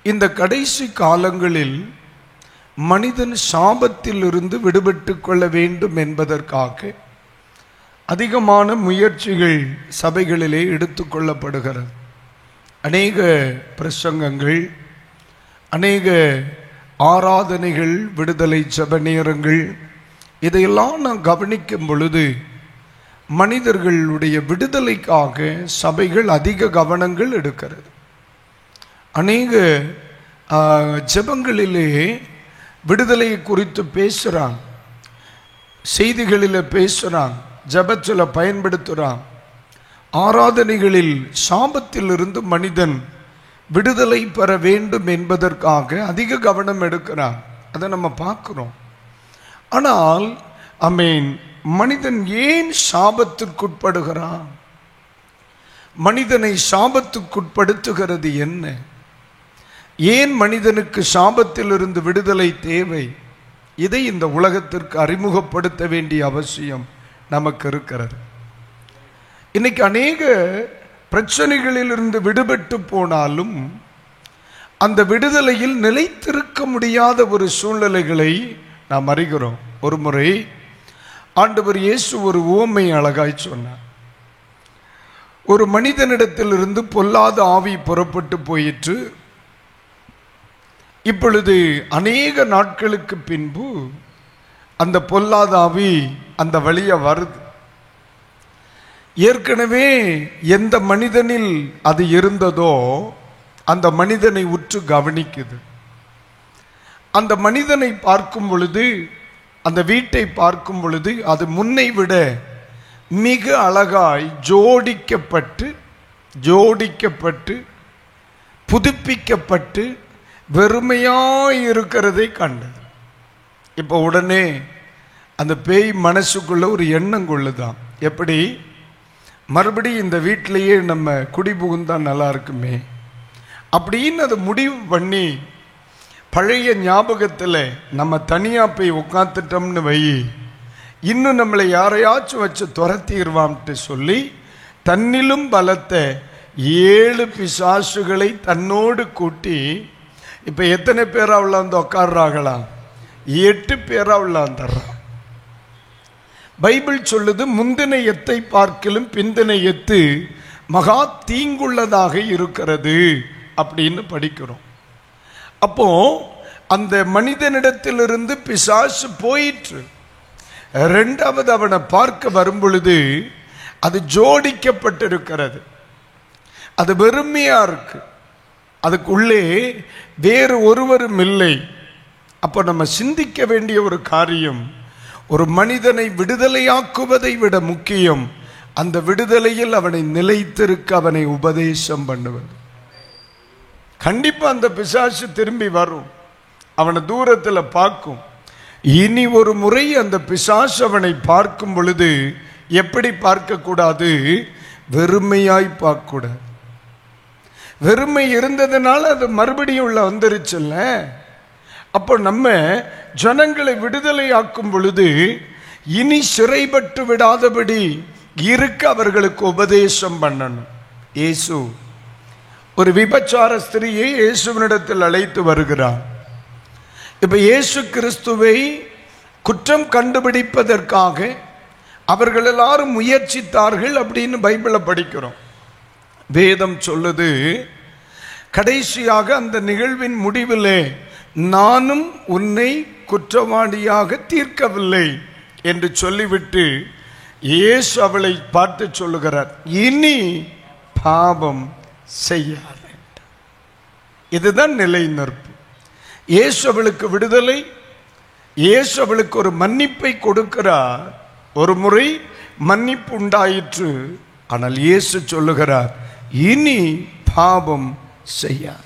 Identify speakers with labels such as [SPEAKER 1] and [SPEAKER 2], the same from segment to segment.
[SPEAKER 1] இந்த கடைசி காலங்களில் மனிதன் சாபத்திலிருந்து விடுபட்டு கொள்ள வேண்டும் என்பதற்காக அதிகமான முயற்சிகள் சபைகளிலே எடுத்துக்கொள்ளப்படுகிறது. அநேக பிரசங்கங்கள், அநேக ஆராதனைகள், விடுதலை ஜெப நேரங்கள், இதையெல்லாம் நான் கவனிக்கும் பொழுது மனிதர்களுடைய விடுதலைக்காக சபைகள் அதிக கவனங்கள் எடுக்கிறது. அநேக ஜெபங்களிலே விடுதலையை குறித்து பேசுகிறான், செய்திகளில் பேசுகிறான், ஜெபத்தில் பயன்படுத்துகிறான். ஆராதனைகளில் சாபத்திலிருந்து மனிதன் விடுதலை பெற வேண்டும் என்பதற்காக அதிக கவனம் எடுக்கிறான். அதை நம்ம பார்க்கிறோம். ஆனால் மனிதன் ஏன் சாபத்திற்குட்படுகிறான்? மனிதனை சாபத்துக்குட்படுத்துகிறது என்ன? ஏன் மனிதனுக்கு சாபத்திலிருந்து விடுதலை தேவை? இதை இந்த உலகத்திற்கு அறிமுகப்படுத்த வேண்டிய அவசியம் நமக்கு இருக்கிறது. இன்னைக்கு அநேக பிரச்சனைகளிலிருந்து விடுபட்டு போனாலும் அந்த விடுதலையில் நிலைத்திருக்க முடியாத ஒரு சூழ்நிலைகளை நாம் அறிகிறோம். ஒரு முறை ஆண்டவர் இயேசு ஒரு உவமை அழகாய் சொன்னார். ஒரு மனிதனிடத்திலிருந்து பொல்லாத ஆவி புறப்பட்டு போயிற்று. இப்பொழுது அநேக நாட்களுக்கு பின்பு அந்த பொல்லாத ஆவி அந்த வழியா வருது. ஏற்கனவே எந்த மனிதனில் அது இருந்ததோ அந்த மனிதனை உற்று கவனிக்குது. அந்த மனிதனை பார்க்கும் பொழுது, அந்த வீட்டை பார்க்கும் பொழுது அது முன்னை விட மிக அழகாய் ஜோடிக்கப்பட்டு புதுப்பிக்கப்பட்டு வெறுமையாய் இருக்கிறதை கண்டது. இப்போ உடனே அந்த பேய் மனசுக்குள்ள ஒரு எண்ணம் கொள்ளுதான், எப்படி மறுபடியும் இந்த வீட்டிலேயே நம்ம குடி புகுந்தா நல்லா இருக்குமே அப்படின்னு அதை முடிவு பண்ணி, பழைய ஞாபகத்தில் நம்ம தனியாக போய் உட்காந்துட்டோம்னு வை, இன்னும் நம்மளை யாரையாச்சும் வச்சு துரத்திடுவான்ட்டு சொல்லி தன்னிலும் பலத்த 7 பிசாசுகளை தன்னோடு கூட்டி, இப்போ எத்தனை பேரா உள்ள வந்து உட்காடுறாங்களா? 8 பேரா உள்ள வந்துடுறான். பைபிள் சொல்லுது, முந்தின எத்தை பார்க்கிலும் பிந்தின எத்து மகா தீங்குள்ளதாக இருக்கிறது அப்படின்னு படிக்கிறோம். அப்போ அந்த மனிதனிடத்திலிருந்து பிசாசு போயிற்று. ரெண்டாவது அவனை பார்க்க வரும் பொழுது அது ஜோடிக்கப்பட்டிருக்கிறது, அது வெறுமையா இருக்கு, அதுக்குள்ளே வேறு ஒருவரும் இல்லை. அப்போ நம்ம சிந்திக்க வேண்டிய ஒரு காரியம், ஒரு மனிதனை விடுதலையாக்குவதை விட முக்கியம் அந்த விடுதலையில் அவனை நிலைத்திருக்க அவனை உபதேசம் பண்ணுவது. கண்டிப்பா அந்த பிசாசு திரும்பி வரும், அவனை தூரத்தில் பார்க்கும். இனி ஒரு முறை அந்த பிசாசு அவனை பார்க்கும் பொழுது எப்படி பார்க்க கூடாது? வெறுமையாய் பார்க்க கூடாது. வெறுமை இருந்ததுனால அது மறுபடியும் உள்ள வந்துருச்சுல்ல. அப்போ நம்ம ஜனங்களை விடுதலையாக்கும் பொழுது இனி சிறைப்பட்டு விடாதபடி இருக்க அவர்களுக்கு உபதேசம் பண்ணணும். இயேசு ஒரு விபச்சார ஸ்திரியை இயேசுவினிடத்தில் அழைத்து வருகிறார். இப்ப இயேசு கிறிஸ்துவை குற்றம் கண்டுபிடிப்பதற்காக அவர்கள் எல்லாரும் முயற்சித்தார்கள் அப்படின்னு பைபிளை படிக்கிறோம். வேதம் சொல்லுது, கடைசியாக அந்த நிகழ்வின் முடிவிலே நானும் உன்னை குற்றவாளியாக தீர்க்கவில்லை என்று சொல்லிவிட்டு இயேசு அவளை பார்த்து சொல்லுகிறார், இனி பாவம் செய்யாத. இதுதான் நிலைநிற்பு. இயேசு அவளுக்கு விடுதலை, இயேசு அவளுக்கு ஒரு மன்னிப்பை கொடுக்கிறார். ஒரு முறை மன்னிப்பு உண்டாயிற்று. ஆனால் இயேசு சொல்லுகிறார், இனி பாவம் செய்யாதே.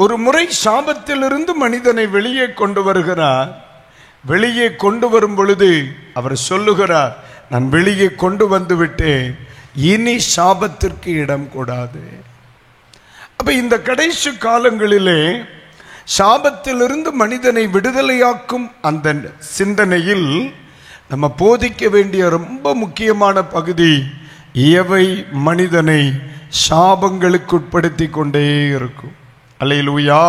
[SPEAKER 1] ஒரு முறை சாபத்திலிருந்து மனிதனை வெளியே கொண்டு வருகிறார். வெளியே கொண்டு வரும் பொழுது அவர் சொல்லுகிறார், நான் வெளியே கொண்டு வந்து விட்டேன், இனி சாபத்திற்கு இடம் கூடாது. அப்ப இந்த கடைசி காலங்களிலே சாபத்திலிருந்து மனிதனை விடுதலையாக்கும் அந்த சிந்தனையில் நம்ம போதிக்க வேண்டிய ரொம்ப முக்கியமான பகுதி, எவை மனிதனை சாபங்களுக்கு உட்படுத்தி கொண்டே இருக்கும். அல்லேலூயா.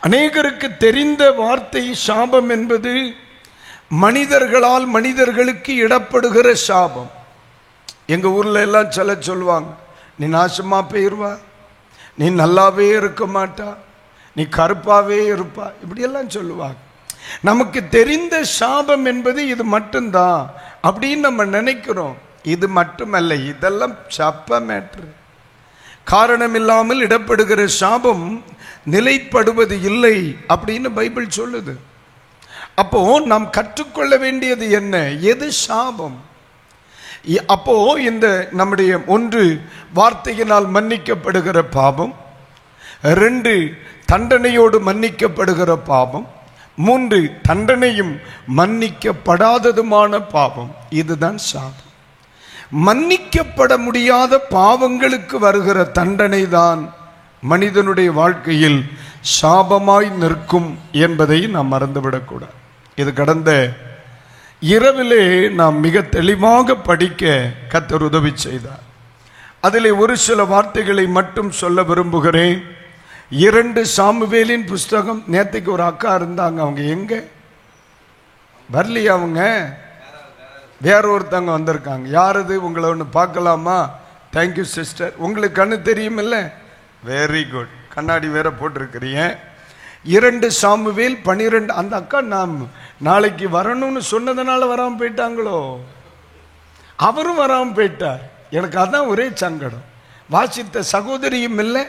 [SPEAKER 1] அநேகருக்கு தெரிந்த வார்த்தை சாபம் என்பது மனிதர்களால் மனிதர்களுக்கு இடப்படுகிற சாபம். எங்க ஊர்ல எல்லாம் சொல்லுவாங்க, நீ நாசமா போயிருவா, நீ நல்லாவே இருக்க மாட்டா, நீ கருப்பாவே இருப்பா, இப்படியெல்லாம் சொல்லுவாங்க. நமக்கு தெரிந்த சாபம் என்பது இது மட்டும்தான் அப்படின்னு நம்ம நினைக்கிறோம். இது மட்டுமல்ல, இதெல்லாம் சப்ப மேட்ரு. காரணம் இல்லாமல் இடப்படுகிற சாபம் நிலைப்படுவது இல்லை அப்படின்னு பைபிள் சொல்லுது. அப்போ நாம் கற்றுக்கொள்ள வேண்டியது என்ன, எது சாபம்? அப்போ இந்த நம்முடைய 1 வார்த்தையினால் மன்னிக்கப்படுகிற பாவம், 2 தண்டனையோடு மன்னிக்கப்படுகிற பாவம், 3 தண்டனையும் மன்னிக்கப்படாததுமான பாவம். இதுதான் சாபம். மன்னிக்கப்பட முடியாத பாவங்களுக்கு வருகிற தண்டனை தான் மனிதனுடைய வாழ்க்கையில் சாபமாய் நிற்கும் என்பதை நாம் மறந்துவிடக்கூடாது. இது கடந்த இரவிலே நாம் மிக தெளிவாக படிக்க கர்த்தர் உதவி செய்தார். அதிலே ஒரு சில வார்த்தைகளை மட்டும் சொல்ல விரும்புகிறேன். 2 சாமுவேலின் புஸ்தகம். நேற்றுக்கு ஒரு அக்கா இருந்தாங்க, அவங்க எங்க வரலையா? அவங்க வேற ஒருத்தவங்க வந்திருக்காங்க. யாரது? உங்களை ஒன்று பார்க்கலாமா? Thank you sister. உங்களுக்கு கண்ணு தெரியும் இல்லை? Very good. கண்ணாடி வேற போட்டிருக்கிறீங்க. 2 சாமுவேல் 12. அந்த அக்கா நாம் நாளைக்கு வரணும்னு சொன்னதுனால வராமல் போயிட்டாங்களோ? அவரும் வராமல் போயிட்டார். எனக்கு அதான் ஒரே சங்கடம். வாசித்த சகோதரியும் இல்லை.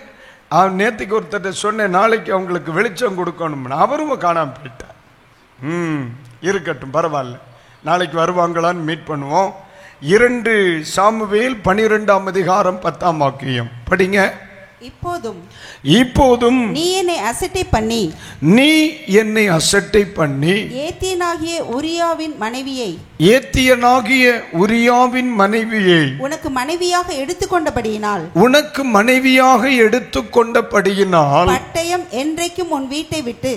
[SPEAKER 1] நேற்றுக்கு ஒருத்தட்ட சொன்னேன், நாளைக்கு அவங்களுக்கு வெளிச்சம் கொடுக்கணும்னு. அவரும் காணாமல் போயிட்டார். இருக்கட்டும், பரவாயில்ல, நாளைக்கு வருவாங்களான்னு மீட் பண்ணுவோம். 2 சாமுவேல் 12ஆம் அதிகாரம் 10ஆம் வாக்கியம் படிங்க. இப்போதும்
[SPEAKER 2] நீ என்னை அசட்டை பண்ணி ஏத்தியனாகிய உரியாவின் மனைவியை உனக்கு மனைவியாக எடுத்துக்கொண்டபடியினால் பட்டயம் என்றைக்கும் உன் வீட்டை விட்டு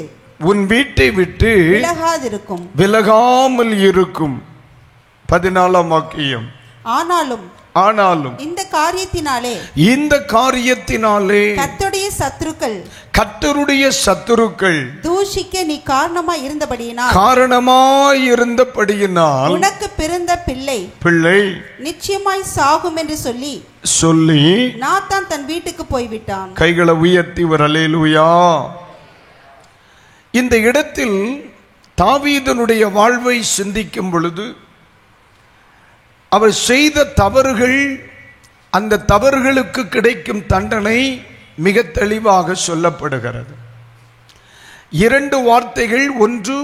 [SPEAKER 2] விலகாமல் இருக்கும். 14ஆம் வாக்கியம். ஆனாலும் இந்த காரியத்தினாலே கர்த்தருடைய சத்துருக்கள் தூஷிக்க நீ காரணமாய் இருந்தபடியினால் உனக்கு பிறந்த பிள்ளை நிச்சயமாய் சாகும் என்று சொல்லி நாத்தான் தன் வீட்டுக்கு போய்விட்டான். கைகளை உயர்த்தி ஒரு அல்லேலூயா. இந்த இடத்தில் தாவீதனுடைய வாழ்வை சிந்திக்கும் பொழுது அவர் செய்த தவறுகள், அந்த தவறுகளுக்கு கிடைக்கும் தண்டனை மிக தெளிவாக சொல்லப்படுகிறது. 2 வார்த்தைகள். ஒன்று,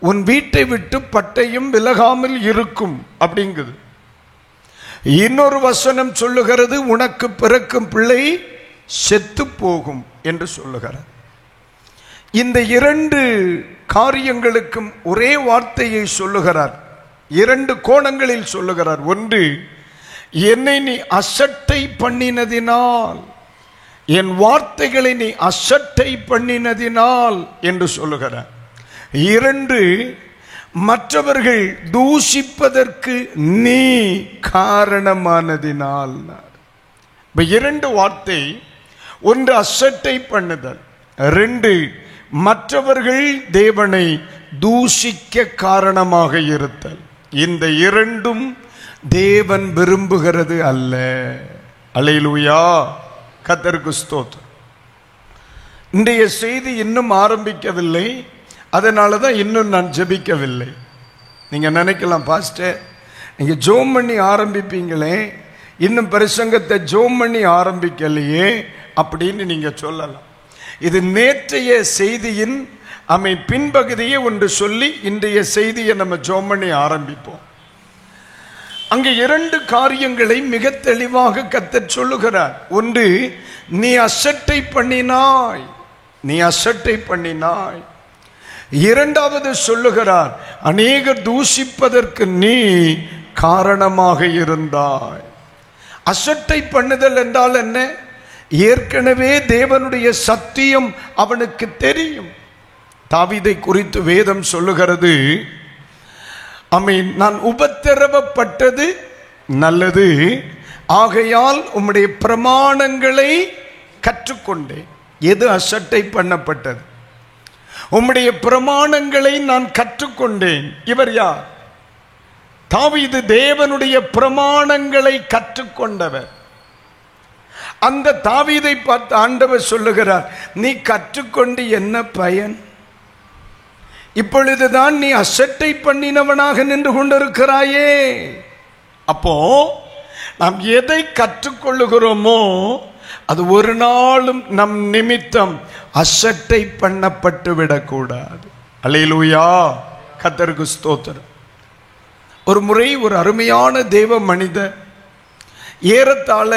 [SPEAKER 2] உன் வீட்டை விட்டு பட்டயம் விலகாமல் இருக்கும் அப்படிங்குது. இன்னொரு வசனம் சொல்லுகிறது, உனக்கு பிறக்கும் பிள்ளை செத்து போகும் என்று சொல்லுகிறது. இந்த 2 காரியங்களுக்கும் ஒரே வார்த்தையை சொல்லுகிறார். 2 கோணங்களில் சொல்லுகிறார். ஒன்று, என்னை நீ அசட்டை பண்ணினதினால், என் வார்த்தைகளை நீ அசட்டை பண்ணினதினால் என்று சொல்லுகிறார். 2, மற்றவர்கள் தூஷிப்பதற்கு நீ காரணமானதினால். 2 வார்த்தை. ஒன்று அசட்டை பண்ணுதல், 2 மற்றவர்கள் தேவனை தூஷிக்க காரணமாக இருத்தல். இந்த 2ம் தேவன் விரும்புகிறது அல்ல. அல்லேலூயா. கர்த்தருக்கு ஸ்தோத்திரம். இன்றைய செய்தி இன்னும் ஆரம்பிக்கவில்லை, அதனால தான் இன்னும் நான் ஜெபிக்கவில்லை. நீங்க நினைக்கலாம், பாஸ்டர் நீங்க ஜெபம் பண்ணி ஆரம்பிப்பீங்களே, இன்னும் பிரசங்கத்தை ஜெபம் பண்ணி ஆரம்பிக்கலையே அப்படின்னு நீங்க சொல்லலாம். இது நேற்றைய செய்தியின் பின்பகுதியை ஒன்று சொல்லி இன்றைய செய்தியை நம்ம ஜெபம் பண்ணி ஆரம்பிப்போம். அங்கே 2 காரியங்களை மிக தெளிவாக கர்த்தர் சொல்லுகிறார். ஒன்று, நீ அசட்டை பண்ணினாய். 2வது சொல்லுகிறார், அநேகர் தூஷிப்பதற்கு நீ காரணமாக இருந்தாய். அசட்டை பண்ணுதல் என்றால் என்ன? ஏற்கனவே தேவனுடைய சத்தியம் அவனுக்கு தெரியும். தாவீதை குறித்து வேதம் சொல்லுகிறது, நான் உபத்திரவப்பட்டது நல்லது, ஆகையால் உம்முடைய பிரமாணங்களை கற்றுக்கொண்டேன்.
[SPEAKER 1] எது அசட்டை பண்ணப்பட்டது? உம்முடைய பிரமாணங்களை நான் கற்றுக்கொண்டேன். இவர் யார்? தாவீது தேவனுடைய பிரமாணங்களை கற்றுக்கொண்டவர். அந்த தாவீதை பார்த்து ஆண்டவர் சொல்லுகிறார், நீ கற்றுக்கொண்டு என்ன பயன்? இப்பொழுதுதான் நீ அசட்டை பண்ணினவனாக நின்று கொண்டிருக்கிறாயே. அப்போ நாம் எதை கற்றுக்கொள்ளுகிறோமோ அது ஒரு நாளும் நம் நிமித்தம் அசட்டை பண்ணப்பட்டு விடக்கூடாது. அல்லேலூயா, கர்த்தருக்கு ஸ்தோத்திரம். ஒரு முறை ஒரு அருமையான தேவ மனிதர், ஏறத்தாழ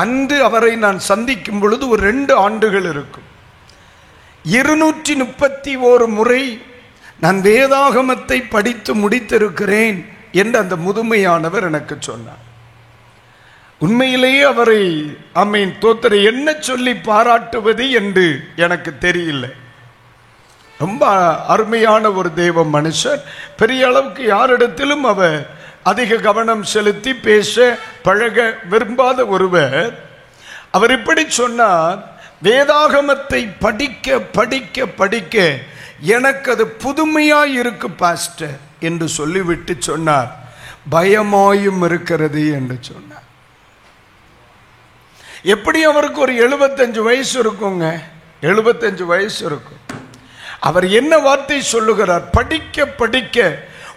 [SPEAKER 1] அன்று அவரை நான் சந்திக்கும் பொழுது ஒரு 2 ஆண்டுகள் இருக்கும், 231 முறை நான் வேதாகமத்தை படித்து முடித்திருக்கிறேன் என்று அந்த முதுமையானவர் எனக்கு சொன்னார். உண்மையிலேயே அவரை ஆமென் தோத்திர என்ன சொல்லி பாராட்டுவது என்று எனக்கு தெரியல. ரொம்ப அருமையான ஒரு தேவ மனுஷர். பெரிய அளவுக்கு யாரிடத்திலும் அவர் அதிக கவனம் செலுத்தி பேச பழக விரும்பாத ஒருவர். அவர் இப்படி சொன்னார், வேதாகமத்தை படிக்க படிக்க படிக்க எனக்கு அது புதுமையாய் இருக்கு பாஸ்டர் என்று சொல்லிவிட்டு சொன்னார், பயமாயும் இருக்கிறது என்று சொன்னார். எப்படி அவருக்கு ஒரு 75 வயசு இருக்குங்க, 75 வயசு இருக்கும். அவர் என்ன வார்த்தை சொல்லுகிறார், படிக்க படிக்க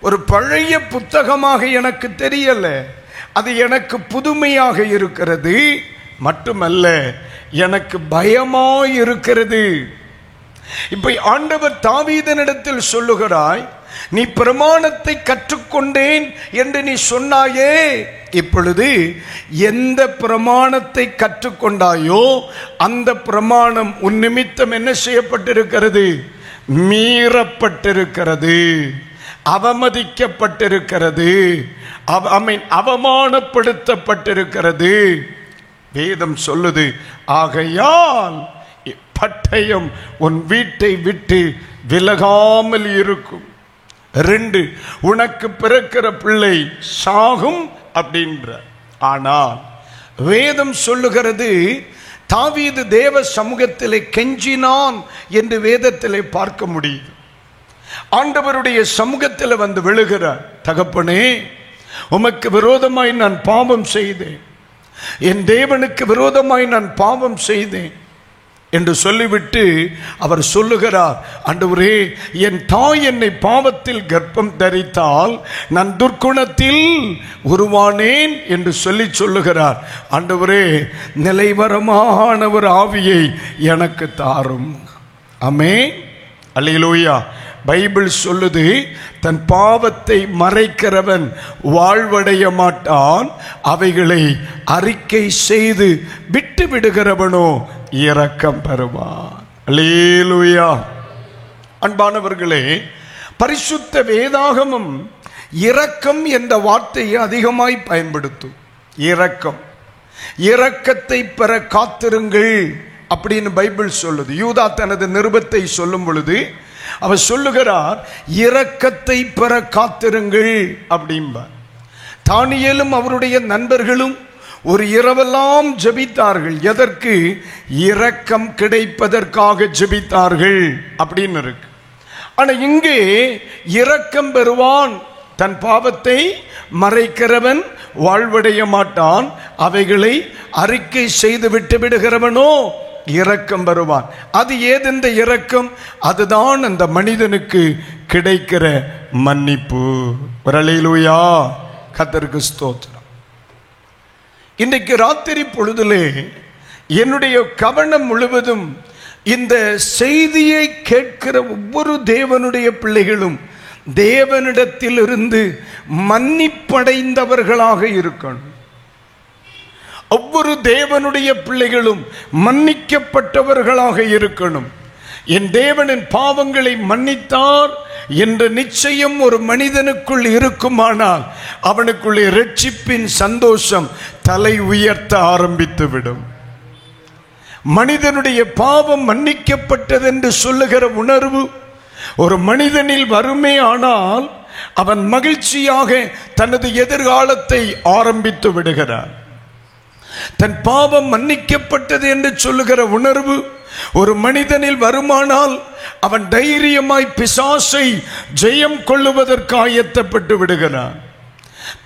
[SPEAKER 1] ஒரு பழைய புத்தகமாக எனக்கு தெரியல, அது எனக்கு புதுமையாக இருக்கிறது, மட்டுமல்ல எனக்கு பயமாய் இருக்கிறது. இப்ப ஆண்டவர் தாவீதனிடத்தில் சொல்லுகிறாய், நீ பிரமாணத்தை கற்றுக்கொண்டேன் என்று நீ சொன்னாயே, இப்பொழுது எந்த பிரமாணத்தை கற்றுக்கொண்டாயோ அந்த பிரமாணம் உன் நிமித்தம் என்ன செய்யப்பட்டிருக்கிறது? மீறப்பட்டிருக்கிறது, அவமதிக்கப்பட்டிருக்கிறது, அவமானப்படுத்தப்பட்டிருக்கிறது. வேதம் சொல்லுது, ஆகையால் பட்டயம் உன் வீட்டை விட்டு விலகாமல் இருக்கும். 2, உனக்கு பிறக்கிற பிள்ளை சாகும் அப்படின்ற. ஆனால் வேதம் சொல்லுகிறது, தாவீது தேவ சமூகத்திலே கெஞ்சினான் என்று வேதத்திலே பார்க்க முடியுது. ஆண்டவருடைய சமூகத்தில் வந்து விழுகிறார், தகப்பனே உமக்கு விரோதமாய் நான் பாவம் செய்தேன், என் தேவனுக்கு விரோதமாய் நான் பாவம் செய்தேன் என்று சொல்லிவிட்டு அவர் சொல்லுகிறார், ஆண்டவரே என் தாய் என்னை பாவத்தில் கர்ப்பம் தரித்தால் நான் துர்க்குணத்தில் உருவானேன் என்று சொல்லி சொல்லுகிறார். ஆண்டவரே நிலைவரமான ஒரு ஆவியை எனக்கு தாரும். ஆமென், அல்லேலூயா. பைபிள் சொல்லுது, தன் பாவத்தை மறைக்கிறவன் வாழ்வடைய மாட்டான், அவைகளை அறிக்கை செய்து விட்டு விடுகிறவனோ இரக்கம் பெறுவான். அல்லேலூயா. அன்பானவர்களே, பரிசுத்த வேதாகமம் இரக்கம் என்ற வார்த்தையை அதிகமாய் பயன்படுத்தும். இரக்கம், இரக்கத்தை பெற காத்திருங்கள் அப்படின்னு பைபிள் சொல்லுது. யூதா தனது நிருபத்தை சொல்லும் பொழுது அவர் சொல்லுகிறார், இரக்கத்தை பெற காத்திருங்கள் அப்படிம்பார். தானியேலும் அவருடைய நண்பர்களும் ஒரு இரவெல்லாம் ஜெபித்தார்கள். எதற்கு? இரக்கம் கிடைப்பதற்காக ஜெபித்தார்கள் அப்படின்னு இருக்கு. ஆனா இங்கே இரக்கம் பெறுவான், தன் பாவத்தை மறைக்கிறவன் வாழ்வடைய மாட்டான், அவைகளை அறிக்கை செய்து விட்டு விடுகிறவனோ இரக்கம் பெறுவான். அது ஏது இந்த இரக்கம்? அதுதான் அந்த மனிதனுக்கு கிடைக்கிற மன்னிப்பு. அல்லேலூயா, கர்த்தருக்கு ஸ்தோத்திரம். இன்றைக்கு ராத்திரி பொழுதிலே என்னுடைய கவனம் முழுவதும் இந்த செய்தியை கேட்கிற ஒவ்வொரு தேவனுடைய பிள்ளைகளும் தேவனிடத்தில் இருந்து மன்னிப்படைந்தவர்களாக இருக்கணும். ஒவ்வொரு தேவனுடைய பிள்ளைகளும் மன்னிக்கப்பட்டவர்களாக இருக்கணும். என் தேவனின் பாவங்களை மன்னித்தார் என்ற நிச்சயம் ஒரு மனிதனுக்குள் இருக்குமானால் அவனுக்குள்ளே இரட்சிப்பின் சந்தோஷம் தலை உயர்த்த ஆரம்பித்துவிடும். மனிதனுடைய பாவம் மன்னிக்கப்பட்டது என்று சொல்லுகிற உணர்வு ஒரு மனிதனில் வருமே ஆனால் அவன் மகிழ்ச்சியாக தனது எதிர்காலத்தை ஆரம்பித்து விடுகிறான். தன் பாவம் மன்னிக்கப்பட்டது என்று சொல்லுகிற உணர்வு ஒரு மனிதனில் வருமானால் அவன் தைரியமாய் பிசாசை ஜெயம் கொள்ளுவதற்கு ஆயத்தப்பட்டு விடுகிறான்.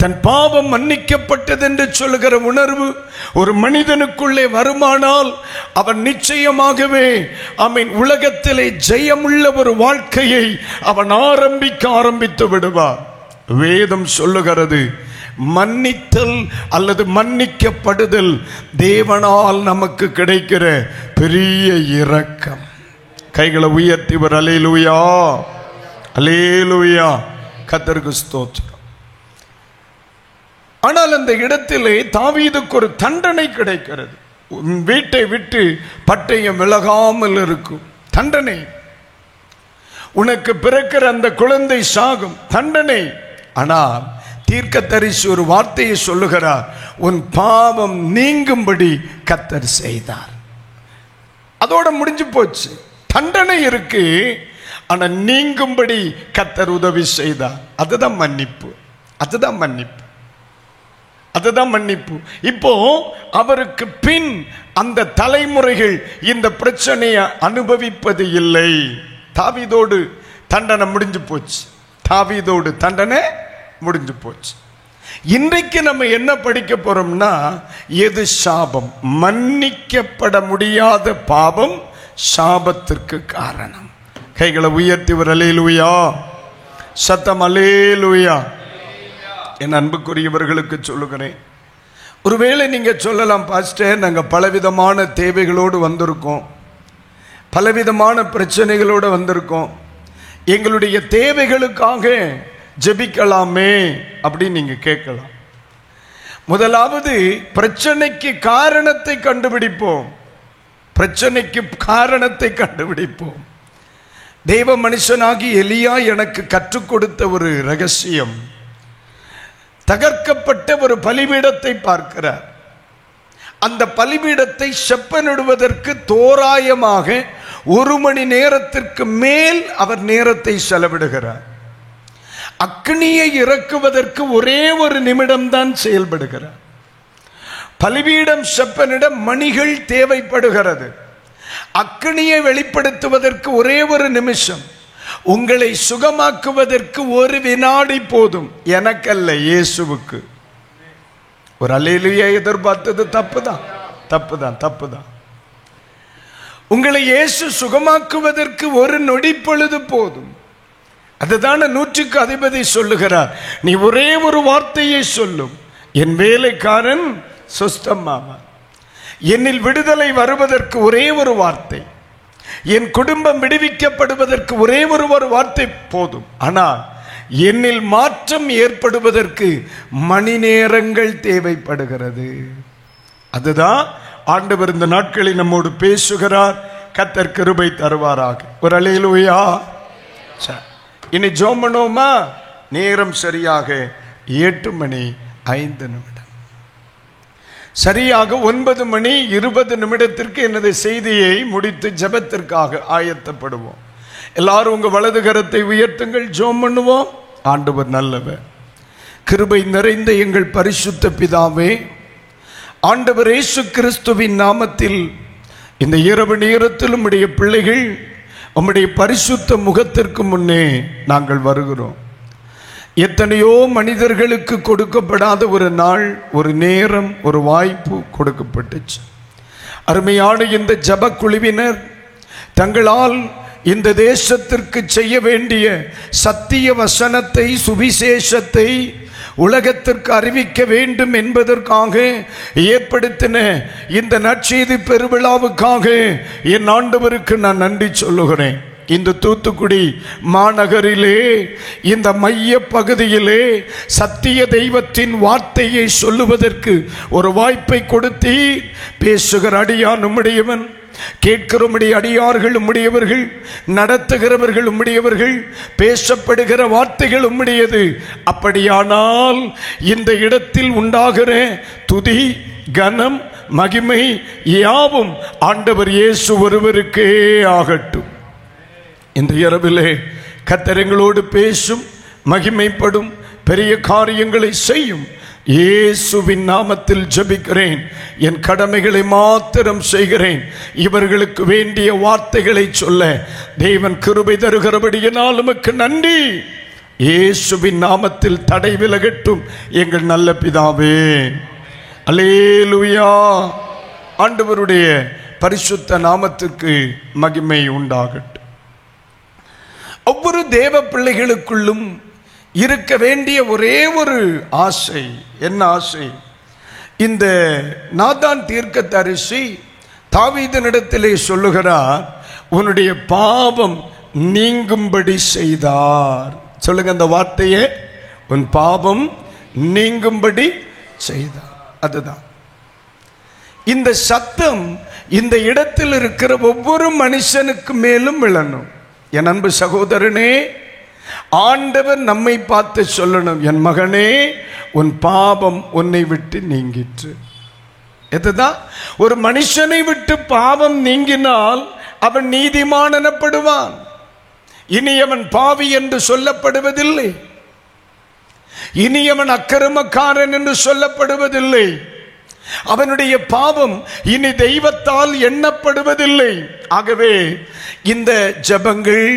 [SPEAKER 1] தன் பாவம் மன்னிக்கப்பட்டது என்று சொல்லுகிற உணர்வு ஒரு மனிதனுக்குள்ளே வருமானால் அவன் நிச்சயமாகவே உலகத்திலே ஜெயமுள்ள ஒரு வாழ்க்கையை அவன் ஆரம்பித்து விடுவார். வேதம் சொல்லுகிறது, மன்னித்தல் அல்லது மன்னிக்கப்படுதல் தேவனால் நமக்கு கிடைக்கிற பெரிய இரக்கம். கைகளை உயர்த்திவர். அல்லேலூயா, அல்லேலூயா, கர்த்தருக்கு ஸ்தோத்திரம். ஆனால் அந்த இடத்திலே தாவீதுக்கு ஒரு தண்டனை கிடைக்கிறது. வீட்டை விட்டு பட்டயம் விலகாமல் இருக்கும் தண்டனை. உனக்கு பிறக்கிற அந்த குழந்தை சாகும் தண்டனை. ஆனால் தீர்க்கதரிசி ஒரு வார்த்தையை சொல்லுகிறார், உன் பாவம் நீங்கும்படி கர்த்தர் செய்தார். அதோட முடிஞ்சு போச்சு. தண்டனை இருக்கு, ஆனா நீங்கும்படி கர்த்தர் உதவி செய்தார். அதுதான் மன்னிப்பு, அதுதான் மன்னிப்பு, அதுதான் மன்னிப்பு. இப்போ அவருக்கு பின் அந்த தலைமுறைகள் இந்த பிரச்சனையை அனுபவிப்பது இல்லை. தாவீதோடு தண்டனை முடிஞ்சு போச்சு, தாவீதோடு தண்டனை முடிஞ்சு போச்சு. இன்றைக்கு நம்ம என்ன படிக்க போறோம்னா, எது சாபம்? மன்னிக்கப்பட முடியாத பாவம் சாபத்திற்கு காரணம். கைகளை உயர்த்தி ஒரு அல்லேலூயா, சத்தம் அல்லேலூயா. என் அன்புக்குரியவர்களுக்கு சொல்லுகிறேன், ஒருவேளை நீங்க சொல்லலாம், பாஸ்டர் நாங்க பலவிதமான தேவைகளோடு வந்திருக்கோம், பலவிதமான பிரச்சனைகளோடு வந்திருக்கோம், எங்களுடைய தேவைகளுக்காக ஜெபிக்கலாமே அப்படின்னு நீங்க கேட்கலாம். முதலாவது பிரச்சனைக்கு காரணத்தை கண்டுபிடிப்போம், பிரச்சனைக்கு காரணத்தை கண்டுபிடிப்போம். தெய்வ மனுஷனாகி எலியா எனக்கு கற்றுக் கொடுத்த ஒரு ரகசியம், தகர்க்கப்பட்ட ஒரு பலிபீடத்தை பார்க்கிறார். அந்த பலிபீடத்தை செப்பனிடுவதற்கு தோராயமாக 1 மணி நேரத்திற்கு மேல் அவர் நேரத்தை செலவிடுகிறார். அக்னியை இறக்குவதற்கு ஒரே 1 நிமிடம்தான் செயல்படுகிறார். பலிபீடம் செப்பனிட மணிகள் தேவைப்படுகிறது. அக்னியை வெளிப்படுத்துவதற்கு ஒரே 1 நிமிஷம். உங்களை சுகமாக்குவதற்கு 1 வினாடி போதும். எனக்கல்ல, இயேசுவுக்கு. ஒரு அல்லேலூயா எதிர்பார்த்தது தப்புதான், தப்புதான், தப்புதான். உங்களை இயேசு சுகமாக்குவதற்கு 1 நொடி பொழுது போதும். அதுதான 100க்கு அதிபதி சொல்லுகிறார், நீ ஒரே 1 வார்த்தையை சொல்லும், என் வேலைக்காரன் சுஸ்தமாவான். என்னில் விடுதலை வருவதற்கு ஒரே 1 வார்த்தை, என் குடும்பம் விடுவிக்கப்படுவதற்கு ஒரே 1 வார்த்தை போதும். ஆனால் என்னில் மாற்றம் ஏற்படுவதற்கு மணி நேரங்கள் தேவைப்படுகிறது. அதுதான் ஆண்டவர் இந்த நாட்களில் நம்மோடு பேசுகிறார். கர்த்தர் கிருபை தருவாராக. ஒரு அல்லேலூயா. இனி ஜெபம் பண்ணுவோமா? நேரம் சரியாக 8:05. சரியாக 9:20 எனது செய்தியை முடித்து ஜெபத்திற்காக ஆயத்தப்படுவோம். எல்லாரும் உங்க வலது கரத்தை உயர்த்துங்கள், ஜெபம் பண்ணுவோம். ஆண்டவர் நல்லவர், கிருபை நிறைந்த எங்கள் பரிசுத்த பிதாவே, ஆண்டவர் இயேசு கிறிஸ்துவின் நாமத்தில் இந்த இரவு நேரத்தில் உம்முடைய பிள்ளைகள் உம்முடைய பரிசுத்த முகத்திற்கு முன்னே நாங்கள் வருகிறோம். எத்தனையோ மனிதர்களுக்கு கொடுக்கப்படாத ஒரு நாள், ஒரு நேரம், ஒரு வாய்ப்பு கொடுக்கப்பட்டுச்சு. அருமையான இந்த ஜெப குழுவினர் தங்களால் இந்த தேசத்திற்கு செய்ய வேண்டிய சத்திய வசனத்தை, சுவிசேஷத்தை உலகத்திற்கு அறிவிக்க வேண்டும் என்பதற்காக ஏற்படுத்தின இந்த நற்செய்தி பெருவிழாவுக்காக என் ஆண்டவருக்கு நான் நன்றி சொல்லுகிறேன். இந்த தூத்துக்குடி மாநகரிலே, இந்த மைய பகுதியிலே சத்திய தெய்வத்தின் வார்த்தையை சொல்லுவதற்கு ஒரு வாய்ப்பை கொடுத்தி, பேசுகிற அடியான் உம்முடையவன், கேட்கிறோமுடைய அடியார்கள் உம்முடையவர்கள், நடத்துகிறவர்கள் உம்முடையவர்கள், பேசப்படுகிற வார்த்தைகள் உம்முடையது. அப்படியானால் இந்த இடத்தில் உண்டாகிற துதி, கனம், மகிமை யாவும் ஆண்டவர் இயேசு ஒருவருக்கே ஆகட்டும். இந்த இரவிலே கர்த்தர் எங்களோடு பேசும், மகிமைப்படும், பெரிய காரியங்களை செய்யும். இயேசுவின் நாமத்தில் ஜெபிக்கிறேன். என் கடமைகளை மாத்திரம் செய்கிறேன். இவர்களுக்கு வேண்டிய வார்த்தைகளை சொல்ல தேவன் கிருபை தருகிறபடியினால் உமக்கு நன்றி. இயேசுவின் நாமத்தில் தடை விலகட்டும் எங்கள் நல்ல பிதாவே. அல்லேலூயா. ஆண்டவருடைய பரிசுத்த நாமத்திற்கு மகிமை உண்டாகட்டும். ஒவ்வொரு தேவ பிள்ளைகளுக்குள்ளும் இருக்க வேண்டிய ஒரே ஒரு ஆசை, என்ன ஆசை? இந்த நாதான் தீர்க்கதரிசி தாவீதினிடத்திலே சொல்லுகிறார், உன்னுடைய பாவம் நீங்கும்படி செய்தார். சொல்லுங்க அந்த வார்த்தையே, உன் பாவம் நீங்கும்படி செய்தார். அதுதான் இந்த சத்தம் இந்த இடத்தில் இருக்கிற ஒவ்வொரு மனுஷனுக்கு மேலும் விழணும். என் அன்பு சகோதரனே, ஆண்டவர் நம்மை பார்த்து சொல்லணும், என் மகனே, உன் பாவம் உன்னை விட்டு நீங்கிற்று. இதுதான், ஒரு மனுஷனை விட்டு பாவம் நீங்கினால் அவன் நீதிமான் எனப்படுவான். இனி அவன் பாவி என்று சொல்லப்படுவதில்லை. இனி அவன் அக்கிரமக்காரன் என்று சொல்லப்படுவதில்லை. அவனுடைய பாவம் இனி தெய்வத்தால் எண்ணப்படுவதில்லை. ஆகவே இந்த ஜெபங்கள்,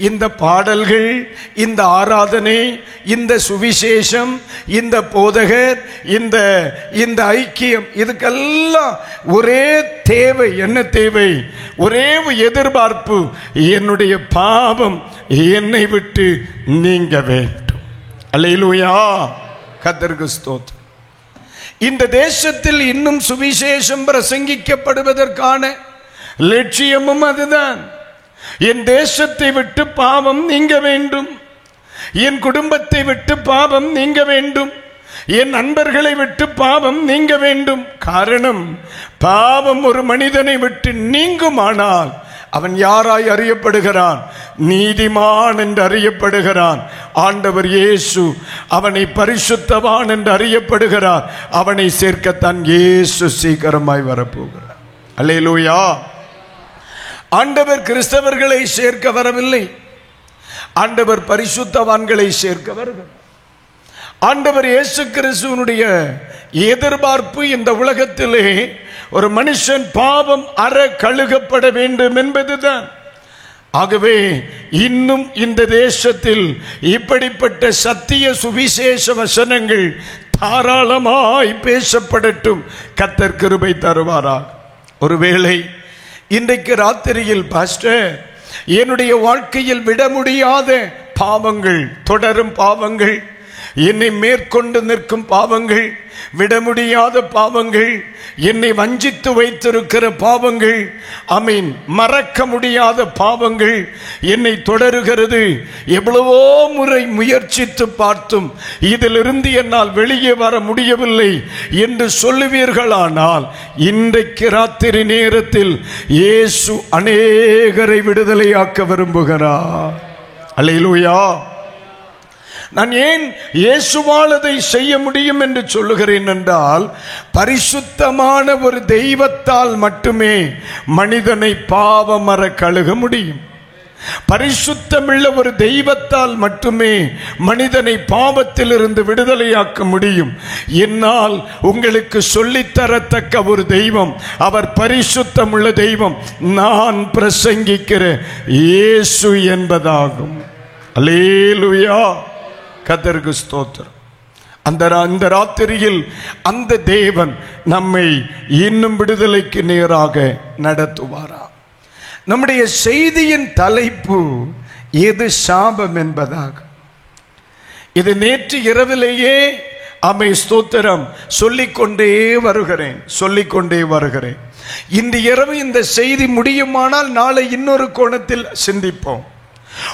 [SPEAKER 1] இந்த பாடல்கள், இந்த ஆராதனை, இந்த சுவிசேஷம், இந்த போதகர், இந்த ஐக்கியம், இதுக்கெல்லாம் ஒரே தேவை. என்ன தேவை? ஒரே எதிர்பார்ப்பு, என்னுடைய பாவம் என்னை விட்டு நீங்க வேண்டும். அல்லேலூயா. கர்த்தருக்கு ஸ்தோத்திரம். இந்த தேசத்தில் இன்னும் சுவிசேஷம் பிரசங்கிக்கப்படுவதற்கான லட்சியமும் அதுதான். என் தேசத்தை விட்டு பாவம் நீங்க வேண்டும், என் குடும்பத்தை விட்டு பாவம் நீங்க வேண்டும், என் நண்பர்களை விட்டு பாவம் நீங்க வேண்டும். காரணம், பாவம் ஒரு மனிதனை விட்டு நீங்குமானால் அவன் யாராய் அறியப்படுகிறான்? நீதிமான் என்று அறியப்படுகிறான். ஆண்டவர் இயேசு அவனை பரிசுத்தவான் என்று அறியப்படுகிறார். அவனை சேர்க்கத்தான் இயேசு சீக்கிரமாய் வரப்போகிறார். அல்லேலூயா. ஆண்டவர் கிறிஸ்தவர்களை சேர்க்க வரவில்லை, ஆண்டவர் பரிசுத்தவான்களை சேர்க்க வருகிறார். ஆண்டவர் இயேசு கிறிஸ்துவினுடைய எதிர்பார்ப்பு இந்த உலகத்திலே ஒரு மனுஷன் பாவம் அற கழுகப்பட வேண்டும் என்பதுதான். ஆகவே இன்னும் இந்த தேசத்தில் இப்படிப்பட்ட சத்திய சுவிசேஷ வசனங்கள் தாராளமாய் பேசப்படட்டும். கர்த்தர் கிருபை தருவாராக. ஒருவேளை இன்றைக்கு ராத்திரியில், பாஸ்டர், என்னுடைய வாழ்க்கையில் விட முடியாத பாவங்கள், தொடரும் பாவங்கள், என்னை மேற்கொண்டு நிற்கும் பாவங்கள், விட முடியாத பாவங்கள், என்னை வஞ்சித்து வைத்திருக்கிற பாவங்கள், ஆமீன், மறக்க முடியாத பாவங்கள் என்னை தொடருகிறது. எவ்வளவோ முறை முயற்சித்து பார்த்தும் இதிலிருந்து என்னால் வெளியே வர முடியவில்லை என்று சொல்லுவீர்களானால், இன்றைக்கு ராத்திரி நேரத்தில் இயேசு அநேகரை விடுதலையாக்க விரும்புகிறார். அல்லேலூயா. நான் ஏன் இயேசுவால் அதை செய்ய முடியும் என்று சொல்லுகிறேன் என்றால், பரிசுத்தமான ஒரு தெய்வத்தால் மட்டுமே மனிதனை பாவமற கழுக முடியும். பரிசுத்தமுள்ள ஒரு தெய்வத்தால் மட்டுமே மனிதனை பாவத்திலிருந்து விடுதலையாக்க முடியும். என்னால் உங்களுக்கு சொல்லித்தரத்தக்க ஒரு தெய்வம், அவர் பரிசுத்தமுள்ள தெய்வம், நான் பிரசங்கிக்கிற இயேசு என்பதாகும். அல்லேலூயா. கர்த்தருக்கு ஸ்தோத்திரம். அந்த ராத்திரியில் அந்த தேவன் நம்மை இன்னும் விடுதலைக்கு நேராக நடத்துவாரா? நம்முடைய செய்தியின் தலைப்பு எது சாபம் என்பதாக. இது நேற்று இரவிலேயே அமை ஸ்தோத்திரம் சொல்லிக்கொண்டே வருகிறேன். இன்று இரவு இந்த செய்தி முடியுமானால் நாளை இன்னொரு கோணத்தில் சிந்திப்போம்.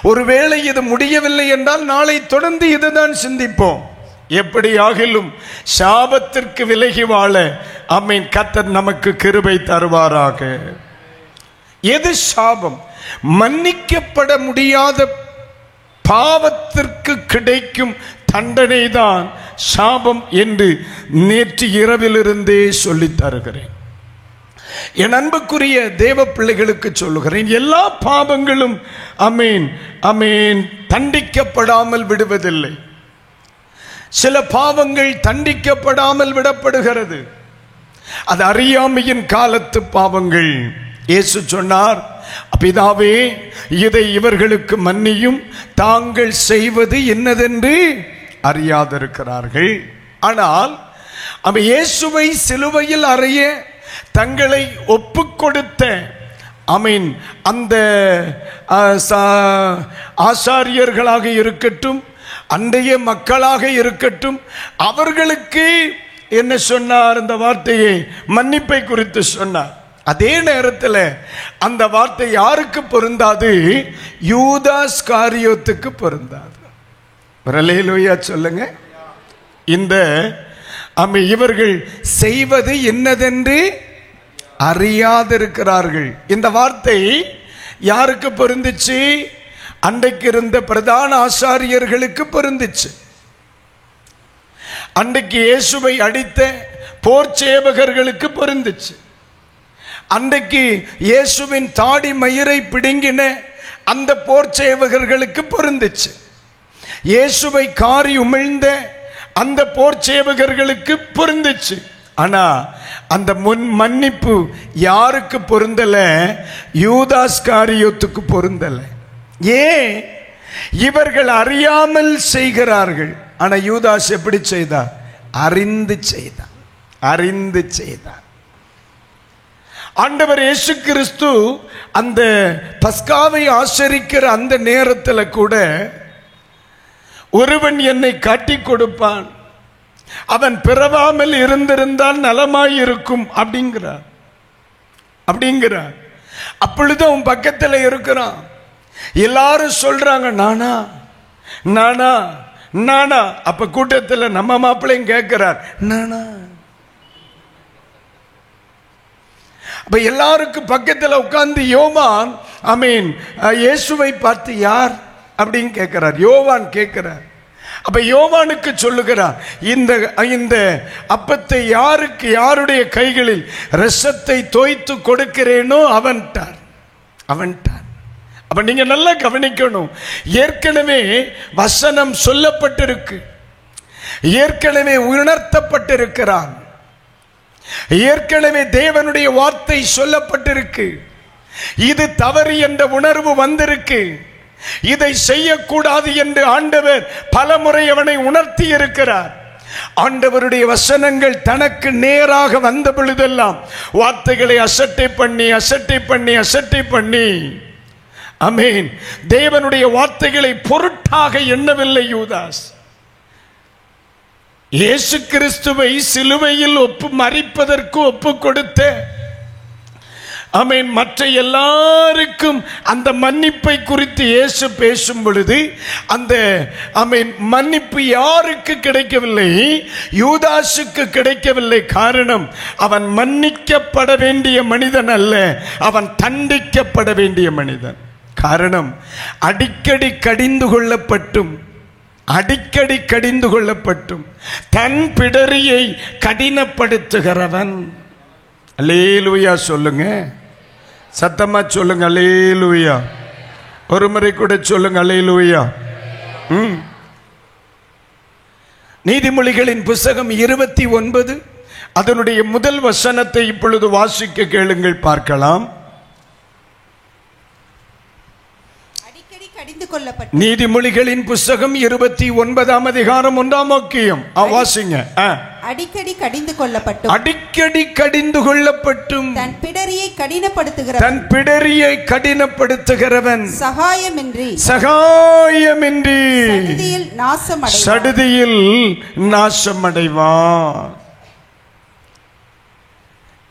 [SPEAKER 1] ஒருவேளை இது முடியவில்லை என்றால் நாளை தொடர்ந்து இதுதான் சிந்திப்போம். எப்படி ஆகிலும் சாபத்திற்கு விலகி வாழ ஆமென் கர்த்தர் நமக்கு கிருபை தருவாராக. எது சாபம்? மன்னிக்கப்பட முடியாத பாவத்திற்கு கிடைக்கும் தண்டனை தான் சாபம் என்று நேற்று இரவிலிருந்தே சொல்லித் தருகிறேன். என் அன்புக்குரிய தேவ பிள்ளைகளுக்கு சொல்லுகிறேன், எல்லா பாவங்களும் அமேன் தண்டிக்கப்படாமல் விடுவதில்லை. சில பாவங்கள் தண்டிக்கப்படாமல் விடப்படுகிறது. அது அறியாமையின் காலத்து பாவங்கள். இயேசு சொன்னார், பிதாவே இதை இவர்களுக்கு மன்னியும், தாங்கள் செய்வது என்னதென்று அறியாதிருக்கிறார்கள். ஆனால் அவன் இயேசுவை சிலுவையில் அறைய தங்களை ஒப்புக் கொடுத்த அந்த ஆசாரியர்களாக இருக்கட்டும், அன்றைய மக்களாக இருக்கட்டும், அவர்களுக்கு என்ன சொன்னார்? அந்த வார்த்தையை மன்னிப்பை குறித்து சொன்னார். அதே நேரத்தில் அந்த வார்த்தை யாருக்கு பொருந்தாது? யூதாஸ் காரியோத்துக்கு பொருந்தாது. அல்லேலூயா சொல்லுங்க. இந்த இவர்கள் செய்வது என்னதென்று அறியாதிருக்கிறார்கள். இந்த வார்த்தை யாருக்கு பொருந்துச்சு? அன்றைக்கு இருந்த பிரதான ஆசாரியர்களுக்கு பொருந்துச்சு. அன்றைக்கு இயேசுவை அடித்த போர் சேவகர்களுக்கு பொருந்துச்சு. அன்றைக்கு இயேசுவின் தாடி மயிரை பிடுங்கின அந்த போர் சேவகர்களுக்கு பொருந்துச்சு. இயேசுவை காரி உமிழ்ந்த அந்த போர் சேவகர்களுக்கு பொருந்துச்சு. ஆனா அந்த மன்னிப்பு யாருக்கு பொருந்தல? யூதாஸ் காரியோத்துக்கு பொருந்தல. ஏன்? இவர்கள் அறியாமல் செய்கிறார்கள். ஆனா யூதாஸ் எப்படி செய்தார்? அறிந்து செய்தார். அறிந்து செய்தார். ஆண்டவர் இயேசு கிறிஸ்து அந்த பஸ்காவை ஆசரிக்கிற அந்த நேரத்தில் கூட, ஒருவன் என்னை காட்டிக் கொடுப்பான், அவன் பிறவாமல் இருந்திருந்தால் நலமாயிருக்கும் அப்படிங்கிறார். அப்பொழுது அவன் பக்கத்தில் இருக்கிறான். எல்லாரும் சொல்றாங்க, நானா நானா நானா. அப்ப கூட்டத்தில் நம்ம மாப்பிள்ளையும் கேட்கிறார், நானா. அப்ப எல்லாருக்கும் பக்கத்தில் உட்கார்ந்து யோவான் இயேசுவை பார்த்து யார் அப்படின்னு கேட்கிறார். யோவான் கேட்கிறார். அப்ப யோவானுக்கு சொல்லுகிறார், இந்த அப்பத்தை யாருக்கு, யாருடைய கைகளில் ரசத்தை தோய்த்து கொடுக்கிறேனோ அவன்டார். அப்ப நீங்க நல்லா கவனிக்கணும். ஏற்கனவே வசனம் சொல்லப்பட்டிருக்கு, ஏற்கனவே உணர்த்தப்பட்டிருக்கிறான், ஏற்கனவே தேவனுடைய வார்த்தை சொல்லப்பட்டிருக்கு. இது தவறு என்ற உணர்வு வந்திருக்கு. இதை செய்யக்கூடாது என்று ஆண்டவர் பலமுறை அவனை உணர்த்தி இருக்கிறார். ஆண்டவருடைய வசனங்கள் தனக்கு நேராக வந்த பொழுதெல்லாம் வார்த்தைகளை அசட்டை பண்ணி தேவனுடைய வார்த்தைகளை பொருட்டாக எண்ணவில்லை யூதாஸ். இயேசு கிறிஸ்துவை சிலுவையில் மரிப்பதற்கு ஒப்பு கொடுத்த மற்ற எல்லாருக்கும் அந்த மன்னிப்பை குறித்து இயேசு பேசும் பொழுது அந்த மன்னிப்பு யாருக்கு கிடைக்கவில்லை? யூதாசுக்கு கிடைக்கவில்லை. காரணம், அவன் மன்னிக்கப்பட வேண்டிய மனிதன் அல்ல, அவன் தண்டிக்கப்பட வேண்டிய மனிதன். காரணம், அடிக்கடி கடிந்து கொள்ளப்பட்டும் தன் பிடரியை கடினப்படுத்துகிறவன். அல்லேலூயா சொல்லுங்க, சத்தமா சொல்லுங்க அல்லேலூயா. ஒரு முறை கூட சொல்லுங்க அல்லேலூயா. நீதிமொழிகளின் புத்தகம் 29 அதனுடைய முதல் வசனத்தை இப்பொழுது வாசிக்க கேளுங்கள், பார்க்கலாம். நீதிமொழிகளின் புத்தகம் 29 அதிகாரம் 1 வாக்கியம் வாசிங்க.
[SPEAKER 2] அடிக்கடி கடிந்து கொள்ளப்பட்டும் தன் பிடரியை கடினப்படுத்துகிறவன் சகாயமின்றி
[SPEAKER 1] சடுதியில் நாசமடைவான்.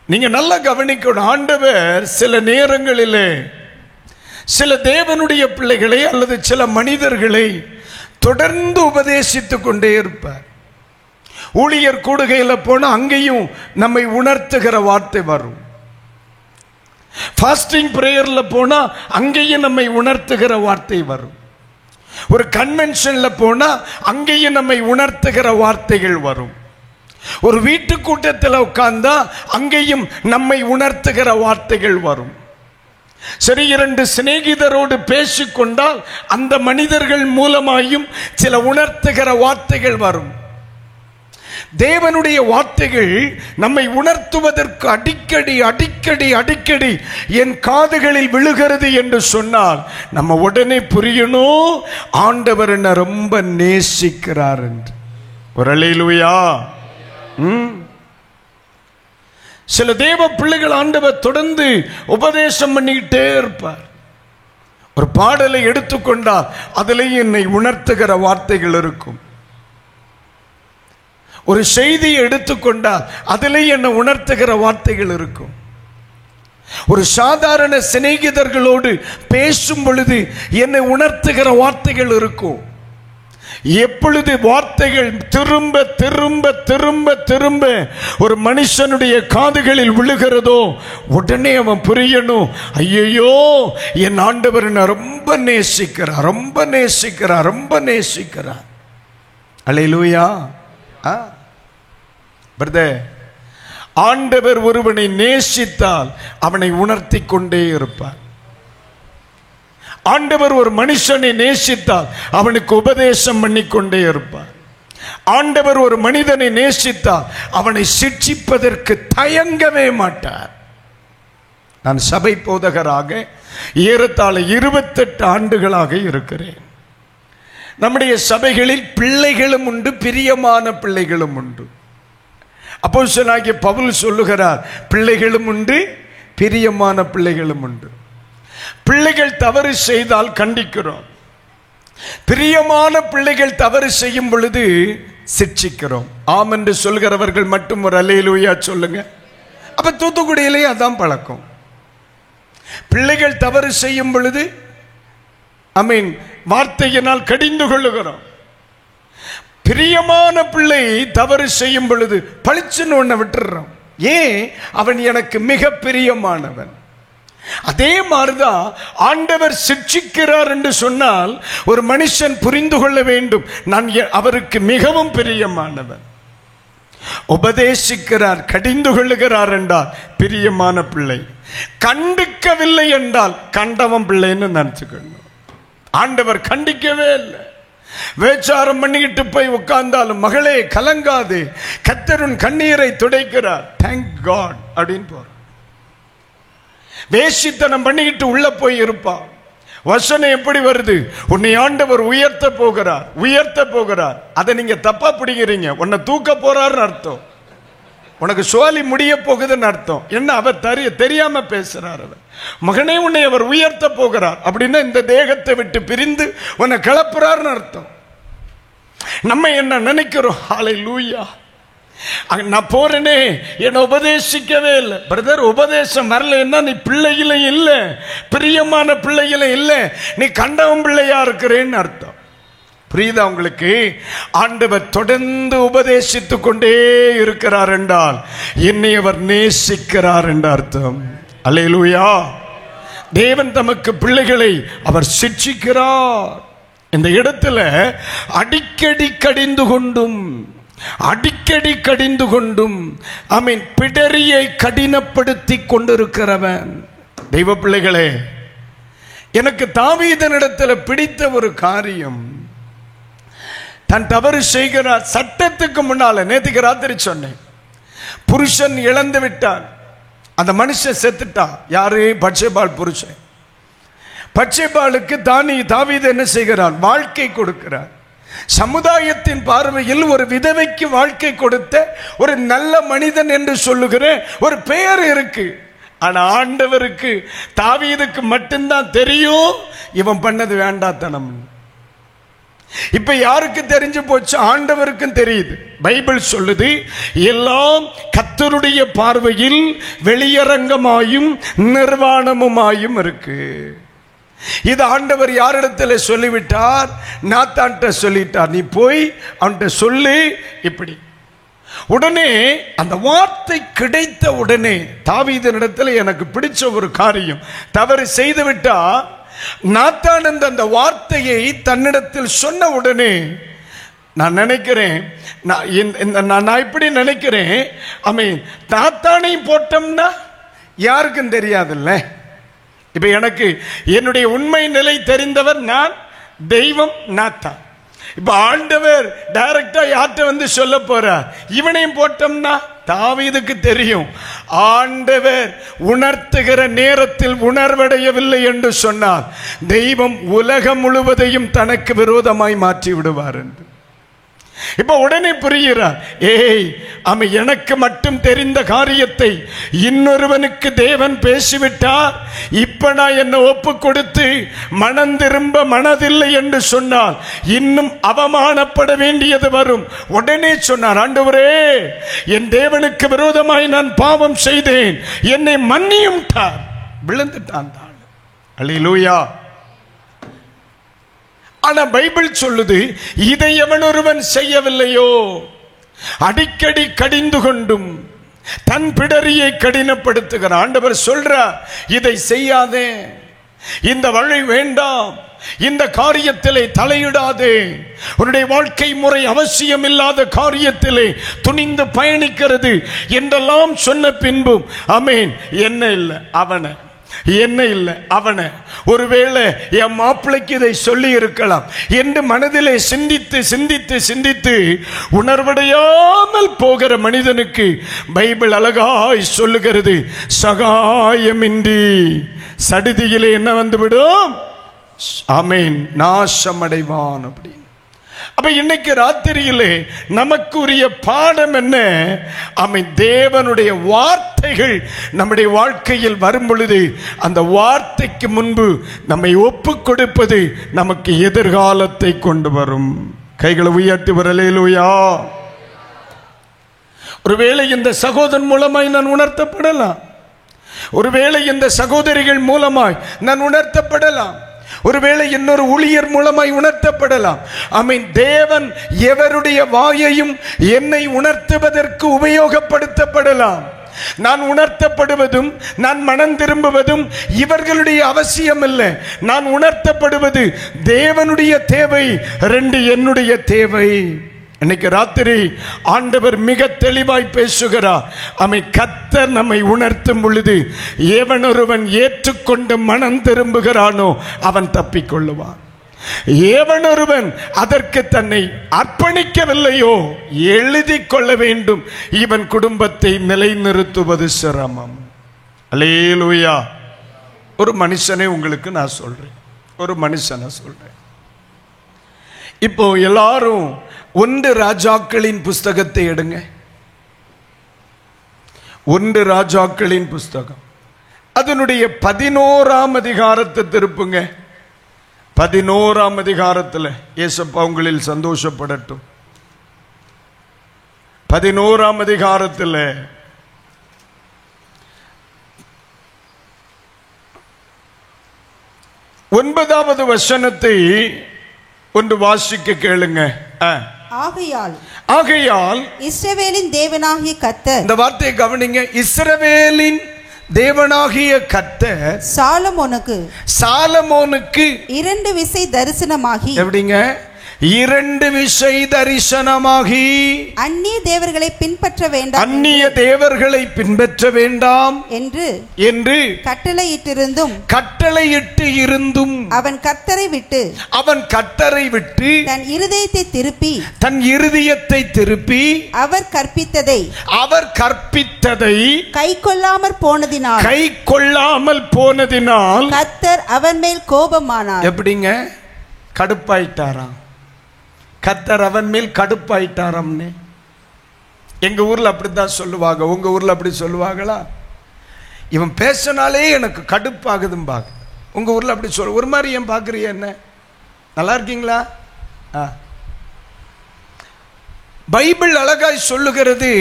[SPEAKER 1] நீங்க நல்லா கவனிக்கணும். ஆண்டவர் சில நேரங்களிலே சில தேவனுடைய பிள்ளைகளை அல்லது சில மனிதர்களை தொடர்ந்து உபதேசித்துக் கொண்டே இருப்பார். ஊழியர் கூடுகையில் போனா அங்கேயும் நம்மை உணர்த்துகிற வார்த்தை வரும். ஃபாஸ்டிங் பிரேயர்ல போனா அங்கேயும் நம்மை உணர்த்துகிற வார்த்தை வரும். ஒரு கன்வென்ஷன்ல போனா அங்கேயும் நம்மை உணர்த்துகிற வார்த்தைகள் வரும். ஒரு வீட்டு கூட்டத்தில் உட்கார்ந்தா அங்கேயும் நம்மை உணர்த்துகிற வார்த்தைகள் வரும். சரி, 2 சிநேகிதரோடு பேசிக்கொண்டால் அந்த மனிதர்கள் மூலமாயும் சில உணர்த்துகிற வார்த்தைகள் வரும். தேவனுடைய வார்த்தைகள் நம்மை உணர்த்துவதற்கு அடிக்கடி அடிக்கடி அடிக்கடி என் காதுகளில் விழுகிறது என்று சொன்னால் நம்ம உடனே புரியணும், ஆண்டவர் என்ன ரொம்ப நேசிக்கிறார் என்று. ஒரு அல்லேலூயா. சில தேவ பிள்ளைகள் ஆண்டவர் தொடர்ந்து உபதேசம் பண்ணிக்கிட்டே இருப்பார். ஒரு பாடலை எடுத்துக்கொண்டால் அதிலேயே என்னை உணர்த்துகிற வார்த்தைகள் இருக்கும். ஒரு செய்தியை எடுத்துக்கொண்டால் அதிலேயே என்னை உணர்த்துகிற வார்த்தைகள் இருக்கும். ஒரு சாதாரண சிநேகிதர்களோடு பேசும் பொழுது என்னை உணர்த்துகிற வார்த்தைகள் இருக்கும். எப்பொழுது வார்த்தைகள் திரும்ப திரும்ப திரும்ப திரும்ப ஒரு மனுஷனுடைய காதுகளில் விழுகிறதோ உடனே அவன் புரியணும், ஐயோ என் ஆண்டவர் என்ன ரொம்ப நேசிக்கிறார், ரொம்ப நேசிக்கிறார், ரொம்ப நேசிக்கிறார். அல்லேலூயா. பிரதர், ஆண்டவர் ஒருவனை நேசித்தால் அவனை உணர்த்தி கொண்டே இருப்பார். ஆண்டவர் ஒரு மனுஷனை நேசித்தால் அவனுக்கு உபதேசம் பண்ணிக்கொண்டே இருப்பார். ஆண்டவர் ஒரு மனிதனை நேசித்தால் அவனை சிட்சிப்பதற்கு தயங்கவே மாட்டார். நான் சபை போதகராக ஏறத்தாழ 28 ஆண்டுகளாக இருக்கிறேன். நம்முடைய சபைகளில் பிள்ளைகளும் உண்டு, பிரியமான பிள்ளைகளும் உண்டு. அப்போஸ்தலனாகிய பவுல் சொல்லுகிறார், பிள்ளைகளும் உண்டு, பிரியமான பிள்ளைகளும் உண்டு. பிள்ளைகள் தவறு செய்தால் கண்டிக்கிறோம், பிரியமான பிள்ளைகள் தவறு செய்யும் பொழுது சிட்சிக்கிறோம். ஆம் என்று சொல்கிறவர்கள் மட்டும் ஒரு அல்லேலூயா சொல்லுங்க. அப்ப தூத்துக்குடியிலே அதான் பழக்கம். பிள்ளைகள் தவறு செய்யும் பொழுது வார்த்தையினால் கடிந்து கொள்ளுகிறோம். பிரியமான பிள்ளை தவறு செய்யும் பொழுது பளிச்சுன்னு ஒன்ன விட்டுறோம். ஏன்? அவன் எனக்கு மிக பிரியமானவன். அதே மாதிரிதான் ஆண்டவர் சிட்சிக்கிறார் என்று சொன்னால் ஒரு மனுஷன் புரிந்து கொள்ள வேண்டும், நான் அவருக்கு மிகவும் பிரியமானவன். உபதேசிக்கிறார், கடிந்து கொள்ளுகிறார் என்றால் பிரியமான பிள்ளை. கண்டிக்கவில்லை என்றால் கண்டவன் பிள்ளைன்னு நினைச்சுக்கணும். ஆண்டவர் கண்டிக்கவே இல்லை. வேச்சாரம் பண்ணிக்கிட்டு போய் உட்கார்ந்தாலும் மகளே கலங்காது, கர்த்தர் கண்ணீரை துடைக்கிறார், தேங்க் காட் அப்படின்னு போற. வேசித்தனம் பண்ணிக்கிட்டு உள்ள போய் இருப்பான். வசனம் எப்படி வருது? உன்னை ஆண்டவர் உயர்த்த போகிறார், உயர்த்த போகிறார். அதை நீங்க தப்பா பிடிக்கிறீங்க. உன்னை தூக்க போறாருன்னு அர்த்தம், உனக்கு சோலி முடிய போகுதுன்னு அர்த்தம். என்ன அவர் தெரியாம பேசுறார். அவர் மகனே உன்னை அவர் உயர்த்த போகிறார் அப்படின்னா இந்த தேகத்தை விட்டு பிரிந்து உன்னை கிளப்புறாருன்னு அர்த்தம். நம்ம என்ன நினைக்கிறோம்? ஹல்லேலூயா, நான் போறேனே, என்ன உபதேசிக்கவே இல்லை. பிரதர், உபதேசம் வரலன்னா நீ பிள்ளையில இல்ல, பிரியமான பிள்ளையில இல்ல, நீ கண்டவன் பிள்ளையா இருக்கிறேன்னு அர்த்தம். புரியுதா உங்களுக்கு? ஆண்டவர் தொடர்ந்து உபதேசித்துக் கொண்டே இருக்கிறார் என்றால் என்னை அவர் நேசிக்கிறார் என்ற அர்த்தம். அல்லேலூயா. தேவன் தமக்கு பிள்ளைகளை அவர் சிட்சிக்கிறார். இந்த இடத்துல அடிக்கடி கடிந்து கொண்டும் அடிக்கடி கடிந்து கொண்டும் பிடரியை கடினப்படுத்தி கொண்டிருக்கிறவன். தெய்வ பிள்ளைகளே, எனக்கு தாவீதனிடத்தில் பிடித்த ஒரு காரியம், தன் தவறு செய்கிறார். சட்டத்துக்கு முன்னால நேற்றுக்கு ராத்திரி சொன்னேன், புருஷன் இழந்து விட்டான், அந்த மனுஷன் செத்துட்டான். யாரு? பட்சேபாள் புருஷன். பட்சேபாளுக்கு தாவீது என்ன செய்கிறார்? வாழ்க்கை கொடுக்கிறார். சமுதாயத்தின் பார்வையில் ஒரு விதவைக்கு வாழ்க்கை கொடுத்த ஒரு நல்ல மனிதன் என்று சொல்லுகிற ஒரு பெயர் இருக்கு. ஆனா ஆண்டவருக்கு தாவீதுக்கு மட்டும்தான் தெரியும் இவன் பண்ணது வேண்டாத்தனம். இப்ப யாருக்கு தெரிஞ்சு போச்சு? ஆண்டவருக்கும் தெரியுது. பைபிள் சொல்லுது, எல்லாம் கர்த்தருடைய பார்வையில் வெளியரங்கமாயும் நிர்வாணமுமாயும் இருக்கு. இது ஆண்டவர் யாரிடத்துல சொல்லிவிட்டார்? நாத்தான்ட்ட சொல்லிட்டார், நீ போய் அவன்கிட்ட சொல்லு இப்படி. உடனே அந்த வார்த்தை கிடைத்த உடனே தாவீதினிடத்தில் எனக்கு பிடிச்ச ஒரு காரியம், தவறு செய்து விட்டா நாத்தான் அந்த வார்த்தையை தன்னிடத்தில் சொன்ன உடனே நான் நினைக்கிறேன், நான் இப்படி நினைக்கிறேன், நாத்தானை போட்டோம்னா யாருக்கும் தெரியாதுல்ல. இப்ப எனக்கு என்னுடைய உண்மை நிலை தெரிந்தவர் நான், தெய்வம் நாத்தான். இப்ப ஆண்டவர் டைரக்டா யார்கிட்ட வந்து சொல்ல போறார்? இவனையும் போட்டோம்னா தாவீதுக்கு தெரியும், ஆண்டவர் உணர்த்துகிற நேரத்தில் உணர்வடையவில்லை என்று சொன்னார், தெய்வம் உலகம் முழுவதையும் தனக்கு விரோதமாய் மாற்றி விடுவார் என்று. இப்ப உடனே புரிகிறார், ஏய் அவன் எனக்கு மட்டும் தெரிந்த காரியத்தை இன்னொருவனுக்கு தேவன் பேசிவிட்டார், இப்ப நான் என்ன ஒப்பு கொடுத்து மனம் திரும்ப மனதில்லை என்று சொன்னால் இன்னும் அவமானப்பட வேண்டியது வரும். உடனே சொன்னார், ஆண்டவரே என் தேவனுக்கு விரோதமாய் நான் பாவம் செய்தேன், என்னை மன்னியும். விழுந்துட்டான் தான். அல்லேலூயா. ஆனா பைபிள் சொல்லுது, இதை எவன் ஒருவன் செய்யவில்லையோ, அடிக்கடி கடிந்து கொண்டும் தன் பிடரியை கடினப்படுத்துகிறான். ஆண்டவர் சொல்றார், இதை செய்யாதே, இந்த வழி வேண்டாம், இந்த காரியத்திலே தலையிடாதே, உன்னுடைய வாழ்க்கை முறை அவசியம் இல்லாத காரியத்திலே துணிந்து பயணிக்கிறது என்றெல்லாம் சொன்ன பின்பும் ஆமென், என்ன இல்லை அவனை, என்ன இல்லை அவனை, ஒருவேளை என் மாப்பிள்ளைக்கு இதை சொல்லி இருக்கலாம் என்று மனதிலே சிந்தித்து சிந்தித்து சிந்தித்து உணர்வடையாமல் போகிற மனிதனுக்கு பைபிள் அழகாய் சொல்லுகிறது, சகாயமின்றி சடுதியிலே என்ன வந்துவிடும்? ஆமென், நாசமடைவான் அப்படின்னு. அப்ப இன்னைக்கு ராத்திரியிலே நமக்குரிய பாடம் என்ன? ஆமென், தேவனுடைய வார்த்தைகள் நம்முடைய வாழ்க்கையில் வரும் பொழுது அந்த வார்த்தைக்கு முன்பு நம்மை ஒப்பு கொடுப்பது நமக்கு எதிர்காலத்தை கொண்டு வரும். கைகளை உயர்த்தி வரலேலூயா. ஒருவேளை இந்த சகோதரன் மூலமாய் நான் உணர்த்தப்படலாம், ஒருவேளை இந்த சகோதரிகள் மூலமாய் நான் உணர்த்தப்படலாம், ஒருவேளை இன்னொரு ஊழியர் மூலமாய் உணர்த்தப்படலாம். ஆமென். தேவன் எவருடைய வாயையும் என்னை உணர்த்துவதற்கு உபயோகப்படுத்தப்படலாம். நான் உணர்த்தப்படுவதும் நான் மனம் திரும்புவதும் இவர்களுடைய அவசியம் இல்லை. நான் உணர்த்தப்படுவது தேவனுடைய தேவை, ரெண்டு என்னுடைய தேவை. இன்னைக்கு ராத்திரி ஆண்டவர் மிக தெளிவாய் பேசுகிறார். கர்த்தர் நம்மை உணர்த்தும் பொழுது எவன் ஒருவன் ஏற்றுக்கொண்டு மனம் திரும்புகிறானோ அவன் தப்பிக்கொள்ளுவான். எவன் ஒருவன் அதற்கு தன்னை அர்ப்பணிக்கவில்லையோ எழுதி கொள்ள வேண்டும், இவன் குடும்பத்தை நிலைநிறுத்துவது சிரமம். அல்லேலூயா. ஒரு மனுஷனை உங்களுக்கு நான் சொல்றேன், ஒரு மனுஷனை சொல்றேன். இப்போ எல்லாரும் 1 ராஜாக்களின் புஸ்தகத்தை எடுங்க. 1 ராஜாக்களின் புஸ்தகம் அதனுடைய 11ஆம் அதிகாரத்தை திருப்புங்க. 11ஆம் அதிகாரத்தில் இயேசப்பா உங்களில் சந்தோஷப்படட்டும். 11ஆம் அதிகாரத்தில் 9வது வசனத்தை ஒன்று வாசிக்க கேளுங்க. ஆகையால்
[SPEAKER 2] இஸ்ரவேலின் தேவனாகிய கர்த்தர்,
[SPEAKER 1] இந்த வார்த்தையை கவனிங்க, இஸ்ரவேலின் தேவனாகிய கர்த்தர் சாலமோனுக்கு
[SPEAKER 2] 2 விசை தரிசனமாகி,
[SPEAKER 1] எப்படிங்க 2 விசை தரிசனமாகி,
[SPEAKER 2] அந்நிய தேவர்களை பின்பற்ற வேண்டாம்,
[SPEAKER 1] அந்நிய தேவர்களை பின்பற்ற வேண்டாம் என்று கட்டளையிட்டு இருந்தும்
[SPEAKER 2] அவன் கர்த்தரை விட்டு தன் இருதயத்தை திருப்பி அவர் கற்பித்ததை கைக்கொள்ளாமல் போனதினால் கர்த்தர் அவன் மேல் கோபமானார்.
[SPEAKER 1] எப்படிங்க கடுப்பாயிட்டாராம்? கர்த்தர் அவன் மேல் கடுப்பாயிட்டாராம்னு எங்க ஊர்ல அப்படித்தான் சொல்லுவாங்க. உங்க ஊர்ல அப்படி சொல்லுவாங்களா? இவன் பேசினாலே எனக்கு கடுப்பாகுதும்பாங்க. உங்க ஊர்ல அப்படி சொல்ல ஒரு மாதிரி ஏன் பாக்குறீங்க? என்ன நல்லா இருக்கீங்களா? பைபிள் அழகாய் சொல்லுகிறது,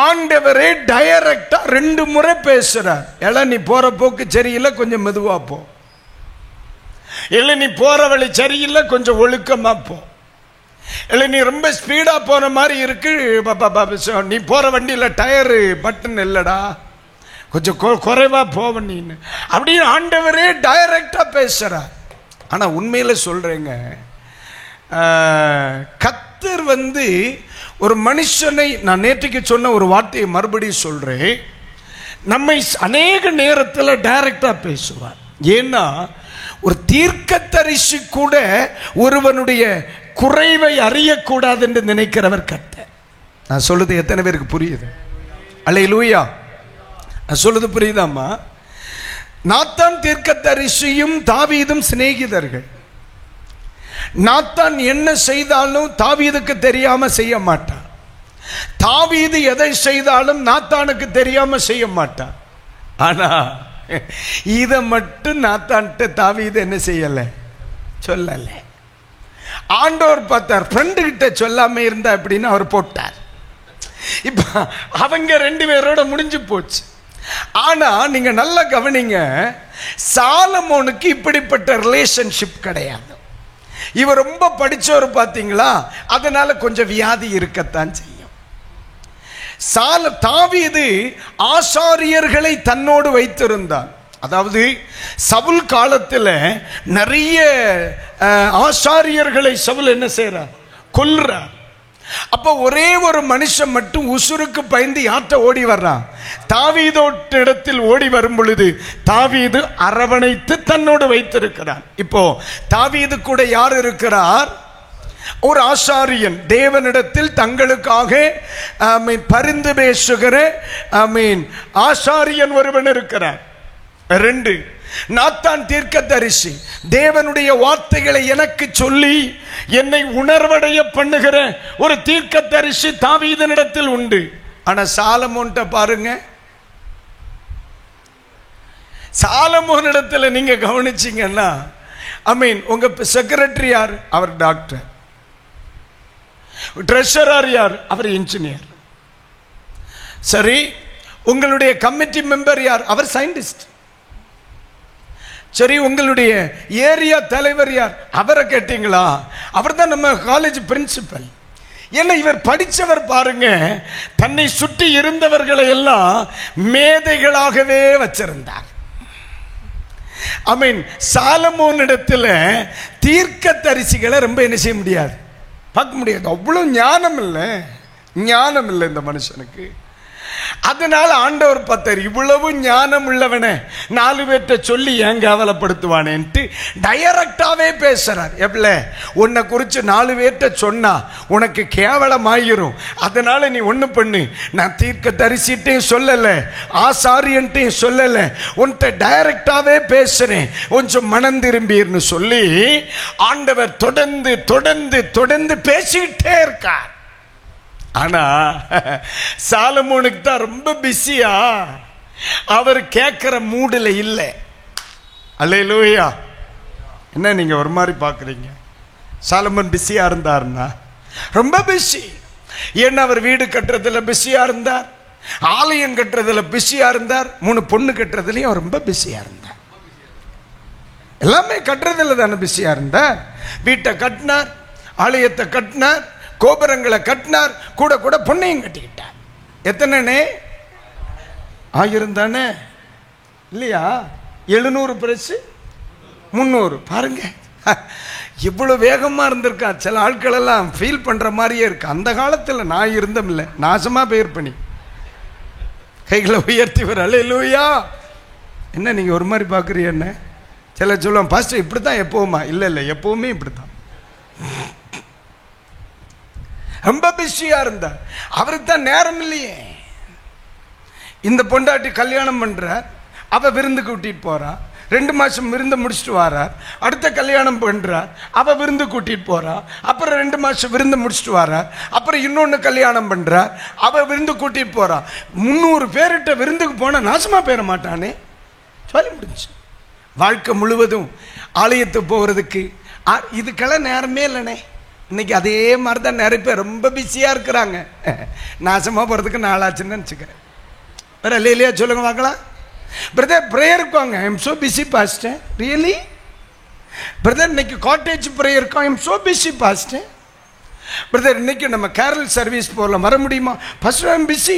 [SPEAKER 1] ஆண்டவரே டைரக்டா 2 முறை பேசுறார். நீ போற போக்கு சரியில்லை, கொஞ்சம் மெதுவா போ. இல்லை நீ போற வழி சரியில்லை, கொஞ்சம் ஒழுக்கமா போ. இல்லை நீ ரொம்ப ஸ்பீடா போற மாதிரி இருக்கு, நீ போற வண்டியில டயரு பட்டன் இல்லடா, கொஞ்சம் குறைவா போவ நீன்னு அப்படின்னு ஆண்டவரே டைரக்டா பேசுறார். ஆனா உண்மையில சொல்றேங்க, கர்த்தர் ஒரு மனுஷனை, நான் நேற்றுக்கு சொன்ன ஒரு வார்த்தையை மறுபடியும் சொல்றேன், நம்மை அநேக நேரத்தில் டைரக்டா பேசுவார். ஏன்னா ஒரு தீர்க்கதரிசி கூட ஒருவனுடைய குறைவை அறியக்கூடாது என்று நினைக்கிறவர் கர்த்தர். நான் சொல்லுது எத்தனை பேருக்கு புரியுது? அல்லேலூயா. நான் சொல்லுது புரியுதாம்மா? நாத்தான் தீர்க்கதரிசியும் தாவீதும் சிநேகிதர்கள். நாத்தான் என்ன செய்தாலும் தாவீதுக்கு தெரியாம செய்ய மாட்டான். தாவீது எதை செய்தாலும் நாத்தானுக்கு தெரியாம செய்ய மாட்டான். ஆனா இதை மட்டும் நாத்தான்ட்டு தாவீது என்ன செய்யல, சொல்லல. ஆண்டவர் பார்த்தார், ஃப்ரெண்டு கிட்ட சொல்லாம இருந்தா அப்படின்னு அவர் போட்டார். இப்ப அவங்க ரெண்டு பேரோட முடிஞ்சு போச்சு. ஆனா நீங்க நல்லா கவனிங்க, சாலமோனுக்கு இப்படிப்பட்ட ரிலேஷன்ஷிப் கிடையாது. இவர் ரொம்ப படிச்சவர் பாத்தீங்களா, அதனால கொஞ்சம் வியாதி இருக்கத்தான் செய்யும். தாவீது ஆசாரியர்களை தன்னோடு வைத்திருந்தார். அதாவது சவுல் காலத்தில் நிறைய ஆசாரியர்களை சவுல் என்ன செய்றார், கொல்றார். அப்ப ஒரே ஒரு மனுஷன் மட்டும் உசுருக்கு பயந்து யார்ட்ட ஓடி வர்றான், தாவீதோட்ட இடத்தில் ஓடி வரும் பொழுது தாவீது அரவணைத்து தன்னோடு வைத்திருக்கிறார். இப்போ தாவீது கூட யார் இருக்கிறார்? ஒரு ஆசாரியன். தேவனிடத்தில் தங்களுக்காக பரிந்து பேசுகிற ஆசாரியன் ஒருவன் இருக்கிறார். 2, நாத்தான் தீர்க்கதரிசி, தேவனுடைய வார்த்தைகளை எனக்கு சொல்லி என்னை உணர்வடைய பண்ணுகிற ஒரு தீர்க்கதரிசி தாவீதினிடத்தில் உண்டு. ஆனா சாலமோன்ட்ட பாருங்க, சாலமோனிடத்தில் நீங்க கவனிச்சீங்கன்னா உங்க செக்ரட்டரி யார்? அவர் டாக்டர். ட்ரெஷரர் யார்? அவர் இன்ஜினியர். சரி, உங்களுடைய கமிட்டி மெம்பர் யார்? அவர் சயின்டிஸ்ட். சரி, உங்களுடைய ஏரியா தலைவர் யார்? அவரை கேட்டீங்களா? அவர் தான் நம்ம காலேஜ் பிரின்சிபல். ஏன்னா இவர் படித்தவர் பாருங்க, தன்னை சுற்றி இருந்தவர்களை எல்லாம் மேதைகளாகவே வச்சிருந்தார். சாலமோனிடத்தில் தீர்க்கதரிசிகளை ரொம்ப என்ன செய்ய முடியாது, பார்க்க முடியாது. அவ்வளவு ஞானம் இல்லை இந்த மனுஷனுக்கு. அதனால ஆண்டவர் பார்த்தார், இவ்வளவு ஞானம் உள்ளவனே 4 பேர்ட்ட சொல்லி ஏன் கேவலப்படுத்துவானேன்ட்டு டைரக்டாவே பேசுறார். எவ்வளவு உன்னை குறித்து 4 பேர்ட்ட சொன்னா உனக்கு கேவலமாயிரும். அதனால நீ ஒண்ணு பண்ணு, நான் தீர்க்க தரிசிட்டையும் சொல்லல, ஆசாரியன்ட்டையும் சொல்லல, உன்கிட்ட டைரக்டாவே பேசுறேன், கொஞ்சம் மனம் திரும்பின்னு சொல்லி ஆண்டவர் தொடர்ந்து தொடர்ந்து தொடர்ந்து பேசிக்கிட்டே இருக்கார். ஆனா சாலமோனுக்கு தான் ரொம்ப பிஸியா, அவர் கேட்கிற மூடுல இல்லை. அல்லேலூயா. என்ன நீங்க ஒரு மாதிரி பாக்குறீங்க? சாலமோன் பிஸியா இருந்தார்னா ரொம்ப பிஸி. ஏன்னா அவர் வீடு கட்டுறதுல பிஸியா இருந்தார், ஆலயம் கட்டுறதுல பிஸியா இருந்தார், 3 பொண்ணு கட்டுறதுலயும் அவர் ரொம்ப பிஸியா இருந்தார். எல்லாமே கட்டுறதுல தானே பிஸியா இருந்தார். வீட்டை கட்டினார், ஆலயத்தை கட்டினார், கோபுரங்களை கட்டினார், கூட கூட பொண்ணையும் கட்டிக்கிட்டார். எத்தனை? 1000 தானே இல்லையா? 700 பிளஸ் 300. பாருங்க இவ்வளவு வேகமா இருந்திருக்கா. சில ஆட்கள் எல்லாம் ஃபீல் பண்ற மாதிரியே இருக்கு. அந்த காலத்தில் நான் இருந்தும் இல்லை, நாசமா பெயர் பண்ணி கைகளை உயர்த்தி வர. அல்லேலூயா. என்ன நீங்க ஒரு மாதிரி பாக்குறீங்க? என்ன சில சொல்லுவோம், பாஸ்டர் இப்படித்தான் எப்பவுமா? இல்லை இல்லை, எப்பவுமே இப்படித்தான். ரொம்ப பிஸியா இருந்தார். அவருக்கு தான் நேரம் இல்லையே. இந்த பொண்டாட்டி கல்யாணம் பண்றார், அவ விருந்து கூட்டிட்டு போறா, 2 மாசம் விருந்து முடிச்சுட்டு வரார். அடுத்த கல்யாணம் பண்றார், அவ விருந்து கூட்டிட்டு போறா, அப்புறம் 2 மாசம் விருந்து முடிச்சுட்டு வரார். அப்புறம் இன்னொன்னு கல்யாணம் பண்றார், அவ விருந்து கூட்டிட்டு போறா. 300 பேர்கிட்ட விருந்துக்கு போனா நாசமா போயிட மாட்டானே. சொல்லி முடிஞ்சு. வாழ்க்கை முழுவதும் ஆலயத்துக்கு போகிறதுக்கு இதுக்கெல்லாம் நேரமே இல்லைனே. இன்னைக்கு அதே மாதிரி தான் நிறைய பேர் ரொம்ப பிஸியா இருக்கிறாங்க. நாசமா போறதுக்கு நாளாச்சுன்னு நினைச்சுக்கிறேன். வேற இல்லையா? சொல்லுங்க பார்க்கலாம். பிரதர் பிரேயருக்கு வாங்க. I am so busy pastor. Really brother? இன்னைக்கு காட்டேஜ் பிரேயருக்கு I am so busy pastor. Brother இன்னைக்கு நம்ம கேரல் சர்வீஸ் போகலாம், வர முடியுமா? Pastor I am busy.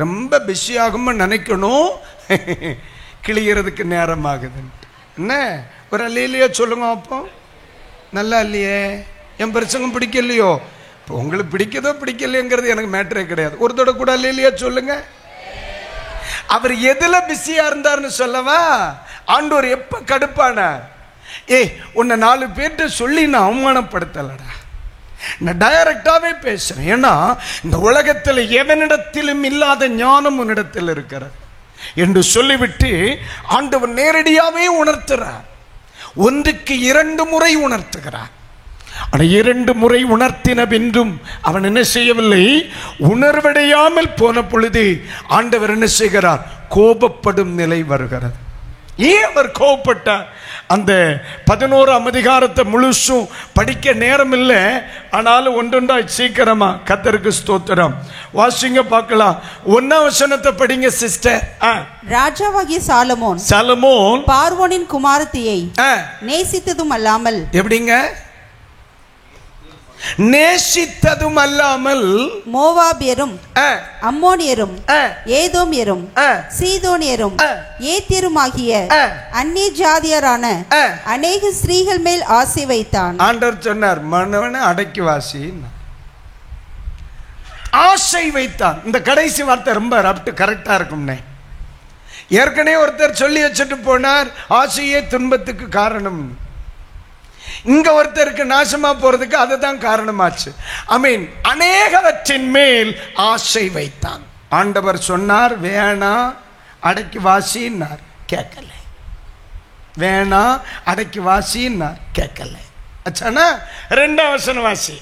[SPEAKER 1] ரொம்ப பிஸி ஆகும்னு நினைக்கணும், கிளியறதுக்கு நேரம் ஆகுது. என்ன ஒரு இல்லையா? சொல்லுங்க அப்போ. நல்லா இல்லையே, என் பிரச்சனை பிடிக்கலையோ? இப்போ உங்களுக்கு பிடிக்கதோ பிடிக்கலையோங்கிறது எனக்கு மேட்டரே கிடையாது. ஒரு தடவை கூட இல்லையா? சொல்லுங்க. அவர் எதுல பிஸியா இருந்தார்னு சொல்லவா? ஆண்டவர் எப்ப கடுப்பானார்? உன்னை 4 பேர்கிட்ட சொல்லி நான் அவமானப்படுத்தலடா, நான் டைரக்டாவே பேசுறேன். ஏன்னா இந்த உலகத்தில் எவனிடத்திலும் இல்லாத ஞானம் உன்னிடத்தில் இருக்கிறது என்று சொல்லிவிட்டு ஆண்டவர் நேரடியாவே உணர்த்துறார். 1க்கு 2 முறை உணர்த்துகிறார். ஆனால் 2 முறை உணர்த்தின பின்றும் அவன் என்ன செய்யவில்லை, உணர்வடையாமல் போன பொழுது ஆண்டவர் என்ன செய்கிறார், கோபப்படும் நிலை வருகிறது. ஏன் அவர் கோபப்பட்டார்? அந்த 11ஆம் அதிகாரத்தை முழுசும் படிக்க நேரம் இல்லை, ஆனாலும் ஒன்றொன்றாய் சீக்கிரமா கர்த்தருக்கு ஸ்தோத்திரம் வாசிங்க பார்க்கலாம். 1ஆம் வசனத்தை படிங்க சிஸ்டர்.
[SPEAKER 2] ராஜாவாகிய சாலமோன் பார்வோனின் குமாரத்தியை நேசித்ததும் அல்லாமல், எப்படிங்க நேசித்ததும் அல்லாமல், மோவாபியரும் அம்மோனியரும் ஏதோமியரும் சீதோனியரும் ஏத்தியருமாகிய அந்நிய ஜாதியரான அநேக ஸ்திரீகள் மேல் ஆசை வைத்தான்.
[SPEAKER 1] ஆண்டவர் சொன்னார், மனவனை அடக்கி வாசி, ஆசை வைத்தான். இந்த கடைசி வார்த்தை ரொம்ப கரெக்டா இருக்கும்னே. ஏற்கனவே ஒருத்தர் சொல்லி வச்சுட்டு போனார், ஆசையே துன்பத்துக்கு காரணம். இங்க ஒருத்தருக்கு நாசமா போறதுக்கு அதுதான் காரணமாச்சு. அநேகவற்றின் மேல் ஆசை வைத்தான். ஆண்டவர் சொன்னார், வேணா அடக்கி வாசினார், கேட்கல. வேணா அடக்கி வாசினார், கேட்கல. அச்சானா 2ஆம் வசனம் வாசி.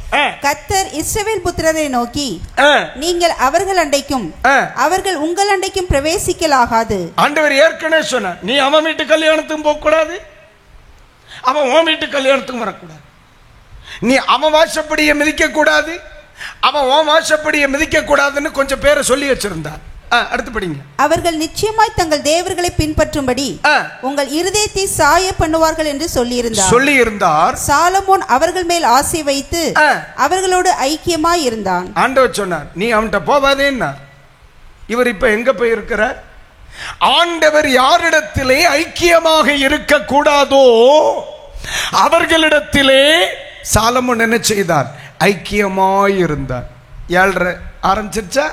[SPEAKER 2] கர்த்தர் இஸ்ரவேல் புத்திரரை நோக்கி, நீங்கள் அவர்கள் அண்டைக்கும் அவர்கள் உங்கள் அண்டைக்கும் பிரவேசிக்கலாகாது.
[SPEAKER 1] ஆண்டவர் ஏற்கனவே சொன்னார், நீ அவன் வீட்டு கல்யாணத்துக்கும் போக கூடாது, அவன் உன் வீட்டு கல்யாணத்துக்கும் வரக்கூடாது. நீ அவன் வாசப்படியை மிதிக்க கூடாது, அவன் உன் வாசப்படியை மிதிக்க கூடாதுன்னு கொஞ்சம் பேரை சொல்லி வச்சிருந்தார். அடுத்து படிங்க.
[SPEAKER 2] அவர்கள் நிச்சயமாய் தங்கள் தேவர்களை பின்பற்றும்படி உங்கள் இருதயத்தை சாய பண்ணுவார்கள் என்று சொல்லியிருந்தார். சாலமோன் அவர்கள் மேல் ஆசை வைத்து அவர்களோடு ஐக்கியமாய் இருந்தான்.
[SPEAKER 1] ஆண்டவர் சொன்னார், நீ அவன்கிட்ட போவாதேன்னா. இவர் இப்ப எங்க போயிருக்கிறார்? ஆண்டவர் யாரிடத்திலே ஐக்கியமாக இருக்க கூடாதோ அவர்களிடத்திலே சாலமோன் என்ன செய்தார், ஐக்கியமாய் இருந்தார். 7 ஆரம்பிச்சிருச்சா?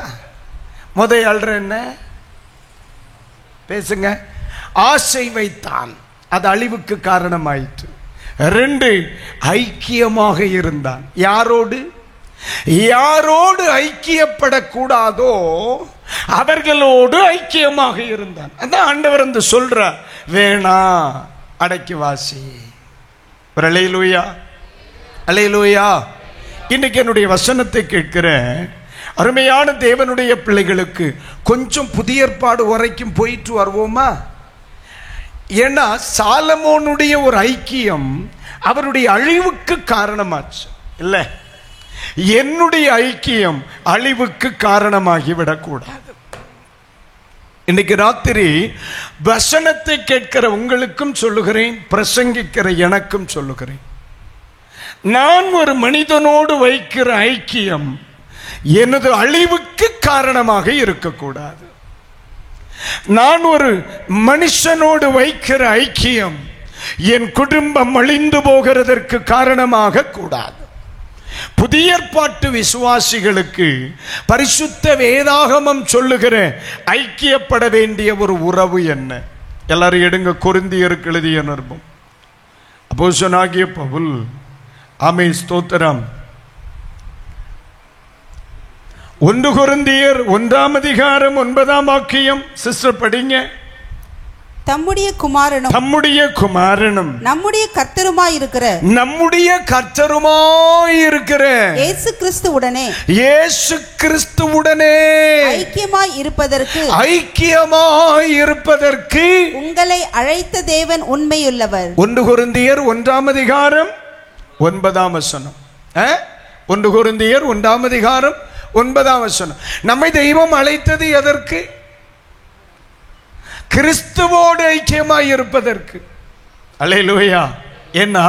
[SPEAKER 1] முதல் 7 என்ன பேசுங்க. ஆசை வைத்தான், அது அழிவுக்கு காரணமாயிற்று. 2 ஐக்கியமாக இருந்தான். யாரோடு? யாரோடு ஐக்கியப்படக்கூடாதோ அவர்களோடு ஐக்கியமாக இருந்தான். அதான் ஆண்டவர் வந்து சொல்ற, வேணா அடக்கி வாசி. அல்லேலூயா, அல்லேலூயா. இன்னைக்கு என்னுடைய வசனத்தை கேட்கிற அருமையான தேவனுடைய பிள்ளைகளுக்கு கொஞ்சம் புதிய ஏற்பாடு வரைக்கும் போயிட்டு வருவோமா? ஏன்னா சாலமோனுடைய ஒரு ஐக்கியம் அவருடைய அழிவுக்கு காரணமாச்சு. இல்ல, என்னுடைய ஐக்கியம் அழிவுக்கு காரணமாகிவிடக்கூடாது. இன்னைக்கு ராத்திரி வசனத்தை கேட்கிற உங்களுக்கும் சொல்லுகிறேன், பிரசங்கிக்கிற எனக்கும் சொல்லுகிறேன், நான் ஒரு மனிதனோடு வைக்கிற ஐக்கியம் எனது அழிவுக்கு காரணமாக இருக்கக்கூடாது. நான் ஒரு மனுஷனோடு வைக்கிற ஐக்கியம் என் குடும்பம் அழிந்து போகிறதற்கு காரணமாக கூடாது. புதிய ஏற்பாட்டு விசுவாசிகளுக்கு பரிசுத்த வேதாகமம் சொல்லுகிற ஐக்கியப்பட வேண்டிய ஒரு உறவு என்ன? எல்லாரும் எடுங்க, கொரிந்தியருக்கு எழுதிய நிருபம். அப்போஸ்தலனாகிய பவுல், ஆமென் ஸ்தோத்திரம், 1 கொரிந்தியர் 1ஆம் அதிகாரம் 9ஆம் வாக்கியம். சிஸ்டர் படிங்க.
[SPEAKER 2] தம்முடைய குமாரனும் நம்முடைய கர்த்தருமாய் இருக்கிற இயேசு கிறிஸ்துவுடனே ஐக்கியமாய் இருப்பதற்கு உங்களை அழைத்த தேவன் உண்மையுள்ளவர்.
[SPEAKER 1] 1 கொரிந்தியர் 1ஆம் அதிகாரம் 9ஆம் வசனம். 1 கொரிந்தியர் 1ஆம் அதிகாரம் 9ஆம் வசனம். நம்மை தெய்வம் அழைத்தது எதற்கு? கிறிஸ்துவோடு ஐக்கியமாய் இருப்பதற்கு. அல்லேலூயா. ஏன்னா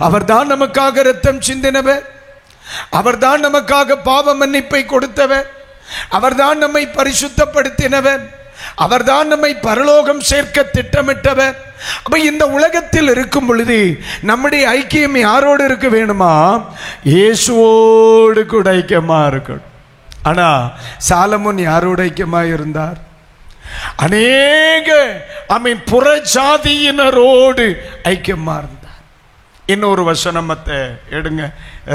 [SPEAKER 1] அவர்தான் நமக்காக இரத்தம் சிந்தினவர், அவர்தான் நமக்காக பாவ மன்னிப்பை கொடுத்தவர், அவர்தான் நம்மை பரிசுத்தப்படுத்தினவர், அவர்தான் நம்மை பரலோகம் சேர்க்க திட்டமிட்டவர். அப்ப இந்த உலகத்தில் இருக்கும் பொழுது நம்முடைய ஐக்கியம் யாரோடு இருக்க வேணுமா? இயேசுவோடு கூட ஐக்கியமா இருக்கணும். ஆனா சாலமோன் யாரோடு ஐக்கியமாய் இருந்தார்? அநேக புறஜாதியினரோடு ஐக்கியமா இருந்தார். இன்னொரு வசனத்தை எடுங்க,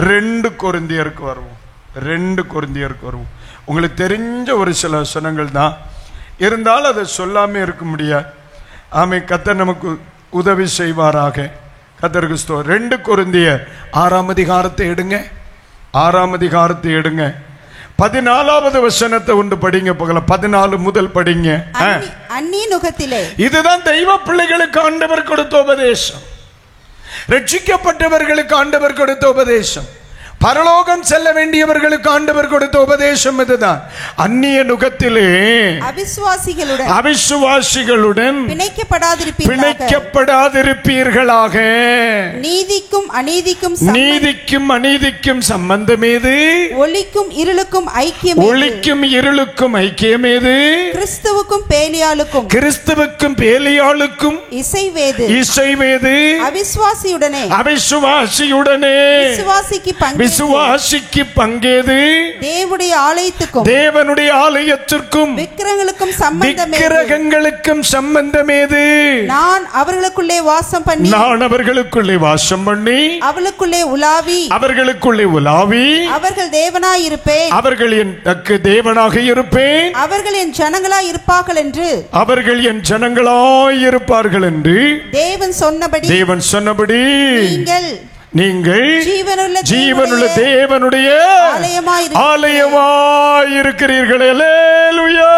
[SPEAKER 1] 2 கொரிந்தியருக்கு வருவோம். 2 கொரிந்தியருக்கு வருவோம். உங்களுக்கு தெரிஞ்ச ஒரு சில வசனங்கள் தான், இருந்தாலும் அதை சொல்லாமல் இருக்க முடியாது. ஆமென். கர்த்தர் நமக்கு உதவி செய்வாராக. கர்த்தருக்கு ஸ்தோத்திரம். 2 கொரிந்தியர் 6ஆம் அதிகாரத்தை எடுங்க. 6ஆம் அதிகாரத்தை எடுங்க. 14வது வசனத்தை ஒன்று படிங்க. பகல 14 முதல் படிங்க.
[SPEAKER 2] அந்நிய நுகத்திலே,
[SPEAKER 1] இதுதான் தெய்வ பிள்ளைகளுக்கு ஆண்டவர் கொடுத்த உபதேசம். ரட்சிக்கப்பட்டவர்களுக்கு ஆண்டவர் கொடுத்த உபதேசம். பரலோகம் செல்ல வேண்டியவர்களுக்கு ஆண்டவர் கொடுத்த உபதேசம் இதுதான். அந்நிய நுகத்திலே அவிசுவாசிகளுடன் பிணைக்கப்படாதிருப்பீர்களாக.
[SPEAKER 2] நீதிக்கும் அநீதிக்கும் சம்பந்தம் ஏது? ஒளிக்கும் இருளுக்கும்
[SPEAKER 1] ஐக்கியம் ஏது?
[SPEAKER 2] கிறிஸ்துவுக்கும் பேலியாளுக்கும் இசைவேது?
[SPEAKER 1] அவிசுவாசியுடனே விசுவாசிக்கு பங்கேது? தேவனுடைய ஆலயத்திற்கும் விக்கிரகங்களுக்கும் சம்பந்தமேது?
[SPEAKER 2] நான் அவர்களுக்குள்ளே வாசம் பண்ணி அவர்களுக்குள்ளே உலாவி அவர்கள் தேவனாயிருப்பேன்.
[SPEAKER 1] அவர்கள் எனக்கு தேவனாக இருப்பேன்.
[SPEAKER 2] அவர்கள் என் ஜனங்களாய்
[SPEAKER 1] இருப்பார்கள் என்று தேவன் சொன்னபடி நீங்கள் ஜீவனுள்ள தேவனுடைய ஆலயமாய் இருக்கிறீர்கள். அல்லேலூயா,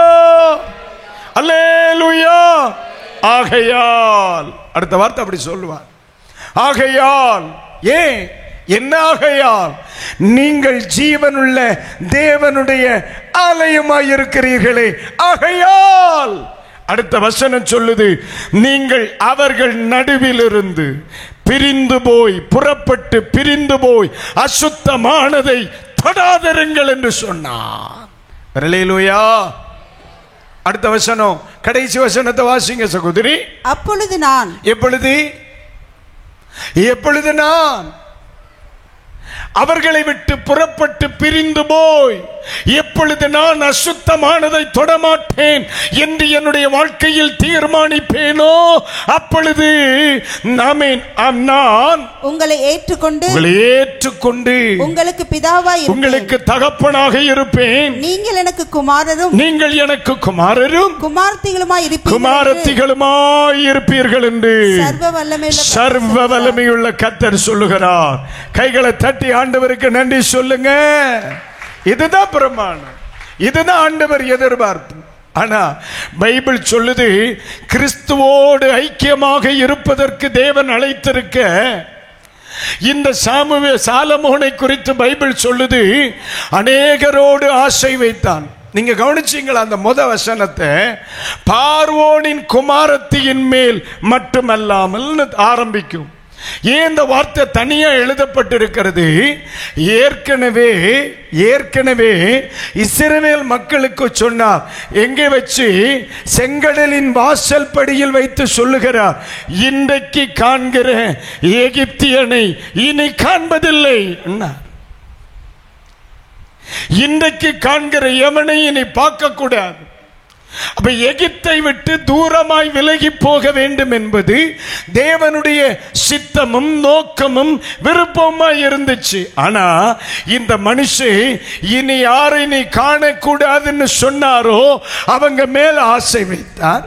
[SPEAKER 1] அல்லேலூயா. ஆகையால், அடுத்த வார்த்தை அப்படி சொல்லுவார். ஆகையால், ஏன் என்ன ஆகையால்? நீங்கள் ஜீவனுள்ள தேவனுடைய ஆலயமாய் இருக்கிறீர்களே, ஆகையால். அடுத்த வசனம் சொல்லுது, நீங்கள் அவர்கள் நடுவிலிருந்து புறப்பட்டு பிரிந்து போய் அசுத்தமானதை தொடாதிருங்கள் என்று சொன்னார். அல்லேலூயா. அடுத்த வசனம், கடைசி வசனத்தை வாசிங்க சகோதரி.
[SPEAKER 2] அப்பொழுது நான்,
[SPEAKER 1] எப்பொழுது நான் அவர்களை விட்டு புறப்பட்டு பிரிந்து போய் எப்பொழுது நான் அசுத்தமானதை தொடமாட்டேன் என்று என்னுடைய வாழ்க்கையில் தீர்மானிப்பேனோ, அப்பொழுது நான்
[SPEAKER 2] உங்களை ஏற்றுக்கொண்டு
[SPEAKER 1] உங்களுக்கு பிதாவாய் உங்களுக்கு தகப்பனாக இருப்பேன். நீங்கள் எனக்கு குமாரரும் குமாரத்திகளுமாய் இருப்பீர்கள் என்று சர்வ வல்லமையுள்ள கர்த்தர் சொல்லுகிறார். கைகளை தட்டி ஆண்டவருக்கு நன்றி சொல்லுங்க. இதுதான் பிரமாணம், இதுதான் ஆண்டவர் எதிர்பார்ப்பு. ஆனா பைபிள் சொல்லுது, கிறிஸ்துவோடு ஐக்கியமாக இருப்பதற்கு தேவன் அழைத்திருக்க இந்த சாலமோனை குறித்து பைபிள் சொல்லுது, அநேகரோடு ஆசை வைத்தான். நீங்க கவனிச்சீங்களா அந்த வசனத்தை? பார்வோனின் குமாரத்தியின் மேல் மட்டுமல்லாமல் ஆரம்பிக்கும். ஏன் இந்த வார்த்தை தனியா எழுதப்பட்டிருக்கிறது? ஏற்கனவே இஸ்ரவேல் மக்களுக்கு சொன்னார். எங்கே வச்சு? செங்கடலின் வாசல் படியில் வைத்து சொல்லுகிறார், இன்றைக்கு காண்கிற எகிப்தியனை இனி காண்பதில்லை. இன்றைக்கு காண்கிற எவனை இனி பார்க்க கூடாது. அப்ப எகிப்தை விட்டு தூரமாய் விலகி போக வேண்டும் என்பது தேவனுடைய சித்தமும் நோக்கமும் விருப்பமாய் இருந்துச்சு. ஆனா இந்த மனுஷன் இனி யாரை நீ காணக்கூடாதுன்னு சொன்னாரோ அவங்க மேல ஆசை வைத்தார்.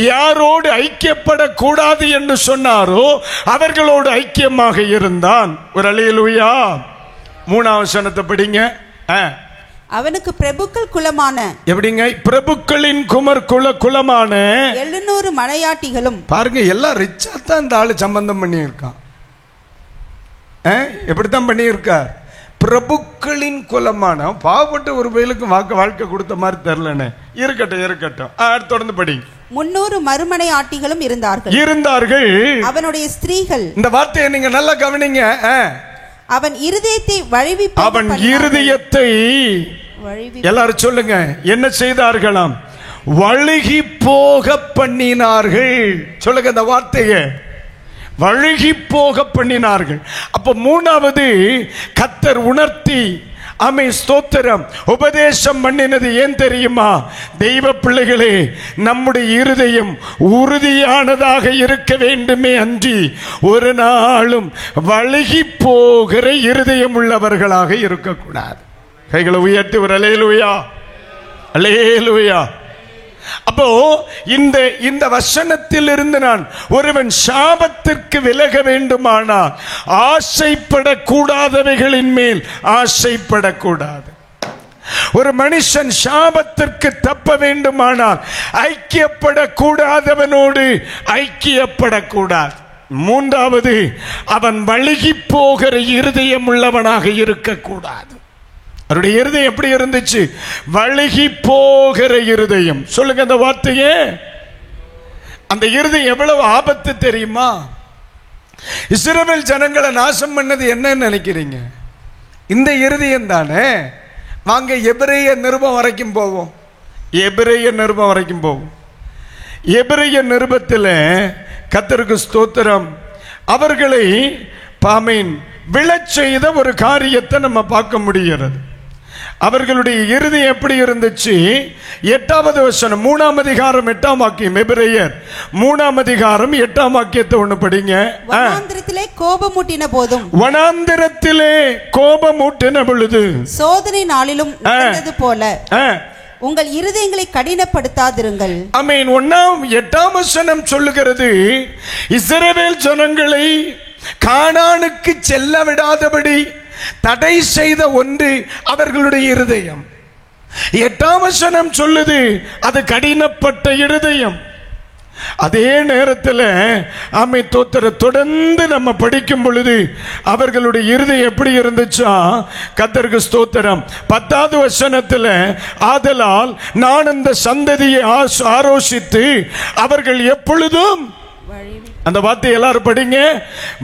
[SPEAKER 1] யாரோடு ஐக்கியப்படக்கூடாது என்று சொன்னாரோ அவர்களோடு ஐக்கியமாக இருந்தான். ஒரு அல்லேலூயா. 3ஆம் வசனத்தை படிங்க.
[SPEAKER 2] அவனுக்கு பிரபுக்கள் குலமான,
[SPEAKER 1] எப்படிங்க? பிரபுக்களின் குலமான
[SPEAKER 2] 700 மலையாட்டிகளும்.
[SPEAKER 1] பாருங்க, எல்லாம் ரிச்சா தான் இந்த ஆளு சம்பந்தம் பண்ணி இருக்கான். எப்படித்தான் பண்ணி இருக்கார்? பிரபுக்களின் குலமான. பாவப்பட்ட ஒரு வயலுக்கு வாழ்க்கை கொடுத்த மாதிரி தெரியலன்னு. இருக்கட்டும். தொடர்ந்து படி.
[SPEAKER 2] 300 மறுமனை ஆட்டிகளும் இருந்தார்கள். அவனுடைய ஸ்திரீகள்.
[SPEAKER 1] இந்த வார்த்தையை நீங்க நல்லா கவனிங்க.
[SPEAKER 2] அவன் இருதயத்தை
[SPEAKER 1] எல்லாரும் சொல்லுங்க, என்ன செய்தார்களாம்? வழுகி போக பண்ணினார்கள். சொல்லுங்க இந்த வார்த்தையை, வழுகி போக பண்ணினார்கள். அப்ப 3வது கர்த்தர் உணர்த்தி ஆமே ஸ்தோத்திரம் உபதேசம் பண்ணினது ஏன் தெரியுமா? தெய்வ பிள்ளைகளே, நம்முடைய இருதயம் உறுதியானதாக இருக்க வேண்டுமே அன்றி ஒரு நாளும் வழுகி போகிற இருதயம் உள்ளவர்களாக இருக்கக்கூடாது. கைகளை உயர்த்தி ஒரு அல்லேலூயா, அல்லேலூயா. அப்போ இந்த வசனத்தில் இருந்து நான் ஒருவன் சாபத்திற்கு விலக வேண்டுமானால் ஆசைப்படக்கூடாதவைகளின் மேல் ஆசைப்படக்கூடாது. ஒரு மனுஷன் சாபத்திற்கு தப்ப வேண்டுமானால் ஐக்கியப்படக்கூடாதவனோடு ஐக்கியப்படக்கூடாது. மூன்றாவது, அவன் வழுகி போகிற இருதயம் உள்ளவனாக இருக்கக்கூடாது. அவருடைய இருதயம் எப்படி இருந்துச்சு? வழுகி போகிற இருதயம். சொல்லுங்க அந்த வார்த்தையே. அந்த இருதயம் எவ்வளவு ஆபத்து தெரியுமா? இஸ்ரவேல் ஜனங்களை நாசம் பண்ணது என்னன்னு நினைக்கிறீங்க? இந்த இருதயம் தானே. வாங்க எபிரேய நிருபம் வரைக்கும் போவோம். எபிரேய நிருபம் வரைக்கும் போவோம். எபிரேய நிருபத்தில் கர்த்தருக்கு ஸ்தோத்திரம், அவர்களை பாமீன் விழச் செய்த ஒரு காரியத்தை நம்ம பார்க்க முடிகிறது. அவர்களுடைய இருதயம் எப்படி இருந்துச்சு? 8வது வசனம், 3ஆம் அதிகாரம் 8ஆம் வாக்கியம். எபிரேயர் 3ஆம் அதிகாரம் 8ஆம் வாக்கியத்தை ஒண்ணு படிங்க.
[SPEAKER 2] வனாந்திரத்திலே கோபமூட்டின போதும்,
[SPEAKER 1] வனாந்திரத்திலே கோபமூட்டின பொழுது,
[SPEAKER 2] சோதனை நாளிலும் நடந்தது போல உங்கள் இருதயங்களை கடினப்படுத்தாதிருங்கள்.
[SPEAKER 1] ஆமென். 8ஆம் வசனம் சொல்லுகிறது, இஸ்ரவேல் ஜனங்களை கானானுக்கு செல்ல விடாதபடி தடை செய்த ஒன்று அவர்களுடைய இருதயம். 8ஆம் வசனம் சொல்லுது அது கடினப்பட்ட இருதயம். அதே நேரத்தில் ஆமை தோத்திர தொடர்ந்து நம்ம படிக்கும் பொழுது அவர்களுடைய இருதயம் எப்படி இருந்துச்சா? கர்த்தருக்கு ஸ்தோத்திரம். 10வது வசனத்தில், ஆதலால் நான் அந்த சந்ததியை ஆரோசித்து அவர்கள் எப்பொழுதும், அந்த வார்த்தை எல்லாரும் படிங்க,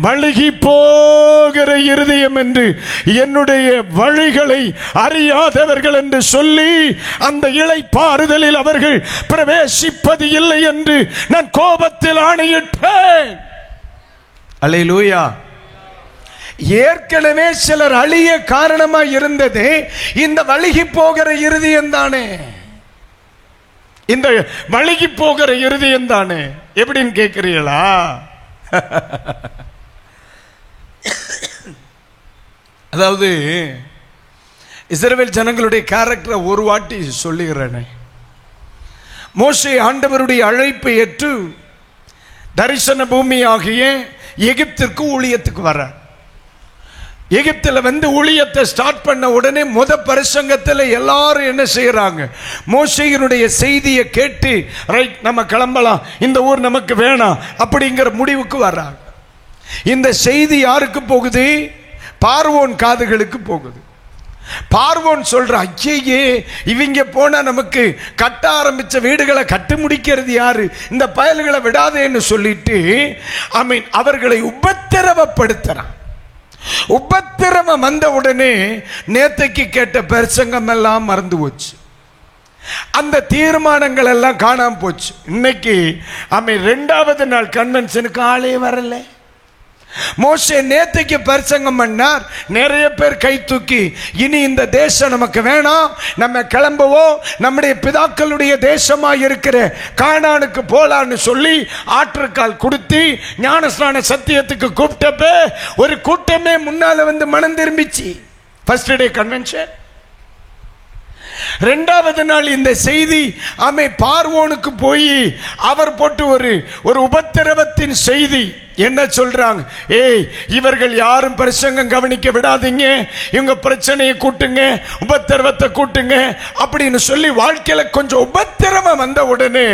[SPEAKER 1] வழுகி போகிற இருதயம் என்று என்னுடைய வழிகளை அறியாதவர்கள் என்று சொல்லி அந்த இளைப்பாறுதலில் அவர்கள் பிரவேசிப்பது இல்லை என்று நான் கோபத்தில் ஆணையிட்டேன். அல்லேலூயா. ஏற்கனவே சிலர் அழிய காரணமாய் இருந்தது இந்த வழுகி போகிற இருதயம் தானே. இந்த வழுகி போகிற இருதயம் தானே. எப்படின்னு கேட்கிறீங்களா? அதாவது இஸ்ரவேல் ஜனங்களுடைய கேரக்டரை ஒரு வாட்டி சொல்லுகிறேனே. மோசே ஆண்டவருடைய அழைப்பை ஏற்று தரிசன பூமி ஆகிய எகிப்திற்கு ஊழியத்துக்கு வர, எகிப்தில் வந்து ஊழியத்தை ஸ்டார்ட் பண்ண உடனே பிரசங்கத்தில் எல்லாரும் என்ன செய்யறாங்க? மோசேயினுடைய செய்தியை கேட்டு ரைட் நம்ம கிளம்பலாம், இந்த ஊர் நமக்கு வேணாம் அப்படிங்கிற முடிவுக்கு வர்றாங்க. இந்த செய்தி யாருக்கு போகுது? பார்வோன் காதுகளுக்கு போகுது. பார்வோன் சொல்ற, ஐயே இவங்க போனா நமக்கு கட்ட ஆரம்பிச்ச வீடுகளை கட்டி முடிக்கிறது யாரு? இந்த பயல்களை விடாதேன்னு சொல்லிட்டு அவர்களை உபத்திரவப்படுத்துறான். உபத்திரவம் வந்த உடனே நேத்தைக்கு கேட்ட பிரசங்கம் எல்லாம் மறந்து போச்சு. அந்த தீர்மானங்கள் எல்லாம் காணாம போச்சு. இன்னைக்கு 2வது நாள் கன்வென்ஷனுக்கு ஆளே வரல. மோசே நேத்தைக்கு பிரசங்கம் பண்ணார், நிறைய பேர் கை தூக்கி இனி இந்த தேசம் நமக்கு வேணாம், நம்ம கிளம்புவோம், நம்முடைய பிதாக்களுடைய தேசமா இருக்கிற கானானுக்கு போலான்னு சொல்லி ஆற்றுக்கால் கொடுத்து ஞானஸ்நான சத்தியத்துக்கு கூப்பிட்டப்ப ஒரு கூட்டமே முன்னால வந்து மனம் திரும்பிச்சு. First day convention. 2வது நாள் இந்த செய்தி பார்வோனுக்கு போய் அவர் போட்டு ஒரு உபத்திரவத்தின் செய்தி என்ன சொல்றாங்க? ஏய், இவர்கள் யாரும் பிரசங்கம் கவனிக்க விடாதீங்க, இவங்க பிரச்சனையை கூட்டுங்க, உபத்திரவத்தை கூட்டுங்க அப்படின்னு சொல்லி வாழ்க்கையில கொஞ்சம் உபத்திரவம் வந்த உடனே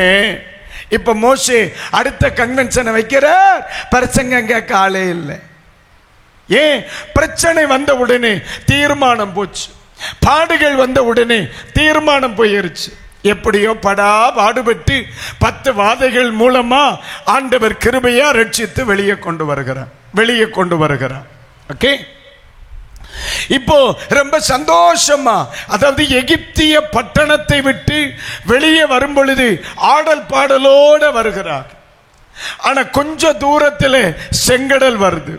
[SPEAKER 1] இப்ப மோசே அடுத்த கன்வென்ஷனை வைக்கிறார். பிரசங்கம் கேட்க ஆளே இல்லை. ஏன்? பிரச்சனை வந்த உடனே தீர்மானம் போச்சு. பாடுகள் வந்த உடனே தீர்மானம் போயிருச்சு. எப்படியோ படா பாடுபட்டு 10 வாதைகள் மூலமா ஆண்டவர் கிருபையா ரட்சித்து வெளியே கொண்டு வருகிறார். ஓகே, இப்போ ரொம்ப சந்தோஷமா, அதாவது எகிப்திய பட்டணத்தை விட்டு வெளியே வரும் பொழுது ஆடல் பாடலோட வருகிறார். ஆனா கொஞ்ச தூரத்தில் செங்கடல் வருது.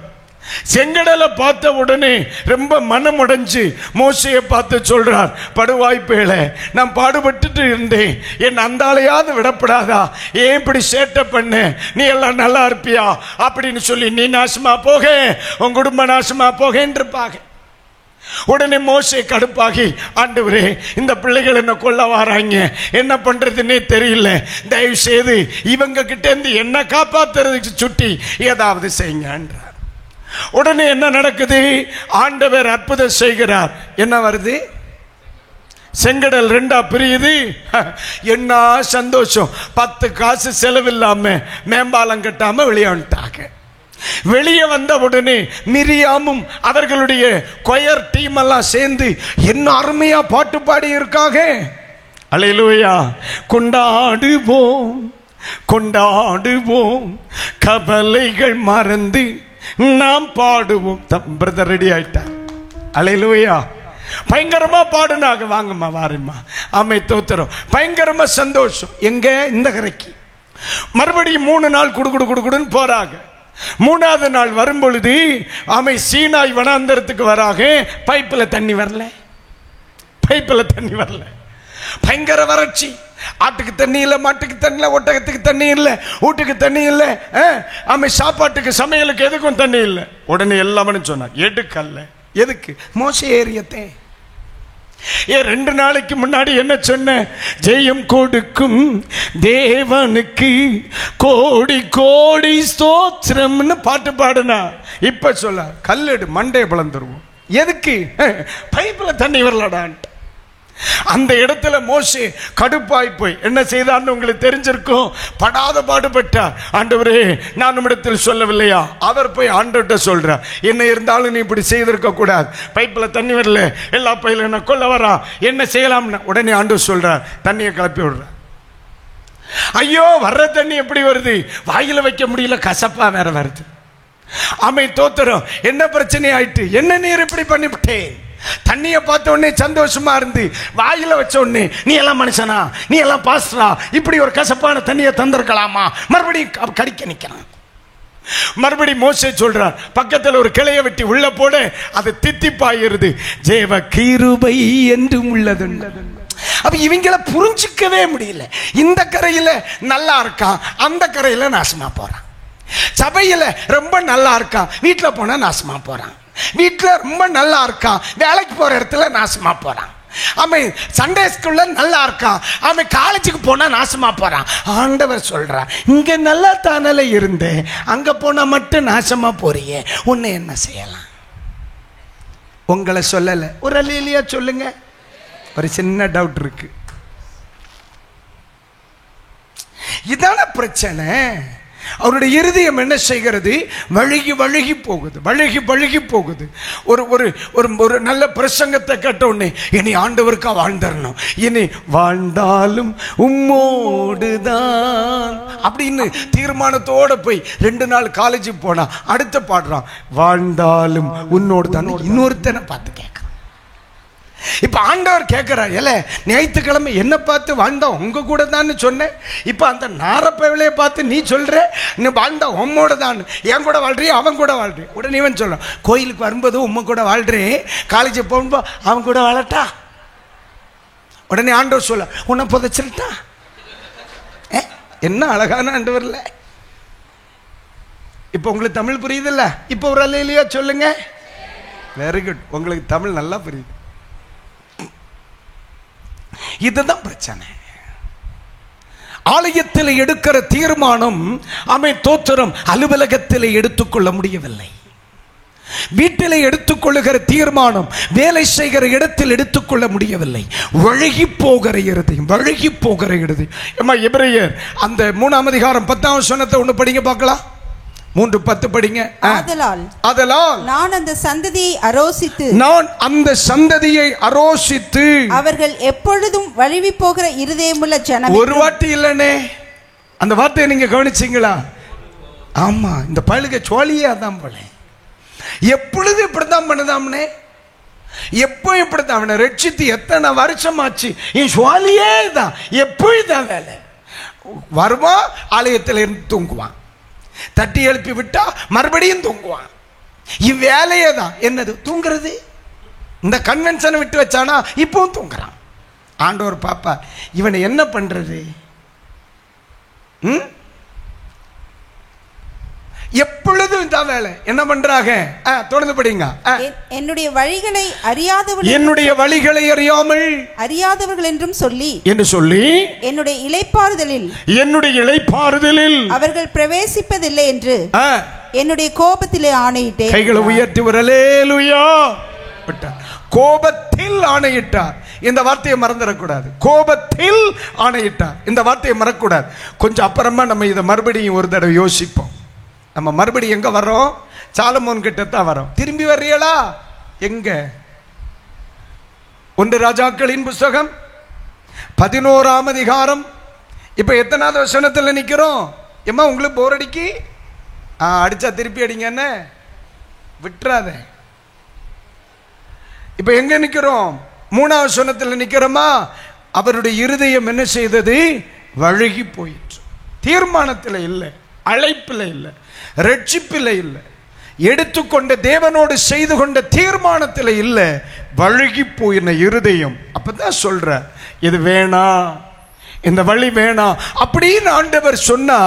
[SPEAKER 1] செங்கடலை பார்த்த உடனே ரொம்ப மனம் உடைஞ்சு மோசையை பார்த்து சொல்றார், படுவாய்ப்பேளே, நான் பாடுபட்டுட்டு இருந்தேன், என் அந்தாளையாவது விடப்படாதா? ஏன் இப்படி சேட்டை பண்ண? நீ எல்லாம் நல்லா இருப்பியா அப்படின்னு சொல்லி நீ நாசமா போக, உன் குடும்ப நாசமா போகன்னு இருப்பாங்க. உடனே மோசே கடுப்பாகி, ஆண்டவரே, இந்த பிள்ளைகள் என்ன கொல்ல வராங்க, என்ன பண்றதுன்னே தெரியல, தயவு செய்து இவங்க கிட்ட இருந்து என்ன காப்பாத்துறதுக்கு சுட்டி ஏதாவது செய்யுங்கன்றார். உடனே என்ன நடக்குது? ஆண்டவர் அற்புதம் செய்கிறார். என்ன வருது? செங்கடல் ரெண்டா பிரியுது. என்ன சந்தோஷம்! 10 காசு செலவில்லாம மேம்பாலம் கட்டாம வெளியே வந்துட்டாங்க. வெளியே வந்த உடனே மிரியாமும் அவர்களுடைய கொயர் டீம் எல்லாம் சேர்ந்து என்ன அருமையா பாட்டு பாடி இருக்காங்க. அல்லேலூயா! கொண்டாடுவோம் கொண்டாடுவோம், கவலைகள் மறந்து நாம் பாடுவோம். பிரதர் ரெடி ஆயிட்டார். அல்லேலூயா! பயங்கரமா பாடுனாங்க. வாங்கம்மா, வாருமா. ஆமை தோத்திரம். பயங்கரமா சந்தோஷம். எங்க? இந்த கரைக்கு. மறுபடியும் 3 நாள் குடுன்னு போறாங்க. 3வது நாள் வரும் பொழுது ஆமை சீனாய் வனாந்தரத்துக்கு வராக. பைப்பில் தண்ணி வரல, பைப்பில் தண்ணி வரல. பயங்கர வறட்சி. ஆட்டுக்கு தண்ணி இல்லை, மாட்டுக்கு தண்ணி இல்லை, ஒட்டகத்துக்கு தண்ணி இல்லை, வீட்டுக்கு தண்ணி இல்லை, ஆமை சாப்பாட்டுக்கு சமையலுக்கு எதுக்கும் தண்ணி இல்லை. உடனே எல்லாமே சொன்னார், எடுக்கல்ல. எதுக்கு? மோசே ஏரியத்தே. 2 நாளைக்கு முன்னாடி என்ன சொன்ன? ஜெயம் கொடுக்கும் தேவனுக்கு கோடி கோடி ஸ்தோத்திரம்னு பாட்டு பாடுனா. இப்ப சொல்ல கல்லெடு மண்டைய பிளந்துருவோம். எதுக்கு? பைப்பில் தண்ணி வரலடான். அந்த இடத்துல மோசே கடுப்பாய் போய் என்ன செய்தான்னு உங்களுக்கு தெரிஞ்சிருக்கும். படாத பாடுபட்டார். ஆண்டவரே, நான் உம்மிடத்தில் சொல்லவில்லையா? அவர் போய் ஆண்டவர்கிட்ட சொல்றார், என்ன இருந்தாலும் நீ இப்படி செய்திருக்க கூடாது, பைப்பில் தண்ணி வரல, எல்லா பையில என்ன கொல்ல வரா, என்ன செய்யலாம்னு. உடனே ஆண்டவர் சொல்றார், தண்ணியை கிளப்பி விடுற. ஐயோ, வர்ற தண்ணி எப்படி வருது? வாயில வைக்க முடியல, கசப்பா வேற வருது. ஆமை தோத்திரம். என்ன பிரச்சனை ஆயிட்டு? என்ன நீர் இப்படி பண்ணிவிட்டேன்? தண்ணியை பார்த்த உடனே சந்தோஷமா இருந்து வாயில வச்ச உடனே நீ எல்லாம் மனுஷனா, நீ எல்லாம் பாஸ்டரா, இப்படி ஒரு கசப்பான தண்ணியை தந்திருக்கலாமா? மறுபடியும் கடிக்க நிக்கிறான். மறுபடியும் மோசே சொல்றார், பக்கத்தில் ஒரு கிளைய வெட்டி உள்ள போட, அது தித்திப்பாயிருது. ஜெவ கிருபை என்றும் உள்ளது. அப்ப இவங்களை புரிஞ்சிக்கவே முடியல. இந்த கரையில நல்லா இருக்கான், அந்த கரையில நாசமா போறான். சபையில ரொம்ப நல்லா இருக்கான், வீட்டுல போனா நாசமா போறான். வீட்டுல ரொம்ப நல்லா இருக்கான், வேலைக்கு போற இடத்துல நாசமா போறான். அவன் சண்டே ஸ்கூல்ல நல்லா இருக்கான், அவன் காலேஜுக்கு போனா நாசமா போறான். ஆண்டவர் சொல்றான், இங்க நல்லா தானல இருந்தேன், அங்க போனா மட்டும் நாசமா போறியே, உன்னை என்ன செய்யலாம்? உங்களை சொல்லல, ஒரு அல்லேலூயா சொல்லுங்க. ஒரு சின்ன டவுட் இருக்கு. இதான பிரச்சனை. அவருடைய இருதயம் என்ன செய்கிறது? வழுகி வழுகி போகுது, வழுகி வழுகி போகுது. ஒரு ஒரு ஒரு நல்ல பிரசங்கத்தை கேட்ட உடனே இனி ஆண்டவருக்கா வாழ்ந்துடணும், இனி வாழ்ந்தாலும் உம்மோடுதான் அப்படின்னு தீர்மானத்தோட போய் 2 நாள் காலேஜுக்கு போனா அடுத்த பாடுறான், வாழ்ந்தாலும் உன்னோடு தான். இன்னொருத்தனை பார்த்து கேட்க. இப்ப ஆண்டவர் கேட்கிறார், இல்ல ஞாயிற்றுக்கிழமை என்ன பார்த்து வாழ்ந்தா உங்க கூட தான் சொன்னேன், இப்ப அந்த நாரப்பவிலையை பார்த்து நீ சொல்ற நீ வாழ்ந்தா உம்மோட தான், என் கூட வாழ்றிய அவன் கூட வாழ்றேன். உடனே இவன் சொல்றான், கோயிலுக்கு வரும்போது உம்ம கூட வாழ்றேன், காலேஜ் போகும்போது அவன் கூட வாழட்டா? உடனே ஆண்டவர் சொல்ல, உன்னை புதைச்சிருட்டா? என்ன அழகான ஆண்டவர்ல. இப்ப உங்களுக்கு தமிழ் புரியுதுல்ல? இப்ப ஒரு அல்லேலூயா சொல்லுங்க. வெரி குட், உங்களுக்கு தமிழ் நல்லா புரியுது. இதுதான் பிரச்சனை. ஆலயத்தில் எடுக்கிற தீர்மானம் அமை தோத்திரம் அலுவலகத்தில் எடுத்துக்கொள்ள முடியவில்லை. வீட்டில் எடுத்துக்கொள்ளுகிற தீர்மானம் வேலை செய்கிற இடத்தில் எடுத்துக்கொள்ள முடியவில்லை. வழுகி போகிற இருதயம், வழுகி போகிற இருதயம். எபிரேயர் அந்த 3ஆம் அதிகாரம் 10ஆம் வசனத்தை ஒன்று படிங்க பார்க்கலாம். 3:10 படிங்க. ஆதலால்
[SPEAKER 2] நான் அந்த சந்ததியை
[SPEAKER 1] அரோசித்து
[SPEAKER 2] அவர்கள் எப்பொழுதும் வழுவி போகிற இருதயமுள்ள ஜனம்.
[SPEAKER 1] ஒரு வாட்டி இல்லனே, அந்த வார்த்தையை நீங்க கவனிச்சீங்களா? ஆமா, இந்த பழுக சோழியா தான் போல. எப்பொழுது இப்படித்தான் பண்ணுதாம்னே, எப்போ இப்படித்தான். அவனை ரட்சித்து எத்தனை வருஷம் ஆச்சு, என் சுவாலியே தான். எப்பொழுதுதான் வேலை வருவான், ஆலயத்தில் இருந்து தூங்குவான், தட்டி எழுப்பி விட்டா மறுபடியும் தூங்குவான். இவ்வேலையே தான். என்னது? தூங்குறது. இந்த கன்வென்ஷனை விட்டு வச்சானா இப்பவும் தூங்குறான். ஆண்டவர் பாப்பா இவனை என்ன பண்றது? எப்பொழுதும் இந்த வேலை என்ன பண்றாங்க? தொடர்ந்து படிங்க.
[SPEAKER 2] என்னுடைய வழிகளை அறியாதவர்கள்,
[SPEAKER 1] என்னுடைய வழிகளை
[SPEAKER 2] அறியாதவர்கள் என்றும் சொல்லி
[SPEAKER 1] என்னுடைய
[SPEAKER 2] இளைப்பாறுதலில் அவர்கள் பிரவேசிப்பதில்லை என்று என்னுடைய கோபத்திலே ஆணையிட்டேன்.
[SPEAKER 1] கைகளை உயர்த்தி அல்லேலூயா. கோபத்தில் ஆணையிட்டார். இந்த வார்த்தையை மறந்துடக்கூடாது. கோபத்தில் ஆணையிட்டார். இந்த வார்த்தையை மறக்கக்கூடாது. கொஞ்சம் அப்புறமா நம்ம இதை மறுபடியும் ஒரு தடவை யோசிப்போம். நம்ம மறுபடியும் எங்க வரோம்? சாலமோன் கிட்ட தான் வரோம். திரும்பி வர்றீங்களா? எங்க? 1 ராஜாக்களின் புஸ்தகம் 11ஆம் அதிகாரம். இப்ப எத்தனாவது வசனத்துல நிக்கிறோம்? எம்மா உங்களுக்கு போர் அடிக்கி? அடிச்சா திருப்பி அடிங்க, என்ன விட்டுறாத. இப்ப எங்க நிக்கிறோம்? 3ஆவது வசனத்துல நிக்கிறோமா? அவருடைய இருதயம் என்ன செய்தது? வழுகி போயிற்று. தீர்மானத்தில் இல்லை, அழைப்பில் இல்லை, ரட்சிப்பில் இல்லை, எடுத்துக்கொண்ட தேவனோடு செய்து கொண்ட தீர்மானத்தில் இல்லை, வழுகி போயின இருதயம். அப்பதான் சொல்ற இது வேணாம், இந்த வழி வேணாம் அப்படின்னு ஆண்டவர் சொன்னா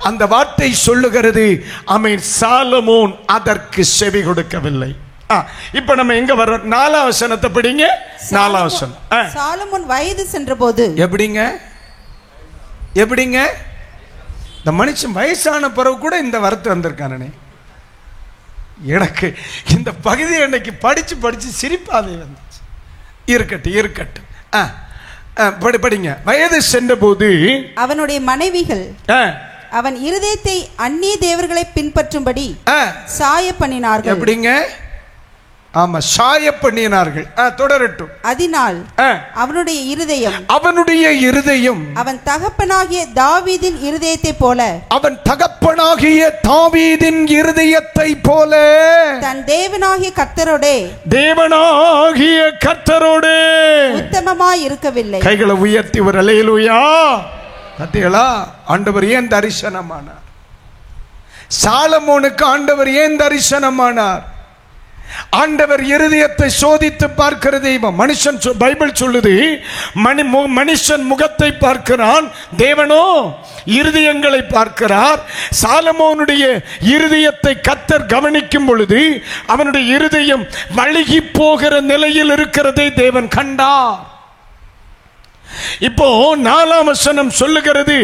[SPEAKER 1] அந்த வார்த்தை சொல்லுகிறது. ஆமென். சாலமோன் அதற்கு செவி கொடுக்கவில்லை. இப்ப நம்ம எங்க வர்றோம்? 4ஆம் வசனத்தை படிங்க. 4ஆம் வசனம்.
[SPEAKER 2] சாலமோன் வயது சென்றபோது.
[SPEAKER 1] எப்படிங்க? இந்த மனுஷன் வயசான பிறகு கூட இந்த வார்த்தை வந்திருக்கானே. எனக்கு இந்த பகுதி அன்னைக்கு படிச்சு சிரிப்பாதே வந்துச்சு. இருக்கட்டும். படிங்க. வயது சென்றபோது
[SPEAKER 2] அவனுடைய மனைவிகள் அவன் இருதயத்தை அந்நிய தேவர்களை பின்பற்றும்படி சாய பண்ணினார்கள்.
[SPEAKER 1] எப்படிங்க? ஆமா, சாய பண்ணினார்கள். தொடரட்டும்.
[SPEAKER 2] அதனால் அவனுடைய இருதயம் அவன் தகப்பனாகிய தாவீதின் இருதயத்தை போல, தன் தேவனாகிய கர்த்தரோடே உத்தமமாய் இருக்கவில்லை.
[SPEAKER 1] கைகளை உயர்த்தி ஒரு அல்லேலூயா. பார்த்தீங்களா? ஆண்டவர் ஏன் தரிசனமானார்? சாலமோனுக்கு ஆண்டவர் ஏன் தரிசனமானார்? ஆண்டவர் இருதயத்தை சோதித்து பார்க்கிற தெய்வம். மனுஷன் பைபிள் சொல்லுது மனுஷன் முகத்தை பார்க்கிறான், தேவனோ இருதயங்களை பார்க்கிறார். சாலமோனுடைய இருதயத்தை கர்த்தர் கவனிக்கும் பொழுது அவனுடைய இருதயம் வழுகி போகிற நிலையில் இருக்கிறதை தேவன் கண்டார். இப்போ 4ஆம் வசனம் சொல்லுகிறது,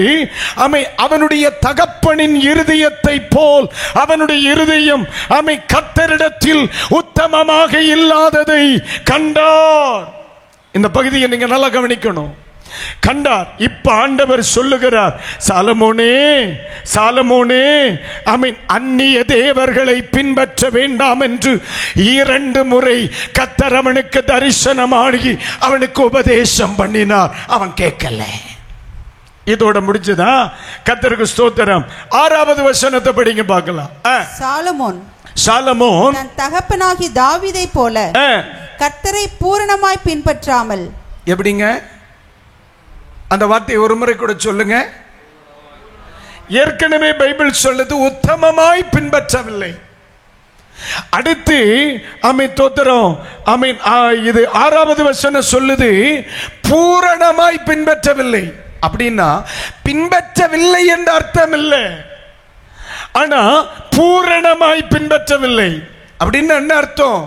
[SPEAKER 1] அவனுடைய தகப்பனின் இருதயத்தை போல் அவனுடைய இருதயம் கர்த்தரிடத்தில் உத்தமமாக இல்லாததை கண்டார். இந்த பகுதியை நீங்க நல்லா கவனிக்கணும். கண்டார். இப்ப ஆண்டவர் சொல்லுகிறார், சாலமோனே அந்நிய தேவர்களை பின்பற்ற வேண்டாம் என்று 2 முறை கர்த்தர் அவனுக்கு தரிசனமாகி அவனுக்கு உபதேசம் பண்ணினார். அவன் கேட்கல. இதோட முடிஞ்சதா? கர்த்தருக்கு ஸ்தோத்திரம். 6ஆவது வசனத்தை படிங்க பார்க்கலாம். சாலமோன்
[SPEAKER 2] தன் தகப்பனாகிய தாவீதை போல கர்த்தரை பூரணமாய் பின்பற்றாமல்.
[SPEAKER 1] எப்படிங்க? அந்த வார்த்தை ஒரு முறை கூட சொல்லுங்க. ஏற்கனவே பைபிள் சொல்லுது உத்தமமாய் பின்பற்றவில்லை. அடுத்து தோத்திரம் இது 6ஆவது வசனம் சொல்லுது பூரணமாய் பின்பற்றவில்லை. அப்படின்னா பின்பற்றவில்லை என்ற அர்த்தம் இல்லை, ஆனா பூரணமாய் பின்பற்றவில்லை அப்படின்னு என்ன அர்த்தம்?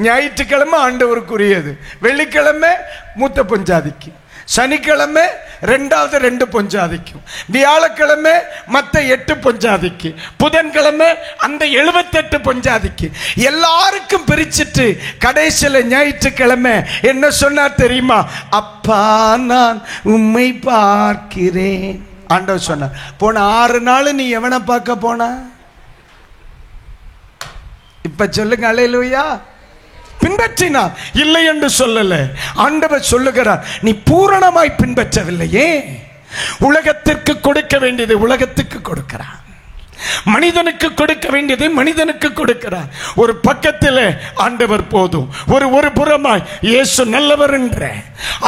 [SPEAKER 1] ஞாயிற்றுக்கிழமை ஆண்டவருக்குரியது, வெள்ளிக்கிழமை மூத்த பொஞ்சாதிக்கு, சனிக்கிழமை 2 பொஞ்சாதிக்கும், வியாழக்கிழமை மற்ற 8 பொஞ்சாதிக்கு, புதன்கிழமை அந்த 78 பொஞ்சாதிக்கு எல்லாருக்கும் பிரிச்சுட்டு கடைசியில் ஞாயிற்றுக்கிழமை என்ன சொன்னார் தெரியுமா? அப்பா நான் உம்மை பார்க்கிறேன். ஆண்டவர் சொன்னார், போன 6 நாள் நீ எவனை பார்க்க போன? இப்ப சொல்லுங்க அல்லேலூயா. பின்பற்றினார், இல்லை என்று சொல்லல. ஆண்டவர் சொல்லுகிறார், நீ பூரணமாய் பின்பற்றவில்லையே. உலகத்திற்கு கொடுக்க வேண்டியது உலகத்துக்கு கொடுக்கிறார், மனிதனுக்கு கொடுக்க வேண்டியதை மனிதனுக்கு கொடுக்கிறார். ஒரு பக்கத்தில் ஆண்டவர் போதும், ஒரு புறமாய் இயேசு நல்லவர் என்ற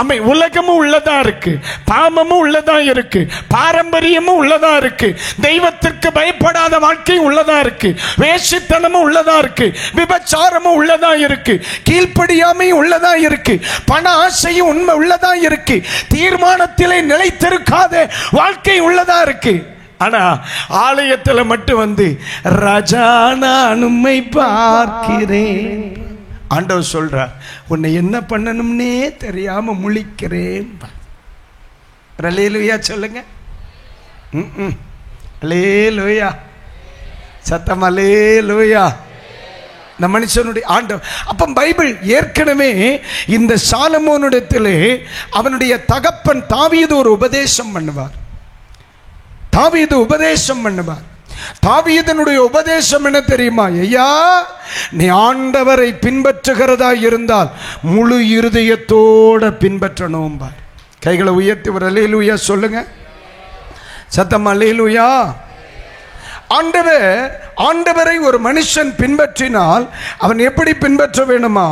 [SPEAKER 1] அமை உலகமும் உள்ளதா இருக்கு, பாவமும் உள்ளதா இருக்கு, பாரம்பரியமும் உள்ளதா இருக்கு, தெய்வத்திற்கு பயப்படாத வாழ்க்கை உள்ளதா இருக்கு, வேசித்தனமும் உள்ளதா இருக்கு, விபச்சாரமும் உள்ளதா இருக்கு, கீழ்ப்படியாமையும் உள்ளதா இருக்கு, பண ஆசையும் உண்மை உள்ளதா இருக்கு, தீர்மானத்திலே நிலைத்திருக்காத வாழ்க்கை உள்ளதா இருக்கு. ஆனா ஆலயத்தில் மட்டும் வந்து ராஜா நான் உம்மை பார்க்கிறேன், ஆண்டவர் சொல்றார் உன்னை என்ன பண்ணணும்னே தெரியாம முழிக்கிறேன். அல்லேலூயா சொல்லுங்க. அல்லேலூயா சத்தம் அல்லேலூயா. இந்த மனுஷனுடைய ஆண்டவர். அப்ப பைபிள் ஏற்கனவே இந்த சாலமோனிடத்திலே அவனுடைய தகப்பன் தாவீது ஒரு உபதேசம் பண்ணுவார். தாவீது உபதேசம் பண்ணுவார். தாவீதனுடைய உபதேசம் என்ன தெரியுமா? ஐயா, நீ ஆண்டவரை பின்பற்றுகிறதா இருந்தால் முழு இருதயத்தோட பின்பற்றணும். கைகளை உயர்த்தி ஒரு அல்லேலூயா சொல்லுங்க. சத்தம் அல்லேலூயா. ஆண்டவரை ஒரு மனுஷன் பின்பற்றினால் அவன் எப்படி பின்பற்ற வேணுமா?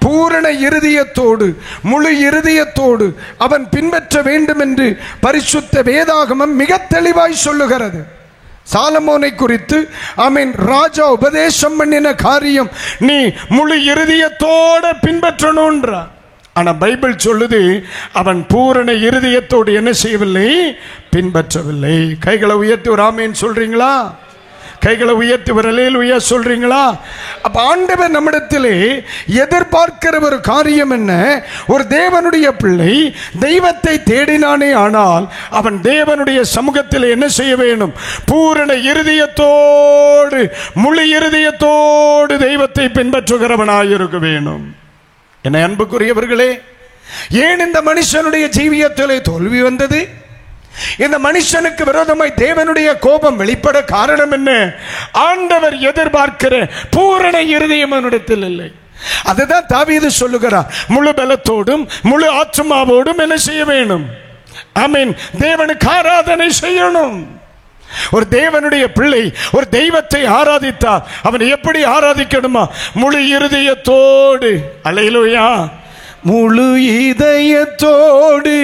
[SPEAKER 1] பூரண இருதயத்தோடு, முழு இருதயத்தோடு அவன் பின்பற்ற வேண்டும் என்று பரிசுத்த வேதாகமம் மிக தெளிவாய் சொல்லுகிறது. சாலமோனை குறித்து ராஜா உபதேசம் பண்ணின காரியம் நீ முழு இருதயத்தோட பின்பற்றணும்ன்றார். ஆனா பைபிள் சொல்லுது அவன் பூரண இருதயத்தோடு என்ன செய்யவில்லை? பின்பற்றவில்லை. கைகளை உயர்த்தி ஒரு ஆமேன் சொல்றீங்களா? கைகளை உயர்த்தி ஒரு அல்லேலூயா சொல்றீங்களா? அப்ப ஆண்டவர் நம்மிடத்திலே எதிர்பார்க்கிற ஒரு காரியம் என்ன? ஒரு தேவனுடைய பிள்ளை தெய்வத்தை தேடினானே ஆனால் அவன் தேவனுடைய சமூகத்தில் என்ன செய்ய வேண்டும்? பூரண இருதயத்தோடு, முழு இருதயத்தோடு தெய்வத்தை பின்பற்றுகிறவனாயிருக்க வேண்டும். என அன்புக்குரியவர்களே, ஏன் இந்த மனுஷனுடைய ஜீவியத்திலே தோல்வி வந்தது? இந்த மனுஷனுக்கு விரோதமாய் தேவனுடைய கோபம் வெளிப்பட காரணம் என்ன? ஆண்டவர் எதிர்பார்க்கிற பூரண இருதயம் அவனிடத்தில் இல்லை. அதுதான் தாவீது சொல்லுகிறார், முழு பலத்தோடும் முழு ஆத்துமாவோடும் என்ன செய்ய வேணும்? ஆமென், தேவனுக்கு ஆராதனை செய்யணும். ஒரு தேவனுடைய பிள்ளை ஒரு தெய்வத்தை ஆராதித்தார். அவன் எப்படி ஆராதிக்கணுமா? முழு இருதயத்தோடு. அல்லேலூயா. முழு இதயத்தோடு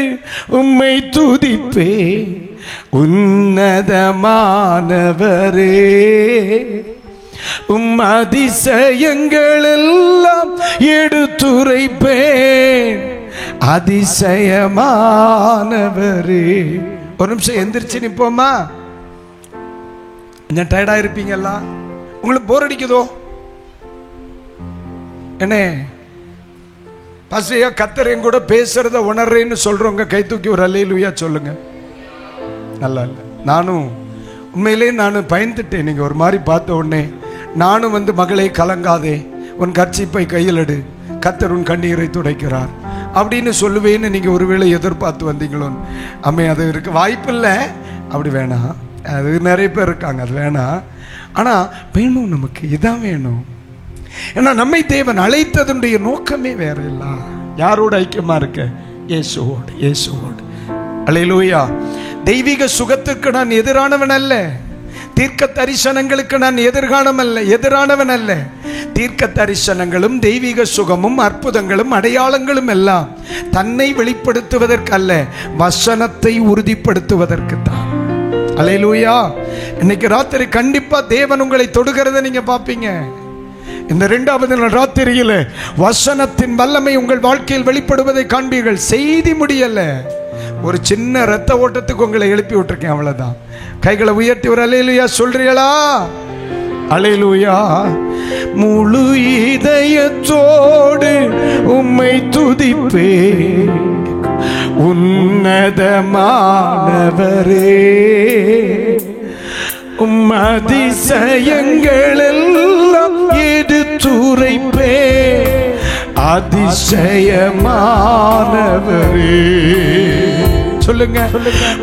[SPEAKER 1] உம்மை துதிப்பே உன்னதமானவரே, உம் அதிசயங்கள் எல்லாம் எடுத்துரைப்பேன் அதிசயமானவரே. ஒரு நிமிஷம் எந்திரிச்சு நிப்போமா? கொஞ்சம் டயர்டா இருப்பீங்களா? உங்களுக்கு போர் அடிக்குதோ? என்ன பசையா கத்தர் என் கூட பேசுறத உணர்றேன்னு சொல்றவங்க கை தூக்கி ஒரு அல்லேலூயா சொல்லுங்க. நல்லா இல்லை. நானும் உண்மையிலே பயந்துட்டேன். நீங்க ஒரு மாதிரி பார்த்த உடனே நானும் மகளை கலங்காதே, உன் கர்ச்சீப்பை கையில் எடு, கத்தர் உன் கண்ணீரை துடைக்கிறார் அப்படின்னு சொல்லுவேன்னு நீங்க ஒருவேளை எதிர்பார்த்து வந்தீங்களோன்னு. அது இருக்கு வாய்ப்பு இல்லை. அப்படி வேணாம். அது நிறைய பேர் இருக்காங்க, அது வேணாம். ஆனா வேணும், நமக்கு இதான் வேணும். ஏன்னா நம்மை தேவன் அழைத்ததனுடைய நோக்கமே வேற இல்ல. யாரோட ஐக்கியமா இருக்க? இயேசுவோடு. இயேசுவோடு. அல்லேலூயா. தெய்வீக சுகத்துக்கு நான் எதிரானவன் அல்ல. தீர்க்க தரிசனங்களுக்கு நான் எதிரானவன் அல்ல. தீர்க்க தரிசனங்களும் தெய்வீக சுகமும் அற்புதங்களும் அடையாளங்களும் எல்லாம் தன்னை வெளிப்படுத்துவதற்கு அல்ல, வசனத்தை உறுதிப்படுத்துவதற்கு தான். அல்லேலூயா. இன்னைக்கு ராத்திரி கண்டிப்பா தேவன் உங்களை தொடுகிறத நீங்க பாப்பீங்க. இந்த 2வது நாள் ராத்திரியில வசனத்தின் வல்லமை உங்கள் வாழ்க்கையில் வெளிப்படுவதை காண்பீர்கள். செய்தி முடியல, ஒரு சின்ன ரத்த ஓட்டத்துக்கு உங்களை எழுப்பி விட்டுருக்கேன், அவ்வளவுதான். கைகளை உயர்த்தி ஒரு அல்லேலூயா சொல்றீங்களா? அல்லேலூயா. முழு இதயத்தோடு உம்மை துதிப்பே உன்னதமானவரே, உம் அதிசயங்கள் எல்லாம் எடுத்துரைப்பே அதிசயமானவரே. சொல்லுங்க.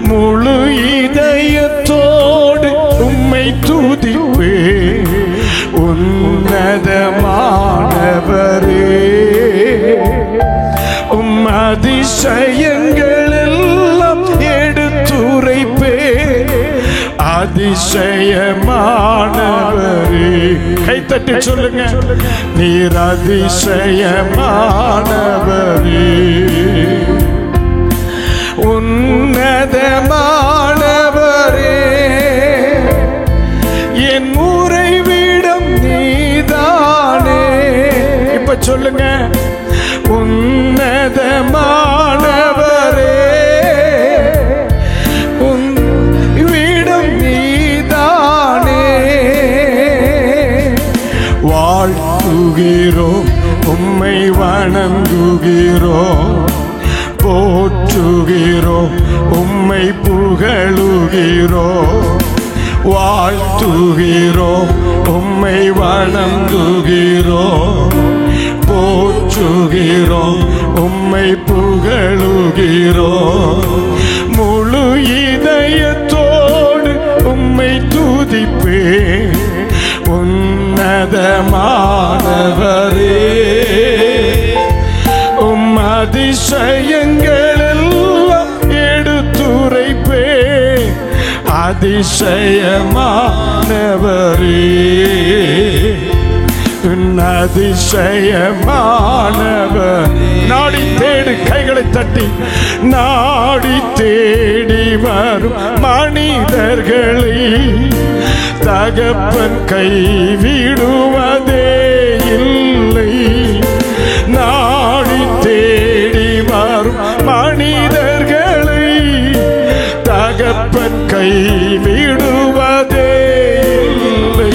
[SPEAKER 1] முழு இதயத்தோடு உம்மை துதிப்பே உன்னதமானவரே, உம் அதிசயங்கள் எல்லாம் எடுத்துரைப்பே அதிசயமானவரே. தட்டி சொல்லுங்க. நீர் அதிசயமானவரே, உன்னதமானவரே, என் உறைவிடம் நீதானே. இப்ப சொல்லுங்க. உன்னதமானவரே, உன் வீடும் நீதானே. வாழ்த்துகிறோம், உம்மை வணங்குகிறோம், போற்றுகிறோம், உம்மை புகழுகிறோம். வாழ்த்துகிறோம், உம்மை வணங்குகிறோம், போற்றுகிறோம், உம்மை புகழுகிறோம். முழு இதயத்தோடு உம்மை துதிப்பேன், உன்னதமானவரே. உம் அதிசயங்கள் எல்லாம் எடுத்துரைப்பேன், அதிசயமானவரே, அதிசயமானவர். நாடி தேடு, கைகளை தட்டி. நாடி தேடி வரும் மனிதர்களை தகப்பன் கைவிடுவதே இல்லை. நாடி தேடி வரும் மனிதர்களை தகப்பன் கைவிடுவதே இல்லை.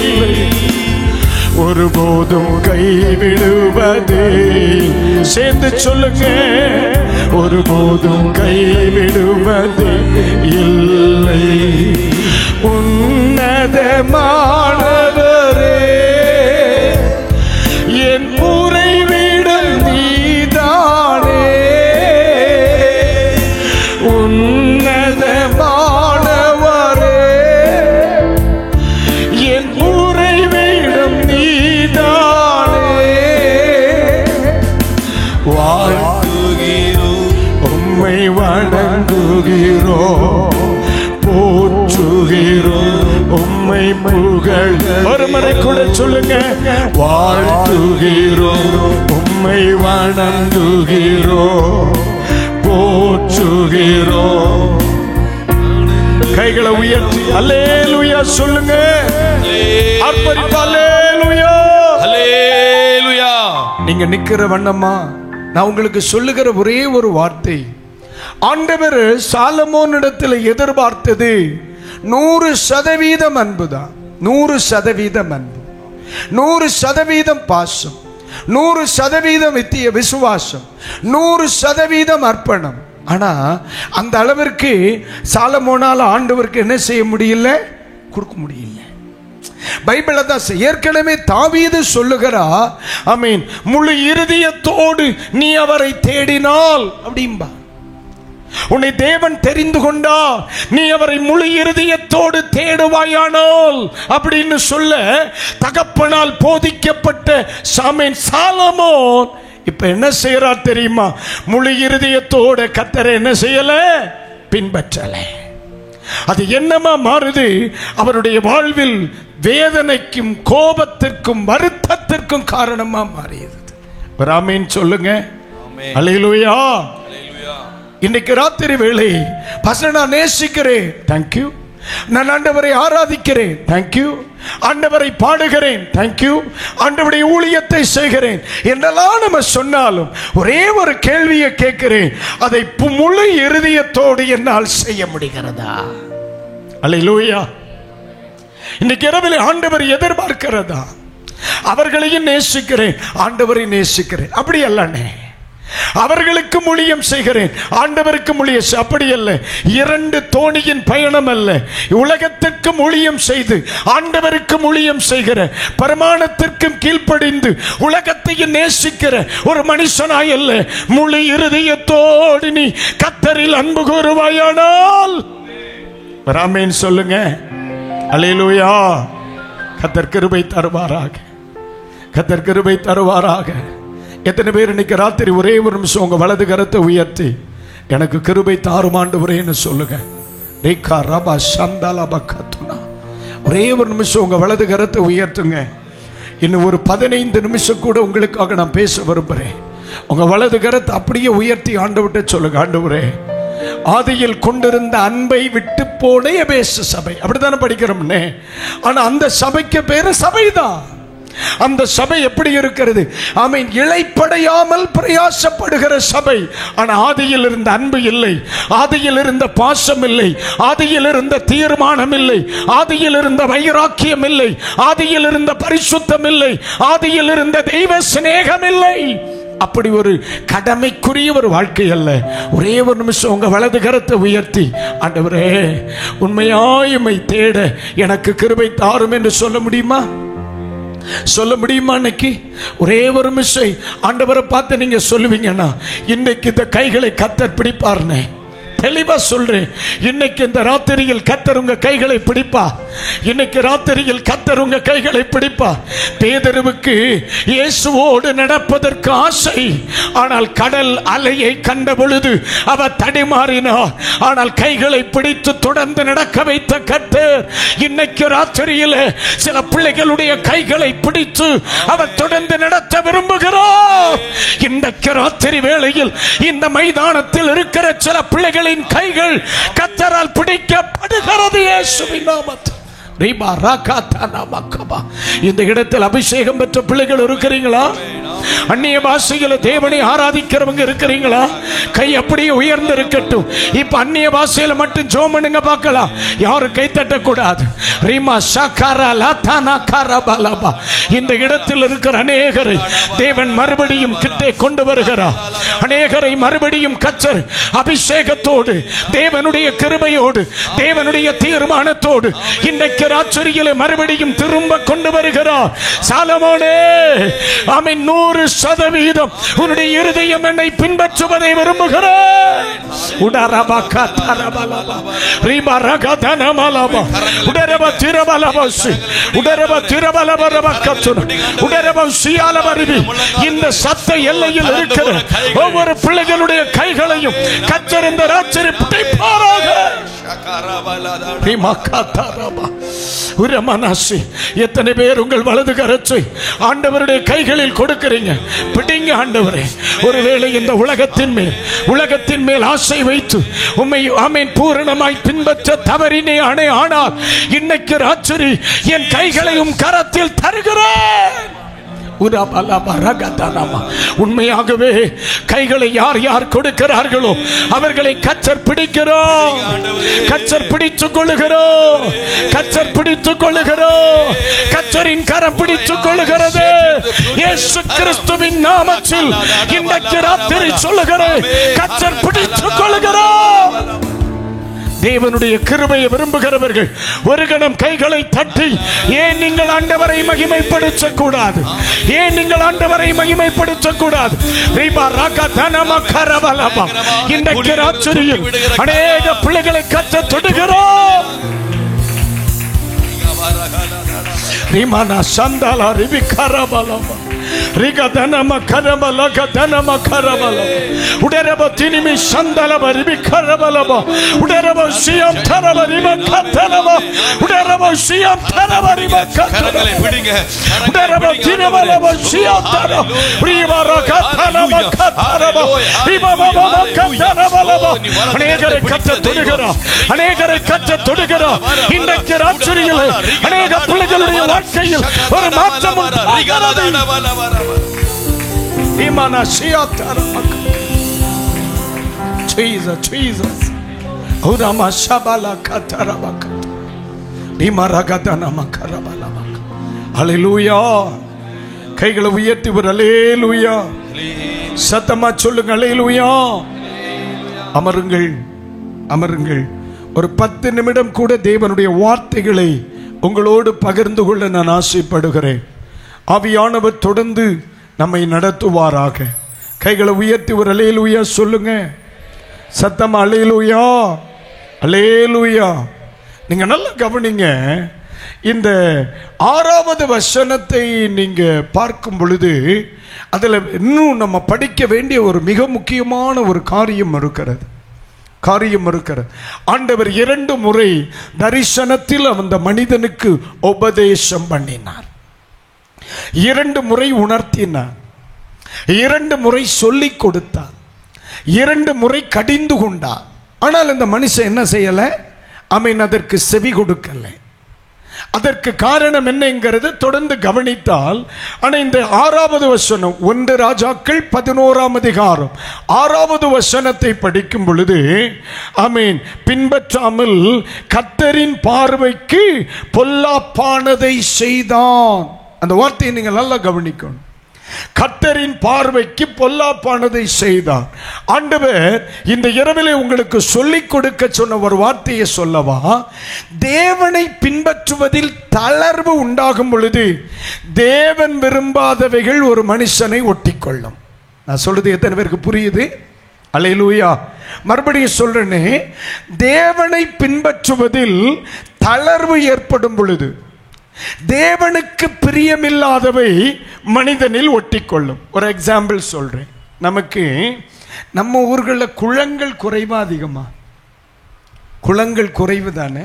[SPEAKER 1] ஒருபோதும் கைவிடுவதே, சேர்ந்து சொல்லுங்க. ஒருபோதும் கைவிடுவதே இல்லை. உன்னதமானவரே, என் உறைவிடம் நீதானே. உன்னதமானவரே, என் உறைவிடம் நீதானே. வாழ்த்துகிறோம், உம்மை வணங்குகிறோம், போற்றுகிறோம், உம்மை புகழ். ஒரு முறை கூட சொல்லுங்க. வாழ்த்துகிறோம், உம்மை வணங்குகிறோம், போற்றுகிறோம். கைகளை உயர்த்தி அல்லேலூயா சொல்லுங்க. அர்ப்பணிப்பு அல்லேலூயா, அல்லேலூயா. நீங்க நிக்கிற வண்ணமா நான் உங்களுக்கு சொல்லுகிற ஒரே ஒரு வார்த்தை, ஆண்டவர் சாலமோனிடத்தில் எதிர்பார்த்தது 100% அன்புதான். 100% அன்பு, 100% பாசம், 100% நித்திய விசுவாசம், 100% அர்ப்பணம். ஆனா அந்த அளவிற்கு சாலமோனால ஆண்டவருக்கு என்ன செய்ய முடியல, கொடுக்க முடியல. பைபிள் தான் ஏற்கனவே தாவீது சொல்லுகிறா, ஆமென், முழு இருதயத்தோடு நீ அவரை தேடினால் அப்படிம்பா. உன்னை தேவன் தெரிந்து கொண்டா நீ அவரை முழு இருதயத்தோடு தேடுவாயானால் அப்படின்னு சொல்ல தகப்பனால் போதிக்கப்பட்ட சாலமோன் இப்ப என்ன செய்யறார் தெரியுமா? முழு இருதயத்தோட கர்த்தரை என்ன செய்யல, பின்பற்றல. அது என்னமா மாறுது? அவருடைய வாழ்வில் வேதனைக்கும் கோபத்திற்கும் வருத்தத்திற்கும் காரணமா மாறியது. ஆமென் சொல்லுங்க. அல்லேலூயா. இன்னைக்கு ராத்திரி வேளை நான் நேசிக்கிறேன், தேங்க்யூ. நான் ஆண்டவரை ஆராதிக்கிறேன், தேங்க்யூ. ஆண்டவரை பாடுகிறேன், தேங்க்யூ. ஆண்டவருடைய ஊழியத்தை செய்கிறேன் என்னெல்லாம் நம்ம சொன்னாலும் ஒரே ஒரு கேள்வியை கேட்கிறேன், அதை முழு இருதயத்தோடு என்னால் செய்ய முடிகிறதா? அல்லேலூயா. இன்னைக்கு இரவில் ஆண்டவர் எதிர்பார்க்கிறதா? அவர்களையும் நேசிக்கிறேன், ஆண்டவரை நேசிக்கிறேன் அப்படி அல்லனே. அவர்களுக்கு ஊழியம் செய்கிறேன், ஆண்டவருக்கு ஊழியம், அப்படி அல்ல. இரண்டு தோணியின் பயணம் அல்ல. உலகத்திற்கும் ஊழியம் செய்து ஆண்டவருக்கு ஊழியம் செய்கிற, பிரமாணத்திற்கும் கீழ்ப்படிந்து உலகத்தையும் நேசிக்கிற ஒரு மனுஷனாய் அல்ல, முழு இருதயத்தோடு நீ கர்த்தரில் அன்பு கூறுவாயானால். ஆமென் சொல்லுங்க. அல்லேலூயா. கர்த்தர் கிருபை தருவாராக, கர்த்தர் கிருபை தருவாராக. எத்தனை பேர் இன்னைக்கு ராத்திரி ஒரே ஒரு நிமிஷம் உங்க வலது கரத்தை உயர்த்தி எனக்கு கிருபை தாரும் ஆண்டவரேன்னு சொல்லுங்க. ஒரே ஒரு நிமிஷம் உங்க வலது கரத்தை உயர்த்துங்க. இன்னும் ஒரு 15 நிமிஷம் கூட உங்களுக்காக நான் பேச விரும்புகிறேன். உங்க வலது கரத்தை அப்படியே உயர்த்தி ஆண்டவர்கிட்ட சொல்லுங்க, ஆண்டவரே, ஆதியில் கொண்டிருந்த அன்பை விட்டு போன எபேசு சபை, அப்படித்தானே படிக்கிறோம்னே. ஆனா அந்த சபைக்கு பேரு சபைதான். அந்த சபை எப்படி இருக்கிறது? ஆமென். இளைப்படையாமல் பிரயாசப்படுகிற சபை. ஆனா ஆதியில் இருந்த அன்பு இல்லை, ஆதியில் இருந்த பாசம் இல்லை, ஆதியில் இருந்த தீர்மானம் இல்லை, ஆதியில் இருந்த வைராக்கியம் இல்லை, ஆதியில் இருந்த பரிசுத்தம் இல்லை, ஆதியில் இருந்த தெய்வ சிநேகம் இல்லை. அப்படி ஒரு கடமைக்குரிய ஒரு வாழ்க்கை அல்ல. ஒரே ஒரு நிமிஷம் உங்க வலது கரத்தை உயர்த்தி, ஆண்டவரே, உண்மையாயுமை தேட எனக்கு கிருபை தாரும் என்று சொல்ல முடியுமா? சொல்ல முடியுமா? இன்னைக்கு ஒரே ஒரு நிமிஷம் ஆண்டவரை பார்த்து நீங்க சொல்லுவீங்கன்னா, இன்னைக்கு இந்த கைகளை கர்த்தர் பிடிப்பார்னே. தெளிவா சொல்றேன், இன்னைக்கு இந்த ராத்திரியில் கர்த்தர் உங்க கைகளை பிடிப்பா. இன்னைக்கு ராத்திரியில் கர்த்தர் உங்க கைகளை பிடிப்பா. பேதுருவுக்கு இயேசுவோடு நடப்பதற்கு ஆசை, ஆனால் கடல் அலையை கண்ட பொழுது அவர் தடுமாறினார். ஆனால் கைகளை பிடித்து தொடர்ந்து நடக்க வைத்த கர்த்தர் இன்னைக்கு ராத்திரியில் சில பிள்ளைகளுடைய கைகளை பிடித்து அவர் தொடர்ந்து நடத்த விரும்புகிறார். இன்றைக்கு ராத்திரி வேளையில் இந்த மைதானத்தில் இருக்கிற சில பிள்ளைகளின் கைகள் கர்த்தரால் பிடிக்கப்படுகிறது இயேசுவின் நாமத்தில். இந்த இடத்தில் அபிஷேகம் பெற்ற பிள்ளைகள் இருக்கிறீங்களா? அந்நிய பாஷையில தேவனை ஆராதிக்கிறவங்க இருக்கிறீங்களா? கை அப்படியே உயர்ந்து இருக்கட்டும். இப்ப அந்நிய பாஷையில மட்டும் ஜெபம் பண்ணுங்க பார்க்கலாம். யாரும் கை தட்டக்கூடாது. இந்த இடத்தில் இருக்கிற அநேகரை தேவன் மறுபடியும் கிட்டே கொண்டு வருகிறார். அநேகரை மறுபடியும் கர்த்தர் அபிஷேகத்தோடு, தேவனுடைய கிருபையோடு, தேவனுடைய தீர்மானத்தோடு இன்றைக்கு ராத்திரியிலே மறுபடியும் திரும்ப கொண்டு வருகிறார். சாலமோனே, ஆமென், 100% உன்னுடைய இருதயம் என்னை பின்பற்றுவதை விரும்புகிறேன். உடரபக தரபலபா ரிபரக தனமலபா உடரப திரபலபசி உடரப திரபலபரபக்கத்து உடரப சியாலபரிபி. இந்த சத்த எல்லையில் இருக்கிற ஒவ்வொரு பிள்ளைகளுடைய கைகளையும் கர்த்தர் இந்த ராத்திரி பிடிப்பாராக. எத்தனை பேர் உங்கள் வலது கரத்தை ஆண்டவருடைய கைகளில் கொடுக்கிறீங்க? பிடிங்க ஆண்டவரே. ஒருவேளை இந்த உலகத்தின் மேல் ஆசை வைத்து உம்மை ஆமென் பூரணமாய் பின்பற்ற தவறினே ஆனே, ஆனால் இன்னைக்கு ராத்திரி என் கைகளையும் கரத்தில் தருகிறேன். உண்மையாகவே கைகளை யார் யார் கொடுக்கிறார்களோ அவர்களை கர்த்தர் பிடிக்கிறோம். கர்த்தர் பிடித்துக் கொள்ளுகிறோம். கர்த்தர் பிடித்துக் கொள்ளுகிறோம். கர்த்தரின் கரம் பிடித்துக் கொள்ளுகிறது. இயேசு கிறிஸ்துவின் நாமத்தில் இன்றைக்கு ராத்திரி சொல்லுகிறேன், கர்த்தர் பிடித்துக் கொள்ளுகிறோம். தேவனுடைய கிருபையை விரும்புகிறவர்கள் ஒரு கணம் கைகளை தட்டி, ஏன் நீங்கள் ஆண்டவரை மகிமைப்படுத்தக் கூடாது? ஏன் நீங்கள் ஆண்டவரை மகிமைப்படுத்தக் கூடாது? இன்றைக்கு ராத்திரியில் அநேக பிள்ளைகளை கத்த தொடுகிறோம். சந்தாலா ரிபிகரபலபா ரிகதனம கரபல கதனம கரபல உடரப தினிமி சந்தலப ரிபிகரபலப உடரப சியம் தரப ரிபகதலப உடரப சியம் தரப ரிபகதலப உடரப தினபலப சியம் தரப ரிபரகதலப கதலப ரிபபப கதலபலப. அநேகரை கத்த தொடுகிறார். அநேகரை கத்த தொடுகிறார். இன்றைக்கு ராத்திரியில் அநேக பிள்ளைகளுடைய வாழ்க்கையில் ஒரு மாற்றம் உண்டாகிறது. கைகளை உயர்த்தி ஒரு அல்லேலூயா சத்தமா சொல்லுங்க, அல்லேலூயா. அமருங்கள், அமருங்கள். ஒரு 10 நிமிடம் கூட தேவனுடைய வார்த்தைகளை உங்களோடு பகிர்ந்து கொள்ள நான் ஆசைப்படுகிறேன். ஆவியானவர் தொடர்ந்து நம்மை நடத்துவாராக. கைகளை உயர்த்தி ஒரு அல்லேலூயா சொல்லுங்க. சத்தமா அல்லேலூயா, அல்லேலூயா. நீங்க நல்லா கவனிங்க. இந்த 6வது வசனத்தை நீங்க பார்க்கும் பொழுது அதுல இன்னும் நம்ம படிக்க வேண்டிய ஒரு மிக முக்கியமான ஒரு காரியம் இருக்கிறது. ஆண்டவர் 2 முறை தரிசனத்தில் அந்த மனிதனுக்கு உபதேசம் பண்ணினார். 2 முறை உணர்த்தினார், 2 முறை சொல்லிக் கொடுத்தார், 2 முறை கடிந்து கொண்டார். ஆனால் இந்த மனுஷன் என்ன செய்யலை? ஆமென், அதற்கு செவி கொடுக்கலை. அதற்கு காரணம் என்னங்கிறது தொடர்ந்து கவனித்தால், ஆனால் இந்த 6வது வசனம், 1 ராஜாக்கள் 11ஆம் அதிகாரம் 6வது வசனத்தை படிக்கும் பொழுது, ஆமென், பின்பற்றாமல் கர்த்தரின் பார்வைக்கு பொல்லாப்பானதை செய்தான். அந்த வார்த்தையை நீங்கள் நல்லா கவனிக்கணும். கர்த்தரின் பார்வைக்கு பொல்லாப்பானதை செய்தான். ஆண்டவர் இந்த இரவிலே உங்களுக்கு சொல்லிக் கொடுக்க சொன்ன ஒரு வார்த்தையை சொல்லவா? தேவனை பின்பற்றுவதில் தளர்வு உண்டாகும் பொழுது தேவன் விரும்பாதவைகள் ஒரு மனுஷனை ஒட்டிக்கொள்ளும். நான் சொல்றது எத்தனை பேருக்கு புரியுது? அல்லேலூயா. மறுபடியும் சொல்றேனே, தேவனை பின்பற்றுவதில் தளர்வு ஏற்படும் பொழுது தேவனுக்கு பிரியமில்லாதவை மனிதனில் ஒட்டிக்கொள்ளும். ஒரு எக்ஸாம்பிள் சொல்றேன். நமக்கு நம்ம ஊர்களில் குளங்கள் குறைவா அதிகமா? குளங்கள் குறைவு தானே?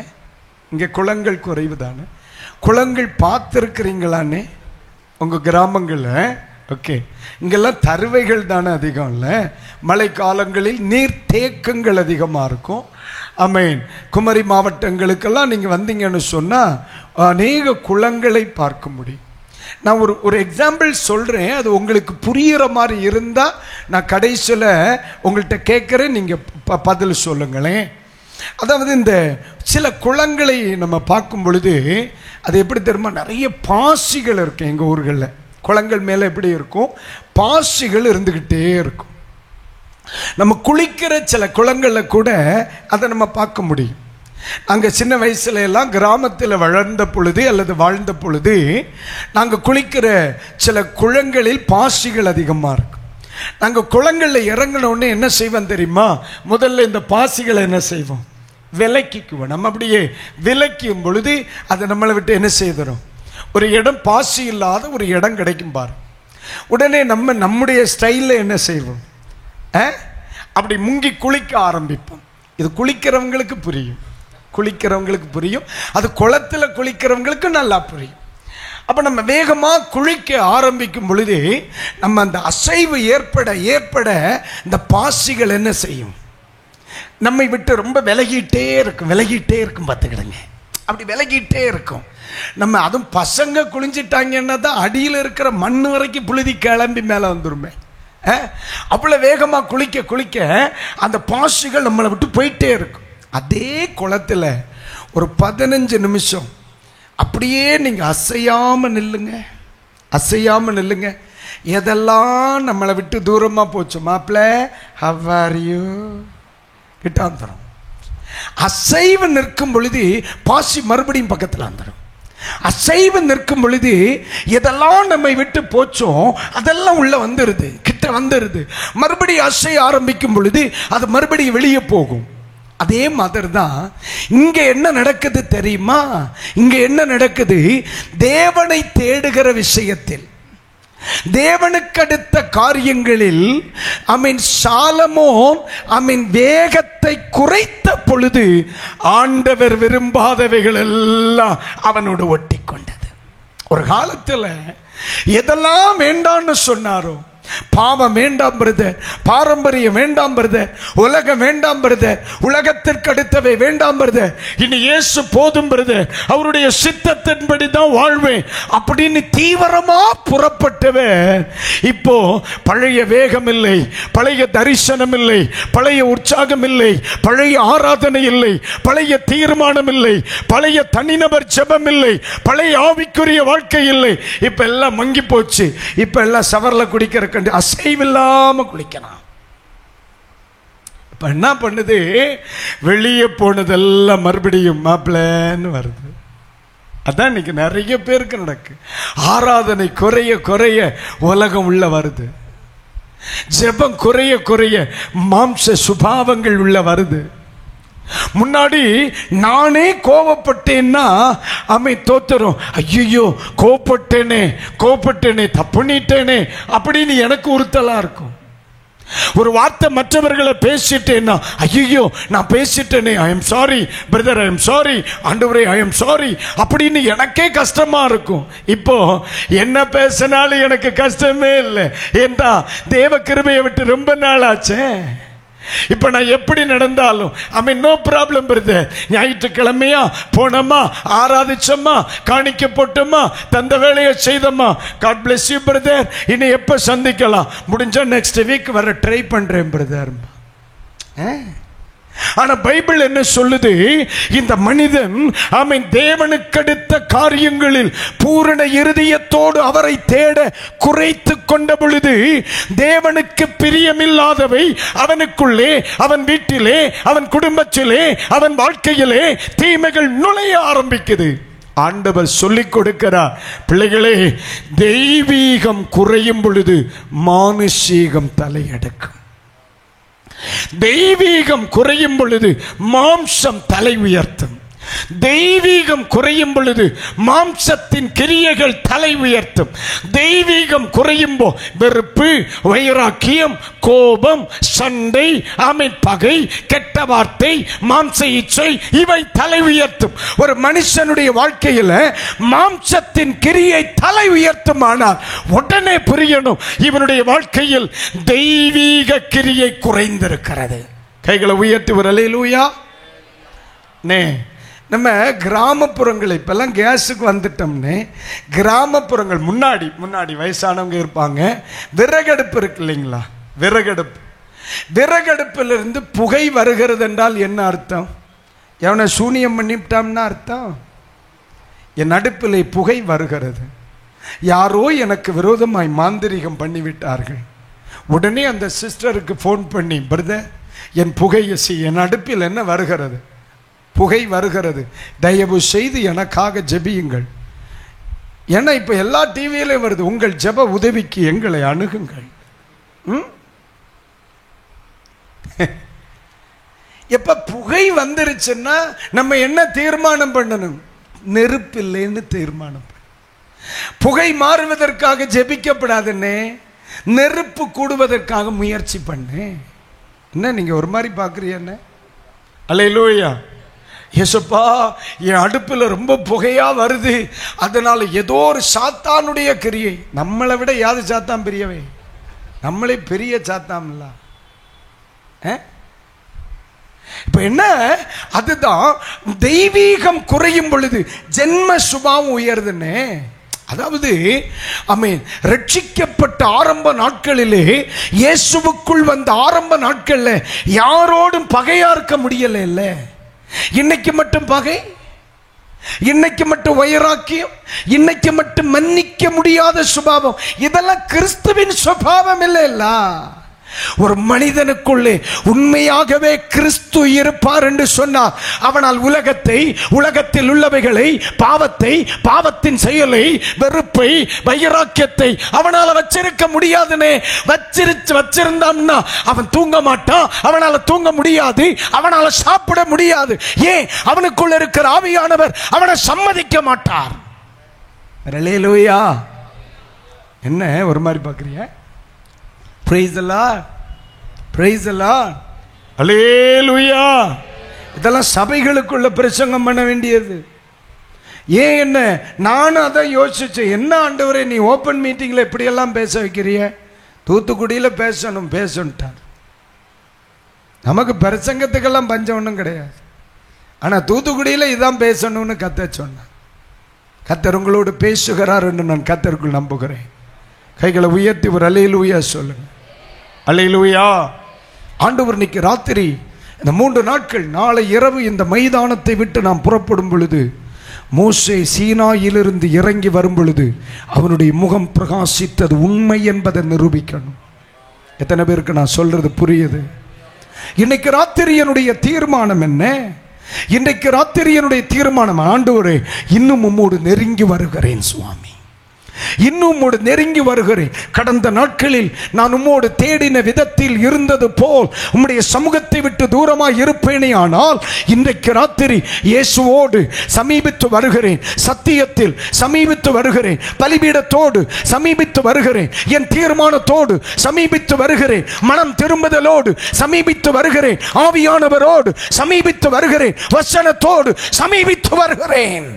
[SPEAKER 1] இங்கே குளங்கள் குறைவு தானே? குளங்கள் பார்த்துருக்கிறீங்களானே உங்கள் கிராமங்களில்? ஓகே, இங்கெல்லாம் தருவைகள் தானே அதிகம் இல்லை? மழை காலங்களில் நீர் தேக்கங்கள் அதிகமாக இருக்கும். ஆமென். குமரி மாவட்டங்களுக்கெல்லாம் நீங்கள் வந்தீங்கன்னு சொன்னால் அநேக குளங்களை பார்க்க முடியும். நான் ஒரு எக்ஸாம்பிள் சொல்கிறேன், அது உங்களுக்கு புரிகிற மாதிரி இருந்தால் நான் கடைசியில் உங்கள்கிட்ட கேட்குறேன், நீங்கள் பதில் சொல்லுங்களேன். அதாவது இந்த சில குளங்களை நம்ம பார்க்கும் பொழுது அது எப்படி தெரியுமா? நிறைய பாசிகள் இருக்கும். எங்கள் ஊர்களில் குளங்கள் மேலே எப்படி இருக்கும்? பாசிகள் இருந்துக்கிட்டே இருக்கும். நம்ம குளிக்கிற சில குளங்களில் கூட அதை நம்ம பார்க்க முடியும். நாங்கள் சின்ன வயசுல எல்லாம் கிராமத்தில் வளர்ந்த பொழுது அல்லது வாழ்ந்த பொழுது நாங்கள் குளிக்கிற சில குளங்களில் பாசிகள் அதிகமாக இருக்கும். நாங்கள் குளங்களில் இறங்கினோடனே என்ன செய்வோம் தெரியுமா? முதல்ல இந்த பாசிகளை என்ன செய்வோம்? விலக்கிக்குவோம். நம்ம அப்படியே விலக்கும் பொழுது அதை நம்மளை விட்டு என்ன செய்துடும்? ஒரு இடம், பாசி இல்லாத ஒரு இடம் கிடைக்கும் பாரு. உடனே நம்முடைய ஸ்டைலில் என்ன செய்வோம்? அப்படி முங்கி குளிக்க ஆரம்பிப்போம். இது குளிக்கிறவங்களுக்கு புரியும், குளிக்கிறவங்களுக்கு புரியும். அது குளத்தில் குளிக்கிறவங்களுக்கு நல்லா புரியும். அப்போ நம்ம வேகமாக குளிக்க ஆரம்பிக்கும் பொழுது நம்ம அந்த அசைவு ஏற்பட ஏற்பட இந்த பாசிகள் என்ன செய்யும்? நம்மை விட்டு ரொம்ப விலகிட்டே இருக்கும் பார்த்துக்கிடுங்க. அப்படி விலகிட்டே இருக்கும். நம்ம அதுவும் பசங்க குளிஞ்சிட்டாங்கன்னா தான் அடியில் இருக்கிற மண் வரைக்கும் புழுதி கிளம்பி மேலே வந்துருமே. அவ்வளோ வேகமாக குளிக்க குளிக்க அந்த பாசிகள் நம்மளை விட்டு போயிட்டே இருக்கும். அதே குளத்தில் ஒரு 15 நிமிஷம் அப்படியே நீங்கள் அசையாமல் நில்லுங்க. எதெல்லாம் நம்மளை விட்டு தூரமாக போச்சு? மாப்பிள்ள, ஹவ் ஆர் யூ கிட்டாந்துடும். அசைவு நிற்கும் பொழுது பாசி மறுபடியும் பக்கத்தில் வந்துடும். அசைவு நிற்கும் பொழுது எதெல்லாம் நம்மை விட்டு போச்சோ அதெல்லாம் உள்ள வந்துருது, கிட்ட வந்துருது. மறுபடியும் அசைய ஆரம்பிக்கும் பொழுது அது மறுபடியும் வெளியே போகும். அதே மாதிரி தான் இங்க என்ன நடக்குது தெரியுமா? இங்க என்ன நடக்குது? தேவனை தேடுகிற விஷயத்தில், தேவனுக்கு அடுத்த காரியங்களில் சாலமோன் வேகத்தை குறைத்த பொழுது ஆண்டவர் விரும்பாதவைகள் எல்லாம் அவனோடு ஒட்டி கொண்டது. ஒரு காலத்தில் எதெல்லாம் வேண்டான்னு சொன்னாரோ, பாவம் வேண்டாம் பிரதர், பாரம்பரியம் வேண்டாம் பிரதர், உலகம் வேண்டாம் பிரதர், உலகத்திற்கு அடுத்தவை வேண்டாம் பிரதர், இனி இயேசு போதும் பிரதர், அவருடைய சித்தத்தின்படி தான் வாழ்வேன் அப்படின்னு தீவிரமா புறப்பட்டவர் இப்போ பழைய வேகம் இல்லை, பழைய தரிசனம் இல்லை, பழைய உற்சாகம் இல்லை, பழைய ஆராதனை இல்லை, பழைய தீர்மானம் இல்லை, பழைய தனிநபர் ஜெபம் இல்லை, பழைய ஆவிக்குரிய வாழ்க்கை இல்லை. இப்ப எல்லாம் மங்கி போச்சு. இப்ப எல்லாம் சவர்ல குடிக்கிற அசைவில்லாம குளிக்கலாம். இப்ப என்ன பண்ணுது? வெளியே போனதெல்லாம் மறுபடியும் மாப்பிள்ளன்னு வருது. அதான் இன்னைக்கு நிறைய பேருக்கு நடக்கு. ஆராதனை குறைய குறைய உலகம் உள்ள வருது. ஜெபம் குறைய குறைய மாம்ச சுபாவங்கள் உள்ள வருது. முன்னாடி நானே கோவப்பட்டேன்னா தோத்துறோம். ஐயோ கோபப்பட்டேனே தப்புனிட்டேனே அப்படின்னு எனக்கு உறுத்தலா இருக்கும். ஒரு வார்த்தை மற்றவர்களை பேசிட்டேன்னா, ஐயோ நான் பேசிட்டேனே, I am sorry brother, I am sorry ஆண்டவரே, ஐ எம் சாரி அப்படின்னு எனக்கே கஷ்டமா இருக்கும். இப்போ என்ன பேசினாலும் எனக்கு கஷ்டமே இல்லை. ஏண்டா தேவ கிருபையை விட்டு ரொம்ப நாள் ஆச்சே. இப்ப நான் எப்படி நடந்தாலும் நோ ப்ராப்ளம் பிரதர். ஞாயிற்றுக்கிழமையா போனோமா, ஆராதிச்சோமா, காணிக்க போட்டோமா, தந்த வேலையை செய்தோமா, காட் பிளஸ் யூ பிரதர், இனி எப்ப சந்திக்கலாம், முடிஞ்சா நெக்ஸ்ட் வீக் வர ட்ரை பண்றேன் பிரதர். ஆனா பைபிள் என்ன சொல்லுது? இந்த மனிதன் தேவனுக்கு அடுத்த காரியங்களில் பூரண இருதயத்தோடு அவரை தேட குறைத்து கொண்ட பொழுது, தேவனுக்கு பிரியமில்லாதவை அவனுக்குள்ளே, அவன் வீட்டிலே, அவன் குடும்பத்திலே, அவன் வாழ்க்கையிலே தீமைகள் நுழைய ஆரம்பிக்குது. ஆண்டவர் சொல்லிக் கொடுக்கிறார், பிள்ளைகளே, தெய்வீகம் குறையும் பொழுது மானுஷீகம் தலையெடுக்கும். தெய்வீகம் குறையும் பொழுது மாம்சம் தலை உயர்த்தும். தெய்வீகம் குறையும் பொழுது மாம்சத்தின் கிரியைகள் தலை உயர்த்தும். தெய்வீகம் குறையும் போது வெறுப்பு, வைராக்கியம், கோபம், சண்டை, பகை, கெட்ட வார்த்தை, மாம்ச இச்சை இவை தலை உயர்த்தும். ஒரு மனுஷனுடைய வாழ்க்கையில் மாம்சத்தின் கிரியை தலை உயர்த்துமானால் உடனே புரியணும், இவனுடைய வாழ்க்கையில் தெய்வீக கிரியை குறைந்திருக்கிறது. கைகளை உயர்த்தி ஒரு அல்லேலூயா. நம்ம கிராமப்புறங்கள் இப்பெல்லாம் கேஸுக்கு வந்துட்டோம்னு, கிராமப்புறங்கள் முன்னாடி வயசானவங்க இருப்பாங்க, விறகடுப்பு இருக்கு இல்லைங்களா, விறகடுப்பிலிருந்து புகை வருகிறது என்றால் என்ன அர்த்தம்? எவனை சூனியம் பண்ணிவிட்டான்னா அர்த்தம். என் அடுப்பிலே புகை வருகிறது, யாரோ எனக்கு விரோதமாய் மாந்திரிகம் பண்ணிவிட்டார்கள். உடனே அந்த சிஸ்டருக்கு ஃபோன் பண்ணி, பிரதர் என் புகையை என் அடுப்பில் என்ன வருகிறது, புகை வருகிறது, தயவு செய்து எனக்காக ஜெபியுங்கள். ஏன்னா இப்ப எல்லா டிவியிலும் வருது, உங்கள் ஜெப உதவிக்கு எங்களை அணுகுங்கள். எப்ப புகை வந்துருச்சுன்னா நம்ம என்ன தீர்மானம் பண்ணணும்? நெருப்பில்லைன்னு தீர்மானம். புகை மாறுவதற்காக ஜெபிக்கப்படாதுன்னே, நெருப்பு கூடுவதற்காக முயற்சி பண்ணு. என்ன நீங்க ஒரு மாதிரி பாக்குறீங்க? அல்லேலூயா. ஏசப்பா, என் அடுப்பில் ரொம்ப புகையா வருது, அதனால ஏதோ ஒரு சாத்தானுடைய கிரியை. நம்மளை விட யாரு சாத்தான் பெரியவே? நம்மளே பெரிய சாத்தான் இல்ல. இப்ப என்ன, அதுதான் தெய்வீகம் குறையும் பொழுது ஜென்ம சுபாவம் உயர்துன்னு. அதாவது ரட்சிக்கப்பட்ட ஆரம்ப நாட்களிலே, இயேசுவுக்குள் வந்த ஆரம்ப நாட்கள்ல யாரோடும் பகையா இருக்க முடியல. இல்ல, இன்னைக்கு மட்டும் பகை, இன்னைக்கு மட்டும் வைராக்கியம், இன்னைக்கு மட்டும் மன்னிக்க முடியாத சுபாவம், இதெல்லாம் கிறிஸ்துவின் சுபாவம் இல்ல. ஒரு மனிதனுக்குள்ளே உண்மையாகவே கிறிஸ்து இருப்பார் என்று சொன்னார், அவனால் உலகத்தை, உலகத்தில் உள்ளவைகளை, பாவத்தை, பாவத்தின் செயலை, வெறுப்பை, வைராக்கியத்தை அவனால் வச்சிருக்க முடியாதுன்னு. வச்சிருந்தான்னா அவன் தூங்க மாட்டான், அவனால தூங்க முடியாது, அவனால சாப்பிட முடியாது. ஏன்? அவனுக்குள்ள இருக்கிற ஆவியானவர் அவனை சம்மதிக்க மாட்டார். அல்லேலூயா. என்ன ஒரு மாதிரி பார்க்குறீங்க? Praise the Lord. Praise the Lord. அல்லேலூயா. இதெல்லாம் சபைகளுக்குள்ள பிரசங்கம் பண்ண வேண்டியது. ஏன் என்ன, நானும் அதான் யோசிச்சேன். என்ன ஆண்டவரே, நீ ஓப்பன் மீட்டிங்ல எப்படியெல்லாம் பேச வைக்கிறிய? தூத்துக்குடியில் பேசணும்ட்டார். நமக்கு பிரசங்கத்துக்கெல்லாம் பஞ்சம் ஒன்றும் கிடையாது, ஆனால் தூத்துக்குடியில் இதான் பேசணும்னு கர்த்தர் சொன்னார். கர்த்தர் உங்களோடு பேசுகிறார் என்று நான் கர்த்தருக்குள் நம்புகிறேன். கைகளை உயர்த்தி ஒரு அல்லேலூயா சொல்லுங்க. அல்லேலூயா. ஆண்டவர் இன்னைக்கு ராத்திரி, இந்த 3 நாட்கள், நாளை இரவு இந்த மைதானத்தை விட்டு நாம் புறப்படும் பொழுது, மோசே சீனாயிலிருந்து இறங்கி வரும் பொழுது அவனுடைய முகம் பிரகாசித்தது உண்மை என்பதை நிரூபிக்கணும். எத்தனை பேருக்கு நான் சொல்றது புரியுது? இன்னைக்கு ராத்திரி என்னுடைய தீர்மானம் என்ன? இன்றைக்கு ராத்திரி என்னுடைய தீர்மானம், ஆண்டவரே இன்னும் உம்மோடு நெருங்கி வருகிறேன் சுவாமி, இன்னும் உம்மோடு நெருங்கி வருகிறேன். கடந்த நாட்களில் நான் உம்மோடு தேடின விதத்தில் இருந்தது போல் உம்முடைய சமூகத்தை விட்டு தூரமாய் இருப்பேனே, ஆனால் இன்றைக்கு ராத்திரி இயேசுவோடு சமீபித்து வருகிறேன், சத்தியத்தில் சமீபித்து வருகிறேன், பலிபீடத்தோடு சமீபித்து வருகிறேன், என் தீர்மானத்தோடு சமீபித்து வருகிறேன், மனம் திரும்புதலோடு சமீபித்து வருகிறேன், ஆவியானவரோடு சமீபித்து வருகிறேன், வசனத்தோடு சமீபித்து வருகிறேன்.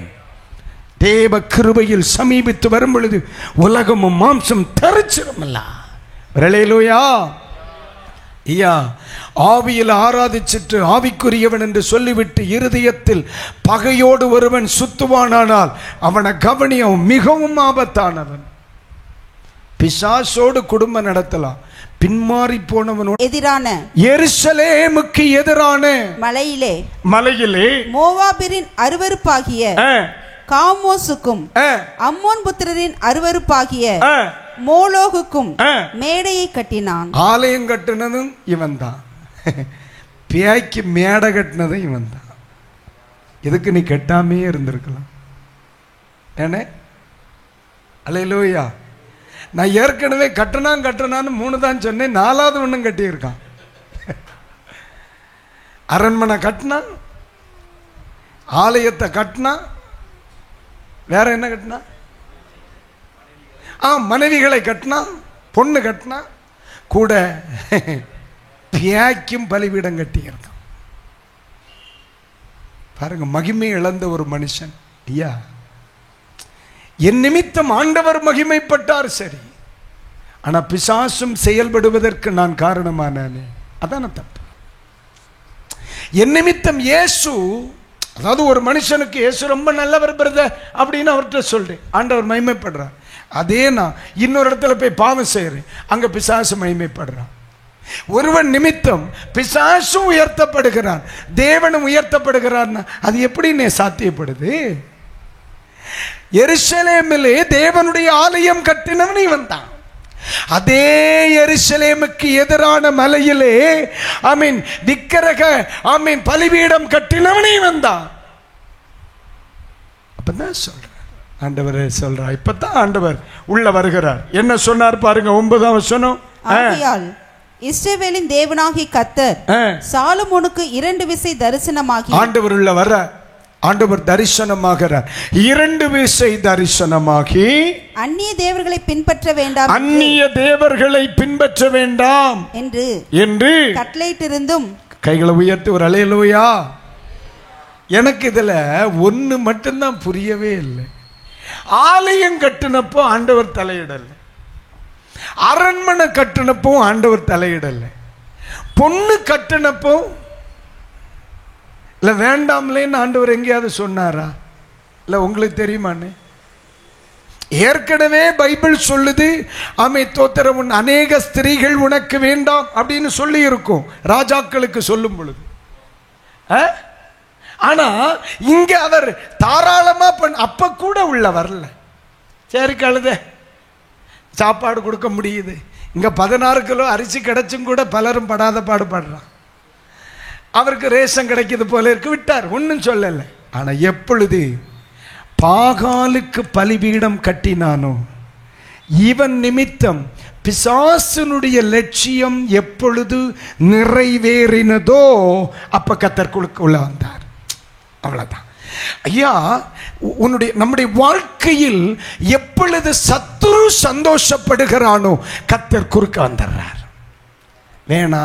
[SPEAKER 1] தேவ கிருபையில் சமீபித்து வரும் பொழுது உலகமும் மாம்சம் தரிச்சிருமல்ல. அல்லேலூயா. ஐயா, ஆவியில் ஆராதிச்சிட்டு ஆவிக்குரியவன் என்று சொல்லிவிட்டு இருதயத்தில் பகையோடு ஒருவன் சுத்துவானானால் அவனை கவனியம், மிகவும் ஆபத்தானவன். பிசாசோடு குடும்பம் நடத்தலாம், பின்மாறி போனவனோடு எதிரான எருசலேமுக்கு எதிரான மலையிலே
[SPEAKER 2] மோவாபிரின் அருவருப்பாகிய காமோசுக்கும் அம்மோன் புத்திரரின் அருவருப்பாகிய மோலோகுக்கும் மேடையை கட்டினான்.
[SPEAKER 1] ஆலயம் கட்டினதும் இவன் தான், பேய்க்கு மேடை கட்டினதும் இவன் தான். இதுக்கு நீ கட்டாமே இருந்திருக்கலாம். ஏனே அல்லேலூயா. நான் ஏற்கனவே கட்டணான்னு 3 தான் சொன்னேன், 4வது ஒன்றும் கட்டியிருக்கான். அரண்மனை கட்டினா, ஆலயத்தை கட்டினா, வேற என்ன கட்டினா? மனைவிகளை கட்டினா, பொண்ணு கட்டினா, கூட பியாய்க்கும் பலிபீடம் கட்டியிருக்கான். பாருங்க, மகிமை இழந்த ஒரு மனுஷன். ஐயா, என் நிமித்தம் ஆண்டவர் மகிமைப்பட்டார், சரி, ஆனா பிசாசும் செயல்படுவதற்கு நான் காரணமானே, அதான தப்பு. என் நிமித்தம் இயேசு, அதாவது ஒரு மனுஷனுக்கு இயேசு ரொம்ப நல்லவர் பிரதர் அப்படின்னு அவர்கிட்ட சொல்றேன், ஆண்டவர் மகிமைப்படுறார். அதே நான் இன்னொரு இடத்துல போய் பாவம் செய்யறேன், அங்க பிசாசு மகிமைப்படுறான். ஒருவன் நிமித்தம் பிசாசும் உயர்த்தப்படுகிறான், தேவனும் உயர்த்தப்படுகிறான். அது எப்படி சாத்தியப்படுது? எருசலேமிலே தேவனுடைய ஆலயம் கட்டினவன் இவன் தான். அதே எருசலேமுக்கு எதிரான மலையிலே விக்கிரக பலிபீடம் கட்டினவனே வந்தான். அப்பதான் சொல்ற ஆண்டவர் சொல்றா, இப்பதான் ஆண்டவர் உள்ள வருகிறார். என்ன சொன்னார் பாருங்க, 9ஆம் வசனம்.
[SPEAKER 2] இஸ்ரவேலின் தேவனாகிய கர்த்தர் சாலமோனுக்கு 2 விசை தரிசனமாகி,
[SPEAKER 1] ஆண்டவர் உள்ள வர, ஆண்டவர் தரிசனமாகிறார். 2 விசை தரிசனமாகி,
[SPEAKER 2] அந்நிய தேவர்களை பின்பற்ற வேண்டாம்,
[SPEAKER 1] அந்நிய தேவர்களை பின்பற்ற வேண்டாம் என்று
[SPEAKER 2] கட்டளையிட்டிருந்தும்.
[SPEAKER 1] கைகளை உயர்த்தி ஒரு அல்லேலூயா. எனக்கு இதுல ஒண்ணு மட்டும்தான் புரியவே இல்லை. ஆலயம் கட்டினப்போ ஆண்டவர் தலையிடல, அரண்மனை கட்டினப்போ ஆண்டவர் தலையிடல, பொண்ணு கட்டினப்போ இல்லை வேண்டாம்லேன்னு ஆண்டவர் எங்கேயாவது சொன்னாரா? இல்லை உங்களுக்கு தெரியுமான்னு? ஏற்கனவே பைபிள் சொல்லுது, தோத்திரம், அநேக ஸ்திரீகள் உனக்கு வேண்டாம் அப்படின்னு சொல்லி இருக்கும் ராஜாக்களுக்கு சொல்லும் பொழுது. ஆனா இங்க அவர் தாராளமா அப்ப கூட உள்ள வரல. சரி, கழுத சாப்பாடு கொடுக்க முடியுது, இங்க 16 கிலோ அரிசி கிடைச்சும் கூட பலரும் படாத பாடுபடுறான். அவருக்கு ரேஷன் கிடைக்கிறது போல இருக்கு, விட்டார், ஒன்னும் சொல்லல. ஆனா எப்பொழுது பாகாலுக்கு பலிபீடம் கட்டினானோ, இவன் நிமித்தம் பிசாசனுடைய லட்சியம் எப்பொழுது நிறைவேறினதோ அப்ப கர்த்தருக்குள்ள வந்தார். அவ்வளவுதான். ஐயா, நம்முடைய வாழ்க்கையில் எப்பொழுது சத்துரு சந்தோஷப்படுகிறானோ கர்த்தர் குறுக்க வந்துடுறார். வேணா,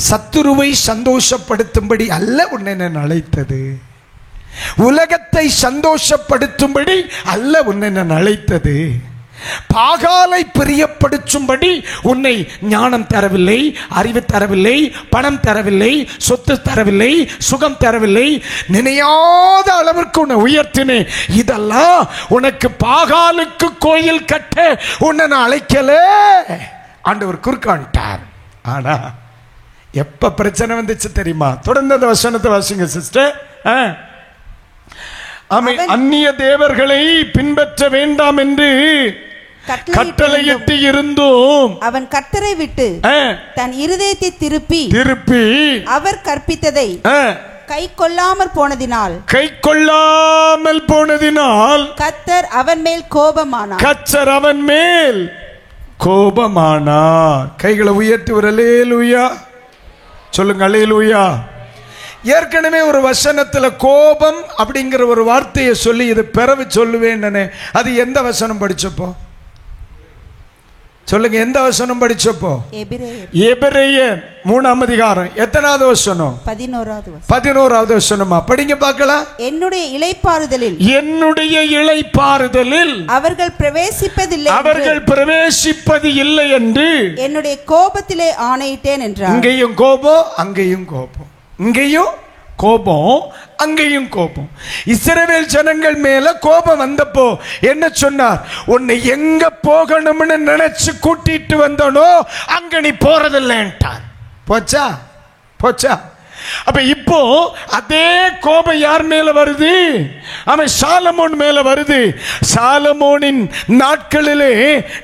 [SPEAKER 1] சத்துருவை சந்தோஷப்படுத்தும்படி அல்ல உன்னை நான் அழைத்தது, உலகத்தை சந்தோஷப்படுத்தும்படி அல்ல உன்னை நான் அழைத்தது, பாகாலை பிரியப்படுத்தும்படி உன்னை ஞானம் தரவில்லை, அறிவு தரவில்லை, பணம் தரவில்லை, சொத்து தரவில்லை, சுகம் தரவில்லை, நினையாத அளவிற்கு உன்னை உயர்த்தினேன். இதெல்லாம் உனக்கு பாகாலுக்கு கோயில் கட்ட உன்னை நான் அழைக்கல. ஆண்டவர் குறுக்காண்டார். ஆனா எப்ப பிரச்சனை வந்துச்சு தெரியுமா? தொடர்ந்து அந்த வசனத்தை வாசிங்க சிஸ்டர். அந்நிய தேவர்களை பின்பற்ற வேண்டாம் என்று கட்டளையிட்டு இருந்தும்
[SPEAKER 2] அவன் கர்த்தரை விட்டு தன் இருதயத்தை திருப்பி அவர் கற்பித்ததை கை கொள்ளாமல் போனதினால் கர்த்தர் அவன் மேல்
[SPEAKER 1] கோபமானார். கைகளை உயர்த்தி ஒரு அல்லேலூயா சொல்லுங்க. அல்லேலூயா. ஏற்கனவே ஒரு வசனத்துல கோபம் அப்படிங்கிற ஒரு வார்த்தையை சொல்லி இது பிறகு சொல்லுவேன். அது எந்த வசனம் படிச்சப்போ சொல்லுங்க? எந்த வசனம் படிச்சப்போ? எபிரேயர் 3ஆம் அதிகாரம் எத்தனாவது வசனம்? 11வது வசனமா? படிங்க பார்க்கலாம்.
[SPEAKER 2] என்னுடைய இளைப்பாறுதலில் அவர்கள்
[SPEAKER 1] பிரவேசிப்பது இல்லை என்று
[SPEAKER 2] என்னுடைய கோபத்திலே ஆணையிட்டேன் என்றார்.
[SPEAKER 1] இங்கேயும் கோபம், அங்கேயும் கோபம். இங்கேயும் கோபம், அங்கேயும் கோபம். இஸ்ரவேல் ஜனங்கள் மேல கோபம் வந்தப்போ என்ன சொன்னார்? உன்னை எங்க போகணும்னு நினைச்சு கூட்டிட்டு வந்தனோ அங்க நீ போறதில்லைன்ட்டார். போச்சா? அப்ப இப்போ அதே கோபம் யார் மேல வருது? அவன் சாலமோன் மேல வருது. சாலமோனின் நாட்களிலே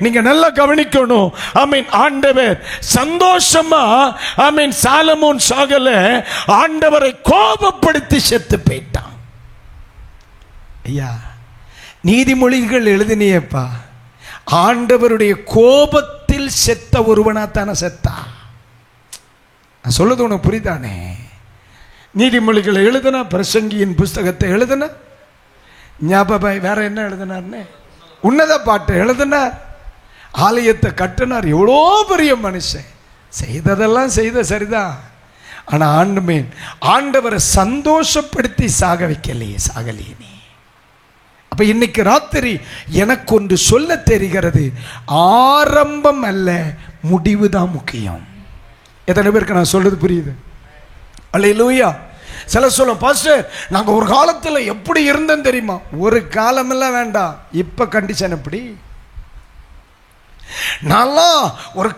[SPEAKER 1] நீங்க நல்லா கவனிக்கணும். ஆண்டவர் சந்தோஷமா சாலமோன் சாகல, ஆண்டவரை கோபப்படுத்தி செத்து போயிட்டான். ஐயா, நீதிமொழிகள் எழுதினியப்பா, ஆண்டவருடைய கோபத்தில் செத்த ஒருவனாத்தான செத்தா. நான் சொல்லுது உனக்கு புரிதானே? நீதிமொழிகளை எழுதுனா, பிரசங்கியின் புஸ்தகத்தை எழுதுனா, ஞாபகம் வேற என்ன எழுதினார்னே, உன்னத பாட்டை எழுதினார், ஆலயத்தை கட்டினார். எவ்வளோ பெரிய மனுஷன், செய்ததெல்லாம் செய்த சரிதான். ஆனா ஆண்டவரை சந்தோஷப்படுத்தி சாகலையே நீ. அப்ப இன்னைக்கு ராத்திரி எனக்கு ஒன்று சொல்ல தெரிகிறது, ஆரம்பம் அல்ல முடிவுதான் முக்கியம். எத்தனை பேருக்கு நான் சொல்றது புரியுது? அல்லேலூயா. சில சொல்லும், பாஸ்டர் நாங்க ஒரு காலத்துல எப்படி இருந்தோம் தெரியுமா? ஒரு காலம் எல்லாம் வேண்டாம், இப்ப கண்டிஷன் எப்படி? நல்லா ஒரு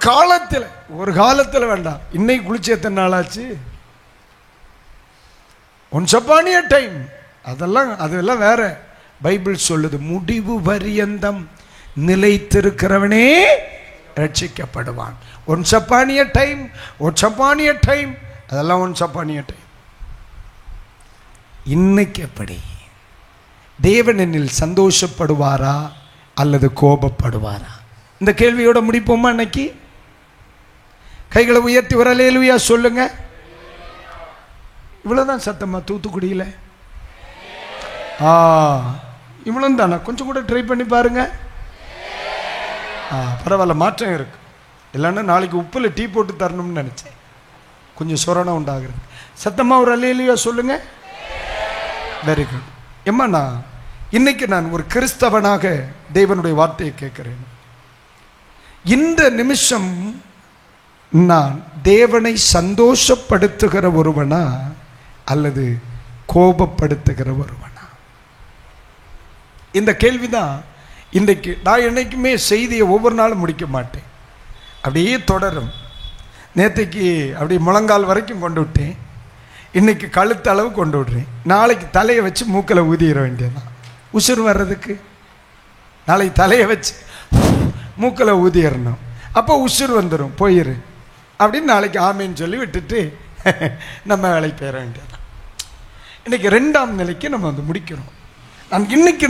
[SPEAKER 1] காலத்துல வேண்டாம். இன்னைக்கு குளிச்சு எத்தனை நாள் ஆச்சு? Once upon a time. அதெல்லாம் வேற. பைபிள் சொல்லுது, முடிவு பரியந்தம் நிலைத்திருக்கிறவனே ரட்சிக்கப்படுவான். ஒன்ஸ் அப்பான் எ டைம், அதெல்லாம் ஒன்ஸ் அப்பான் எ டைம். இன்னைக்கு எப்படி? தேவன் என்னில் சந்தோஷப்படுவாரா அல்லது கோபப்படுவாரா? இந்த கேள்வியோட முடிப்போமா இன்னைக்கு? கைகளை உயர்த்தி ஒரு அல்லேலூயா சொல்லுங்க. இவ்வளவுதான் சத்தமா தூத்துக்குடியில்? இவ்வளவு தானே? கொஞ்சம் கூட ட்ரை பண்ணி பாருங்க. பரவாயில்ல, மாற்றம் இருக்கு. இல்லைன்னா நாளைக்கு உப்புல டீ போட்டு தரணும்னு நினைச்சேன். கொஞ்சம் சொரணம் உண்டாகிறது. சத்தமா ஒரு அல்லேலூயா சொல்லுங்க. Very good. எம்மா, இன்னைக்கு நான் ஒரு கிறிஸ்தவனாக தேவனுடைய வார்த்தையை கேட்கிறேன். இந்த நிமிஷம் நான் தேவனை சந்தோஷப்படுத்துகிற ஒருவனா அல்லது கோபப்படுத்துகிற ஒருவனா? இந்த கேள்விதான் இன்றைக்கு. நான் என்னைக்குமே செய்தியை ஒவ்வொரு நாளும் முடிக்க மாட்டேன், அப்படியே தொடரும். நேற்றைக்கு அப்படி முழங்கால் வரைக்கும் கொண்டு விட்டேன், இன்னைக்கு கழுத்து அளவு கொண்டு விடுறேன். நாளைக்கு தலையை வச்சு மூக்கில் ஊதிட வேண்டியதான் உசுறு வர்றதுக்கு. நாளைக்கு தலையை வச்சு மூக்கில் ஊதிடணும், அப்போ உசுறு வந்துடும், போயிரு அப்படின்னு நாளைக்கு ஆமேன்னு சொல்லி விட்டுட்டு நம்ம வேலைக்கு போயிட வேண்டியதான். இன்னைக்கு 2ஆம் நிலைக்கு நம்ம வந்து முடிக்கிறோம். இன்னைக்கு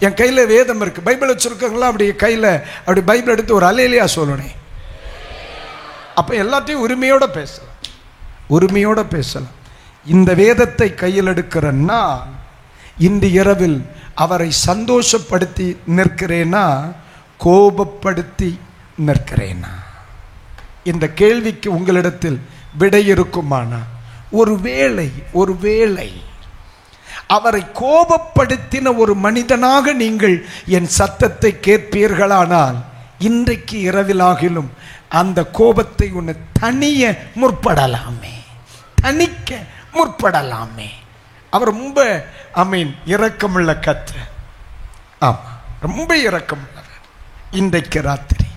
[SPEAKER 1] என் கையில் வேதம் இருக்கு, பைபிள் வச்சிருக்கவங்களாம் அப்படி கையில் அப்படி பைபிள் எடுத்து ஒரு அல்லேலூயா சொல்லணும். அப்போ எல்லாத்தையும் உரிமையோட பேசலாம். இந்த வேதத்தை கையில் எடுக்கிற நான் இந்த இரவில் அவரை சந்தோஷப்படுத்தி நிற்கிறேனா கோபப்படுத்தி நிற்கிறேனா? இந்த கேள்விக்கு உங்களிடத்தில் விடை இருக்குமானா, ஒருவேளை அவரை கோபப்படுத்தின ஒரு மனிதனாக நீங்கள் என் சத்தத்தை கேட்பீர்களானால், இன்றைக்கு இரவிலாகிலும் அந்த கோபத்தை உன்னை தனிக்க முற்படலாமே. அவர் ரொம்ப இரக்கமுள்ள கர்த்தர். ஆமா, ரொம்ப இரக்கமுள்ளவர். இன்றைக்கு ராத்திரி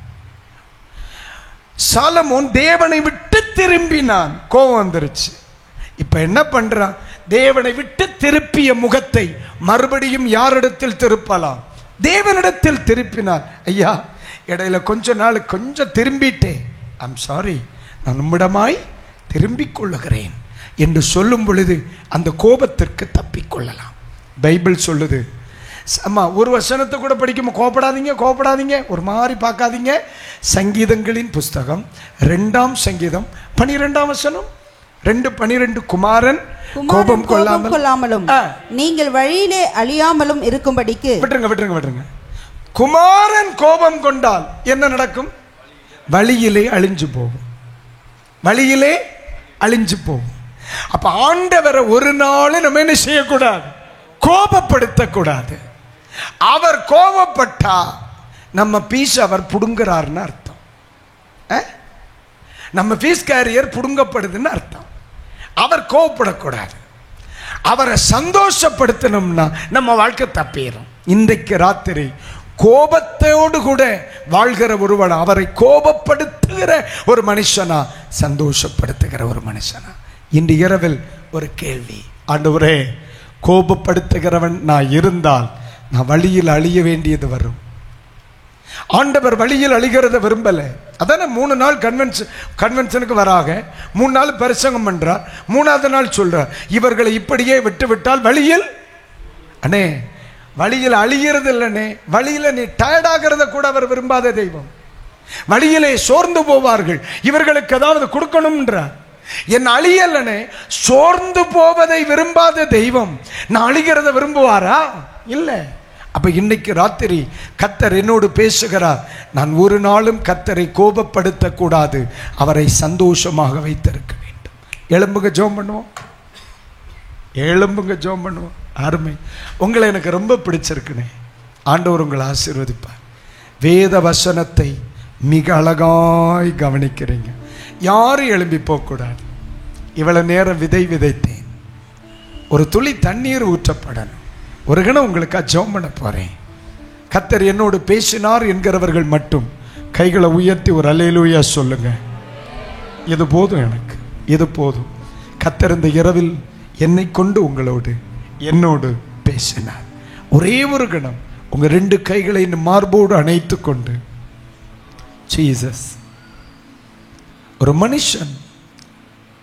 [SPEAKER 1] சாலமோன் தேவனை விட்டு திரும்பினான், கோபம் வந்துருச்சு. இப்ப என்ன பண்றான்? தேவனை விட்டு திருப்பிய முகத்தை மறுபடியும் யாரிடத்தில் திருப்பலாம்? தேவனிடத்தில் திருப்பினார். ஐயா, இடையில கொஞ்ச நாள் கொஞ்சம் திரும்பிட்டேன், ஐம் சாரி, நான் உம்மிடமாய் திரும்பிக் கொள்ளுகிறேன். என்று சொல்லும் பொழுது அந்த கோபத்திற்கு தப்பிக்கொள்ளலாம். பைபிள் சொல்லுது. அம்மா ஒரு வசனத்தை கூட படிக்கும், கோபப்படாதீங்க கோபப்படாதீங்க, ஒரு மாதிரி பார்க்காதீங்க. சங்கீதங்களின் புஸ்தகம் 2ஆம் சங்கீதம் 12ஆம் வசனம், 2:12, குமாரன் கோபம் கொள்ளாமலும்
[SPEAKER 2] நீங்கள் வழியிலே அழியாமலும் இருக்கும்படிக்கு.
[SPEAKER 1] விட்டுருங்க. குமாரன் கோபம் கொண்டால் என்ன நடக்கும்? வழியிலே அழிஞ்சு போகும். வழியிலே அழிஞ்சு போகும். அப்ப ஆண்டவரை ஒரு நாள் நம்ம என்ன செய்யக்கூடாது? கோபப்படுத்தக்கூடாது. அவர் கோபப்பட்டா நம்ம பீஸ் அவர் புடுங்குறாருன்னு அர்த்தம். நம்ம பீஸ் கேரியர் புடுங்கப்படுதுன்னு அர்த்தம். அவர் கோபப்படக்கூடாது. அவரை சந்தோஷப்படுத்தணும்னா நம்ம வாழ்க்கை தப்பிடும். இன்றைக்கு ராத்திரி கோபத்தோடு கூட வாழ்கிற ஒருவன் அவரை கோபப்படுத்துகிற ஒரு மனுஷனா, சந்தோஷப்படுத்துகிற ஒரு மனுஷனா? இன்று இரவில் ஒரு கேள்வி. ஆண்டவரே, கோபப்படுத்துகிறவன் நான் இருந்தால் நான் வழியில் அழிய வேண்டியது வரும். ஆண்டவர் வழியில் அழிகிறத விரும்பல. அதான 3 நாள் கன்வென்ஷனுக்கு வராக, 3 நாள் பிரசங்கம் பண்றார், 3ஆவது நாள் சொல்றார் இவர்களை இப்படியே விட்டு விட்டால் வழியில் அண்ணே வழியில் அழிகிறது இல்லைன்னே, வழியில நீ டயர்ட் ஆகிறத கூட அவர் விரும்பாத தெய்வம். வழியிலே சோர்ந்து போவார்கள், இவர்களுக்கு ஏதாவது கொடுக்கணும்ன்றார். என் அழியல்லனே, சோர்ந்து போவதை விரும்பாத தெய்வம் நான் அழிகிறத விரும்புவாரா? இல்லை. அப்ப இன்னைக்கு ராத்திரி கர்த்தர் என்னோடு பேசுகிறார். நான் ஒரு நாளும் கர்த்தரை கோபப்படுத்த கூடாது, அவரை சந்தோஷமாக வைத்திருக்க வேண்டும். எழும்புங்க ஜெபம் பண்ணுவோம். எழும்புங்க ஜெபம் பண்ணுவோம். அருமை. உங்களை எனக்கு ரொம்ப பிடிச்சிருக்குனே. ஆண்டவர் உங்களை ஆசீர்வதிப்பார். வேத வசனத்தை மிக அழகாய் கவனிக்கிறீங்க. யாரும் எழும்பி போகக்கூடாது. இவ்வளவு நேரம் விதை விதைத்தேன், ஒரு துளி தண்ணீர் ஊற்றப்படணும். ஒரு கணம் உங்களுக்காக ஜெபம் பண்ண போறேன். கர்த்தர் என்னோடு பேசினார் என்கிறவர்கள் மட்டும் கைகளை உயர்த்தி ஒரு அல்லேலூயா சொல்லுங்க. இது போதும், எனக்கு இது போதும். கர்த்தர் இந்த இரவில் என்னை கொண்டு உங்களோடு என்னோடு பேசினார். ஒரே ஒரு கணம் உங்க 2 கைகளை மார்போடு அணைத்து கொண்டு, ஜீசஸ், ஒரு மனுஷன்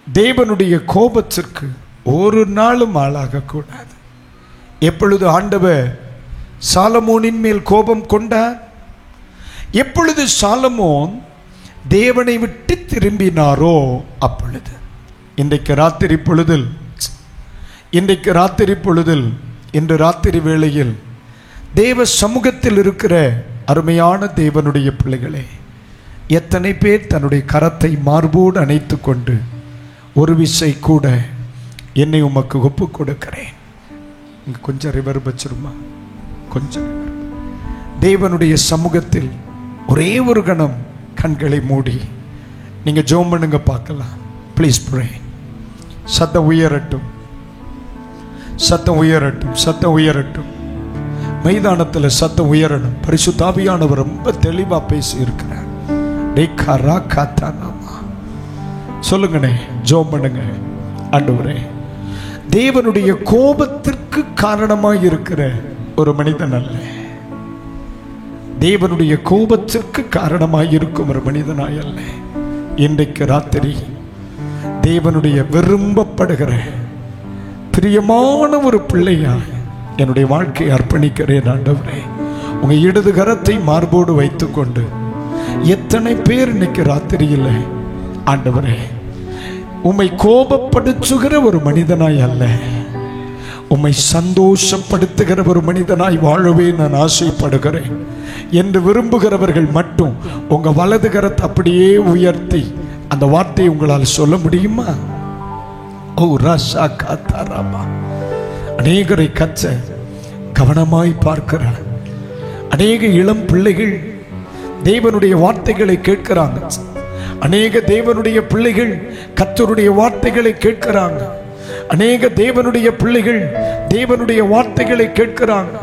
[SPEAKER 1] தேவனுடைய கோபத்திற்கு ஒரு நாளும் ஆளாக கூடாது. எப்பொழுது ஆண்டவர் சாலமோனின் மேல் கோபம் கொண்டார், எப்பொழுது சாலமோன் தேவனை விட்டு திரும்பினாரோ அப்பொழுது, இன்றைக்கு ராத்திரி பொழுதில் இன்று ராத்திரி வேளையில் தேவ சமூகத்தில் இருக்கிற அருமையான தேவனுடைய பிள்ளைகளே, எத்தனை பேர் தன்னுடைய கரத்தை மார்போடு அணைத்து கொண்டு ஒரு விசை கூட என்னை உமக்கு ஒப்பு கொடுக்கிறேன். கொஞ்சம் ரிவர்ப் வச்சிருமா, கொஞ்சம் தேவனுடைய சமூகத்தில் ஒரே ஒரு கணம் கண்களை மூடி நீங்க ஜெபம் பண்ணுங்க, பார்க்கலாம். Please pray. சத்தம் உயரட்டும், சத்தம் உயரட்டும், சத்தம் உயரட்டும். மைதானத்தில் சத்தம் உயரணும். பரிசுத்த ஆவியானவர் ரொம்ப தெளிவா பேசி இருக்கிறார். சொல்லுங்கண்ணே, ஜெபம் பண்ணுங்க. ஆண்டவரே, தேவனுடைய கோபத்திற்கு காரணமாய் இருக்கிற ஒரு மனிதன் அல்ல, தேவனுடைய கோபத்திற்கு காரணமாய் இருக்கும் ஒரு மனிதனாய் அல்ல. இன்றைக்கு ராத்திரி தேவனுடைய விரும்பப்படுகிற பிரியமான ஒரு பிள்ளையா என்னுடைய வாழ்க்கையை அர்ப்பணிக்கிறேன். ஆண்டவரே, உங்க இடது கரத்தை மார்போடு வைத்துக்கொண்டு எத்தனை பேர் இன்னைக்கு ராத்திரியில் ஆண்டவரே உம்மை கோபப்படுத்துகிற ஒரு மனிதனாய் அல்ல, உம்மை சந்தோஷப்படுத்துகிற ஒரு மனிதனாய் வாழவே நான் ஆசைப்படுகிறேன் என்று விரும்புகிறவர்கள் மட்டும் உங்க வலது கரத்தை அப்படியே உயர்த்தி அந்த வார்த்தையை உங்களால் சொல்ல முடியுமா? ஓ ராஷா காத்தாராமா. அநேகரை கச்ச கவனமாய் பார்க்கிறார். அநேக இளம் பிள்ளைகள் தேவனுடைய வார்த்தைகளை கேட்கிறாங்க. அநேக தேவனுடைய பிள்ளைகள் கர்த்தருடைய வார்த்தைகளை கேட்கிறாங்க. அநேக தேவனுடைய பிள்ளைகள் தேவனுடைய வார்த்தைகளை கேட்கிறாங்க.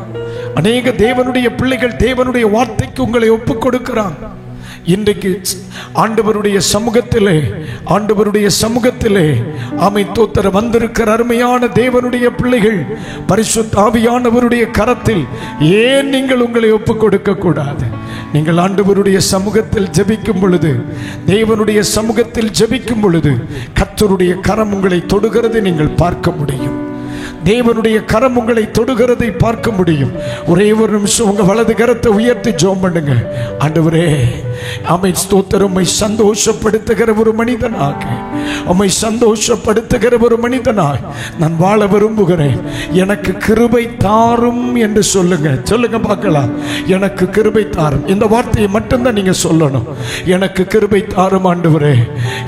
[SPEAKER 1] அநேக தேவனுடைய பிள்ளைகள் தேவனுடைய வார்த்தைக்கு உங்களை ஒப்புக் கொடுக்கிறாங்க. இன்றைக்கு ஆண்டவருடைய சமூகத்திலே ஆமை தோத்தர வந்திருக்கிற அருமையான தேவனுடைய பிள்ளைகள் பரிசுத்த ஆவியானவருடைய கரத்தில் ஏன் நீங்கள் உங்களை ஒப்புக் கொடுக்க கூடாது? நீங்கள் ஆண்டவருடைய சமூகத்தில் ஜெபிக்கும் பொழுது, தேவனுடைய சமூகத்தில் ஜெபிக்கும் பொழுது கர்த்தருடைய கரம் உங்களை தொடுகிறதை நீங்கள் பார்க்க முடியும். தேவனுடைய கரம் உங்களை தொடுகிறதை பார்க்க முடியும். ஒரே ஒரு நிமிஷம் உங்க வலது கரத்தை உயர்த்தி ஜெபம் பண்ணுங்க. ஆண்டவரே, உம்மை ஸ்தோத்திரம், உம்மை சந்தோஷப்படுத்துகிற ஒரு மனிதனாக, உம்மை சந்தோஷப்படுத்துகிற ஒரு மனிதனாய் நான் வாழ விரும்புகிறேன். எனக்கு கிருபை தாரும் என்று சொல்லுங்க பார்க்கலாம். எனக்கு கிருபை தாரும். இந்த வார்த்தையை மட்டும்தான் நீங்க சொல்லணும். எனக்கு கிருபை தாரும் ஆண்டவரே,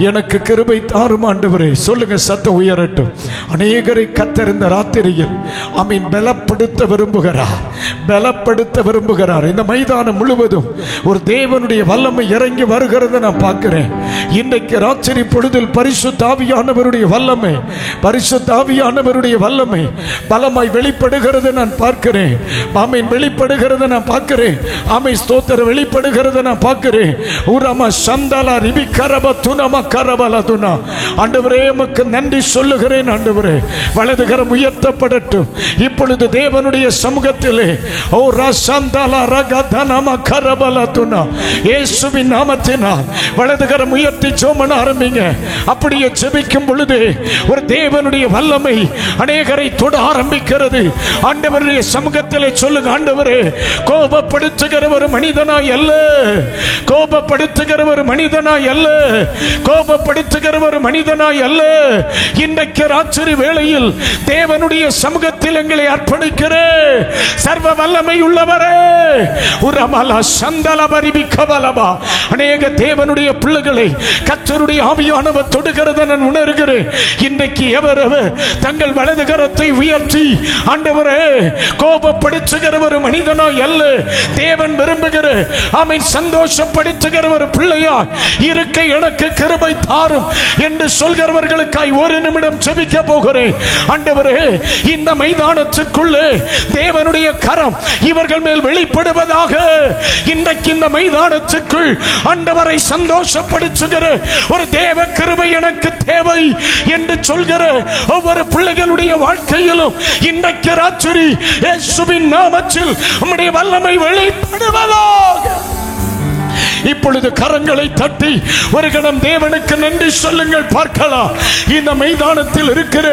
[SPEAKER 1] எனக்கு கிருபை தாரும் ஆண்டவரே. சொல்லுங்க, சத்தம் உயரட்டும். அநேகரை கர்த்தர் இந்த ராத்திரியில் ஆமென் பலப்படுத்த விரும்புகிறார். இந்த மைதானம் முழுவதும் ஒரு தேவனுடைய வல்லமை இறங்கி வருகிறத நான் பார்க்கிறேன். இன்றைக்கு ராத்திரி பொழுதில் பரிசுத்த ஆவியானவருடைய வல்லமை பலமாய் வெளிப்படுகிறத நான் பார்க்கிறேன். ஆமென், வெளிப்படுகிறத நான் பார்க்கிறேன். ஆமென், ஸ்தோத்திரம், வெளிப்படுகிறத நான் பார்க்கிறேன். உரம சந்தலா ரிபி கரப துனம கரபலதுனா. ஆண்டவரே, உமக்கு நன்றி சொல்லுகிறேன். ஆண்டவரே, வலது கரம் உயர்த்தப்படட்டும். இப்பொழுது தேவனுடைய சமூகத்திலே ஓ ரசந்தலா ரகதனம கரபலதுனா, இயேசுவின் நாமத்தினால் வலது கரம் உயர்த்தி ஜெபம் ஆரம்பிங்க. அப்படியே ஜெபிக்கும் பொழுது ஒரு தேவனுடைய வல்லமை அநேகரை தொட ஆரம்பிக்கிறது. ஆண்டவருடைய சமூகத்திலே சொல்லுங்க, ஆண்டவரே, கோபப்படுத்துகிற ஒரு மனிதனாய் அல்ல, இன்றைக்கு ராத்திரி வேளையில் தேவனுடைய சமூகத்தில் எங்களை அர்ப்பணிக்கிறேன். சர்வ வல்லமை உள்ளவரே, உரமலா சந்தலபரிபி கவலபா. அநேக தேவனுடைய பிள்ளைகளை கர்த்தருடைய ஆவியானவர் தொடுகிறதை நான் உணர்கிறேன். இன்றைக்கு எவரவர் தங்கள் வலது கரத்தை உயர்த்தி, ஆண்டவரே, கோபப்படுத்துகிற ஒரு மனிதனாய் அல்ல, தேவன் விரும்புகிற ஆமென் சந்தோஷப்படுத்துகிற ஒரு பிள்ளையா இருக்க எனக்கு கிருபை தாரும் என்று சொல்கிறவர்களுக்காய் ஒரு நிமிடம் ஜெபிக்க போகிறேன். ஆண்டவரே, இந்த மைதானத்துக்குள்ளே தேவனுடைய கரம் இவர்கள் மேல் வெளிப்படுவதாக. இன்றைக்கு இந்த மைதானத்துக்குள் ஆண்டவரை சந்தோஷப்படுத்துகிற ஒரு தேவ கிருபை எனக்கு தேவை என்று சொல்கிற ஒவ்வொரு பிள்ளைகளுடைய வாழ்க்கையிலும் இன்றைக்கு ராத்திரி இயேசுவின் நாமத்தில் உம்முடைய வல்லமை வெளிப்படுவதாக. இப்பொழுது கரங்களை தட்டி ஒரு கணம் தேவனுக்கு நன்றி சொல்லுங்கள் பார்க்கலாம். இந்த மைதானத்தில் இருக்கிற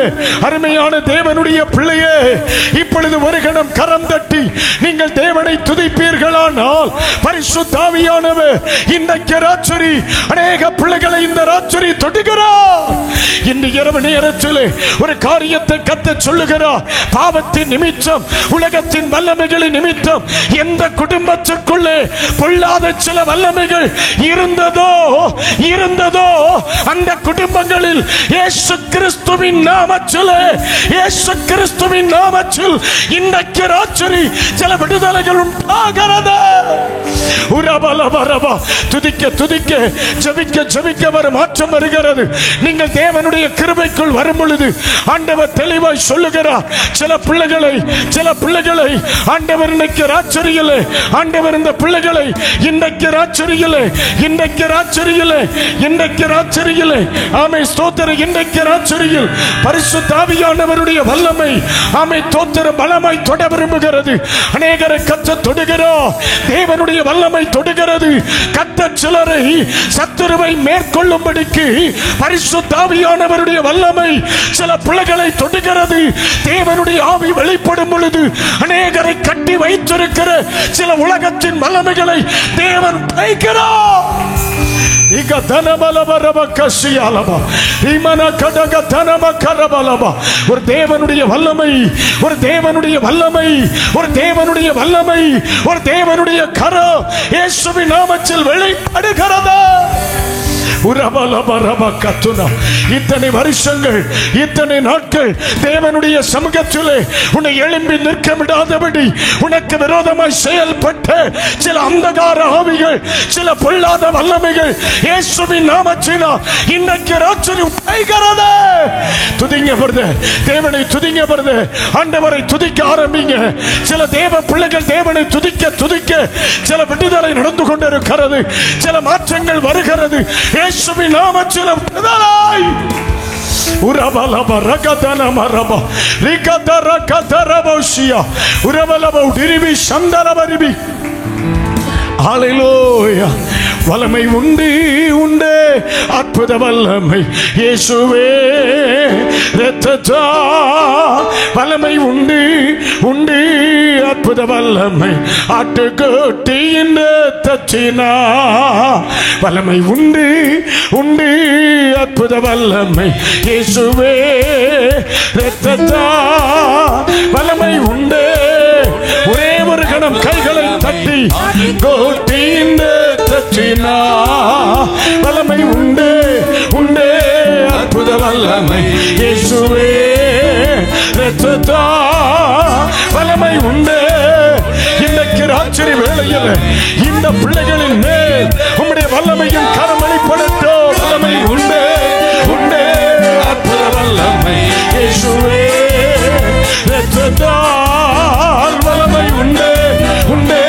[SPEAKER 1] அருமையான தேவனுடைய பிள்ளையே, இப்பொழுது ஒரு கணம் கரம் தட்டி நீங்கள் தேவனை துதிப்பீர்களானால் பரிசுத்த ஆவியானவர் இன்றைக்கு ராத்திரி அநேக பிள்ளைகளை இந்த ராத்திரி தொடுகிறார். இந்த இரவு நேரத்தில் ஒரு காரியத்தை கர்த்தர் சொல்லுகிறார். பாவத்தின் நிமித்தம், உலகத்தின் வல்லமைகளின் நிமித்தம் எந்த குடும்பத்திற்குள்ளே பொல்லாத சில வல்லமைகள் இருந்ததோ அந்த குடும்பங்களில் இயேசு கிறிஸ்துவின் நாமத்தில் இன்றைக்கு ராத்திரி சில விடுதலைகள் உண்டாகிறது. துதிக்க ஜெபிக்க வரும் மாற்றம் வருகிறது. நீங்கள் தேவனுடைய கிருபைக்குள் வரும் பொழுது ஆண்டவர் தெளிவாய் சொல்லுகிறார். சில பிள்ளைகளை ஆண்டவர் இன்றைக்கு ராத்திரியிலே, ஆண்டவர் இந்த பிள்ளைகளை இன்றைக்கு ராத்திரியிலே ஆமை ஸ்தோத்திர, இன்றைக்கு ராத்திரியில் பரிசுத்த ஆவியானவருடைய வல்லமை ஆமை ஸ்தோத்திர பலமாய் தொட விரும்புகிறது. அநேகரை கர்த்தர் தொடுகிறார். தேவனுடைய வல்லமை தொடுகிறது. கர்த்தர் சிலரை சத்துருவை மேற்கொள்ளும்படிக்கு பரிசுத்த ஆவியானவருடைய வல்லமை சில பிள்ளைகளை தொடுகிறது. தேவனுடைய ஆவி வெளிப்படும் பொழுது அநேகரை கட்டி வைத்திருக்கிற சில உலகத்தின் வல்லமைகளை தேவன் ஒரு தேவனுடைய வல்லமை கரம் இயேசுவின் நாமத்தில் வெளிப்படுகிறது. இத்தனை வருஷங்கள், இத்தனை நாட்கள் தேவனுடைய சமூகத்திலே உன்னை எழும்பி நிற்க விடாதபடி உனக்கு விரோதமாய் செயல்பட்ட சில அந்தகார ஆவிகள், சில பொல்லாத வல்லமைகள் இயேசுவின் நாமத்தினால் இன்றைக்கு ராத்திரி உடைகிறது. துதிங்க பிரதர், தேவனை துதிங்க பிரதர், ஆண்டவரை துதிக்க ஆரம்பிங்க. சில தேவ பிள்ளைகள் தேவனை துதிக்க துதிக்க சில விடுதலை நடந்து கொண்டிருக்கிறது, சில மாற்றங்கள் வருகிறது. இயேசுவின் நாமத்தில் விடுதலை. உரபலப ரகதன மரப ரிகதர கதரபோஷியா உரபலப உடிரிபி சந்தரபரிபி. ஹல்லேலூயா. வல்லமை உண்டு உண்டு, அற்புத வல்லமை இயேசுவே ரத்தத்தா. வல்லமை உண்டு உண்டு, அற்புத வல்லமை ஆட்டுக்குட்டியின் ரத்தத்தினா. வல்லமை உண்டு உண்டு, அற்புத வல்லமை இயேசுவே ரத்தத்தா. வல்லமை உண்டு. ஒரே ஒரு கணம் கைகளை தட்டி கோட்டியின் ரத்தத்தினா. வல்லமை உண்டு உண்டு, அற்புத வல்லமை இயேசுவே ரத்தத்தா. வல்லமை உண்டு. இன்றைக்கு ராத்திரி வேளையில் இந்த பிள்ளைகளின் மேல் உம்முடைய வல்லமையின் கரம் வெளிப்படட்டும். வல்லமை உண்டு உண்டு, அற்புத வல்லமை இயேசுவே ரத்தத்தா. வல்லமை உண்டு உண்டு,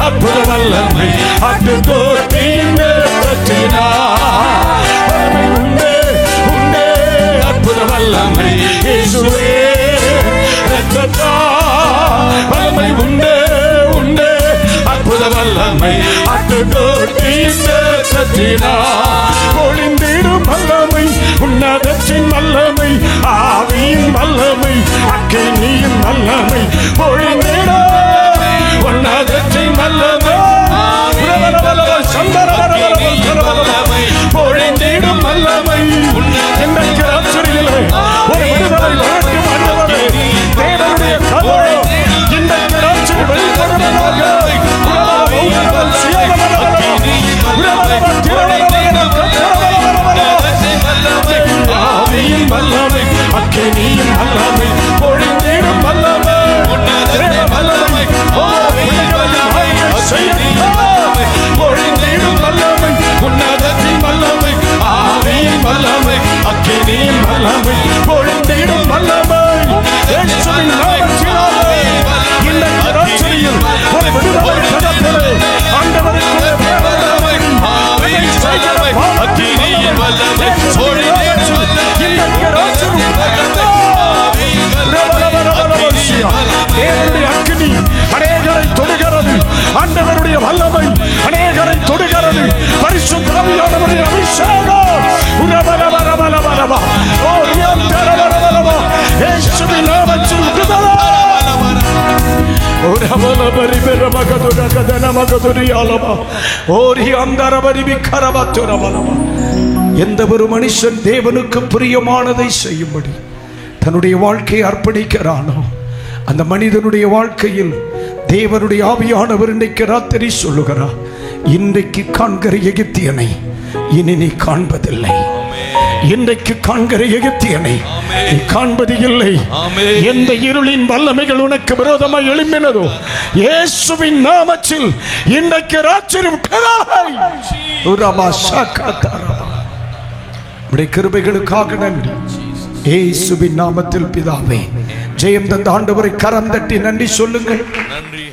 [SPEAKER 1] அற்புத வல்லமை ஆட்டுக்குட்டியின் ரத்தத்தினா. வல்லமை உண்டு உண்டு, அற்புத வல்லமை இயேசுவே ரத்தத்தா. வல்லமை உண்டு உண்டு, அற்புத வல்லமை ஆட்டுக்குட்டியின் ரத்தத்தினா. பொழிந்திடும் வல்லமை, உன்னதத்தின் வல்லமை, ஆவியின் வல்லமை, அக்கினியின் வல்லமை பொழிந்திடும். உன்னதத்தின் வல்லமை பொழிந்திடும் வல்லமை. இன்றைக்கு ராத்திரியிலே ஒரு விடுதலை வழங்கும் ஆண்டவரே, தேவனுடைய கரம் இன்றைக்கு ராத்திரி வெளிப்படுவதாக. ஆவியின் வல்லமை, அக்கினியின் வல்லமை பொழிந்திடும் வல்லமை. வல்லமை பொழிந்திடும் வல்லமை, உன்னதத்தின் வல்லமை, ஆவியின் வல்லமை, அக்கினியின் வல்லமை பொழிந்திடும் வல்லமை. இயேசுவின் நாமத்தினாலே இன்றைக்கு ராத்திரியில் ஒரு விடுதலை கடத்திலே ஆண்டவருக்குள்ளே வல்லமை, ஆவியின் வல்லமை, அக்கினியின் வல்லமை பொழிந்திடும் வல்லமை. இன்றைக்கு ராத்திரி தேவனுடைய அக்கினி அநேகரை தொடுகிறது, ஆண்டவருடைய வல்லமை அநேகரை தொடுகிறது. பரிசுத்த ஆவியானவருடைய அபிஷேகம் உரபலபலபலபலப ஓ ரியந்தரபலபலப இயேசுவின் நாமத்தில் விடுதலை. எந்த ஒரு மனுஷன் தேவனுக்கு பிரியமானதை செய்யும்படி தன்னுடைய வாழ்க்கையை அர்ப்பணிக்கிறானோ அந்த மனிதனுடைய வாழ்க்கையில் தேவனுடைய ஆவியானவர் இன்றைக்கு ராத்திரி சொல்லுகிறார், இன்றைக்கு காண்கிற எகிப்தியனை இனி நீ காண்பதில்லை. இன்றைக்கு காண்கிற எகிப்தியனை நீ காண்பது இல்லை. எந்த இருளின் வல்லமைகள் உனக்கு விரோதமாக எழும்பினதோ இயேசுவின் நாமத்தில் இன்றைக்கு ராத்திரி கிருபைகளுக்காக நன்றி. இயேசுவின் நாமத்தில் பிதாவே, ஜெயம் தந்த ஆண்டவரை கரம் தட்டி நன்றி சொல்லுங்கள். நன்றி.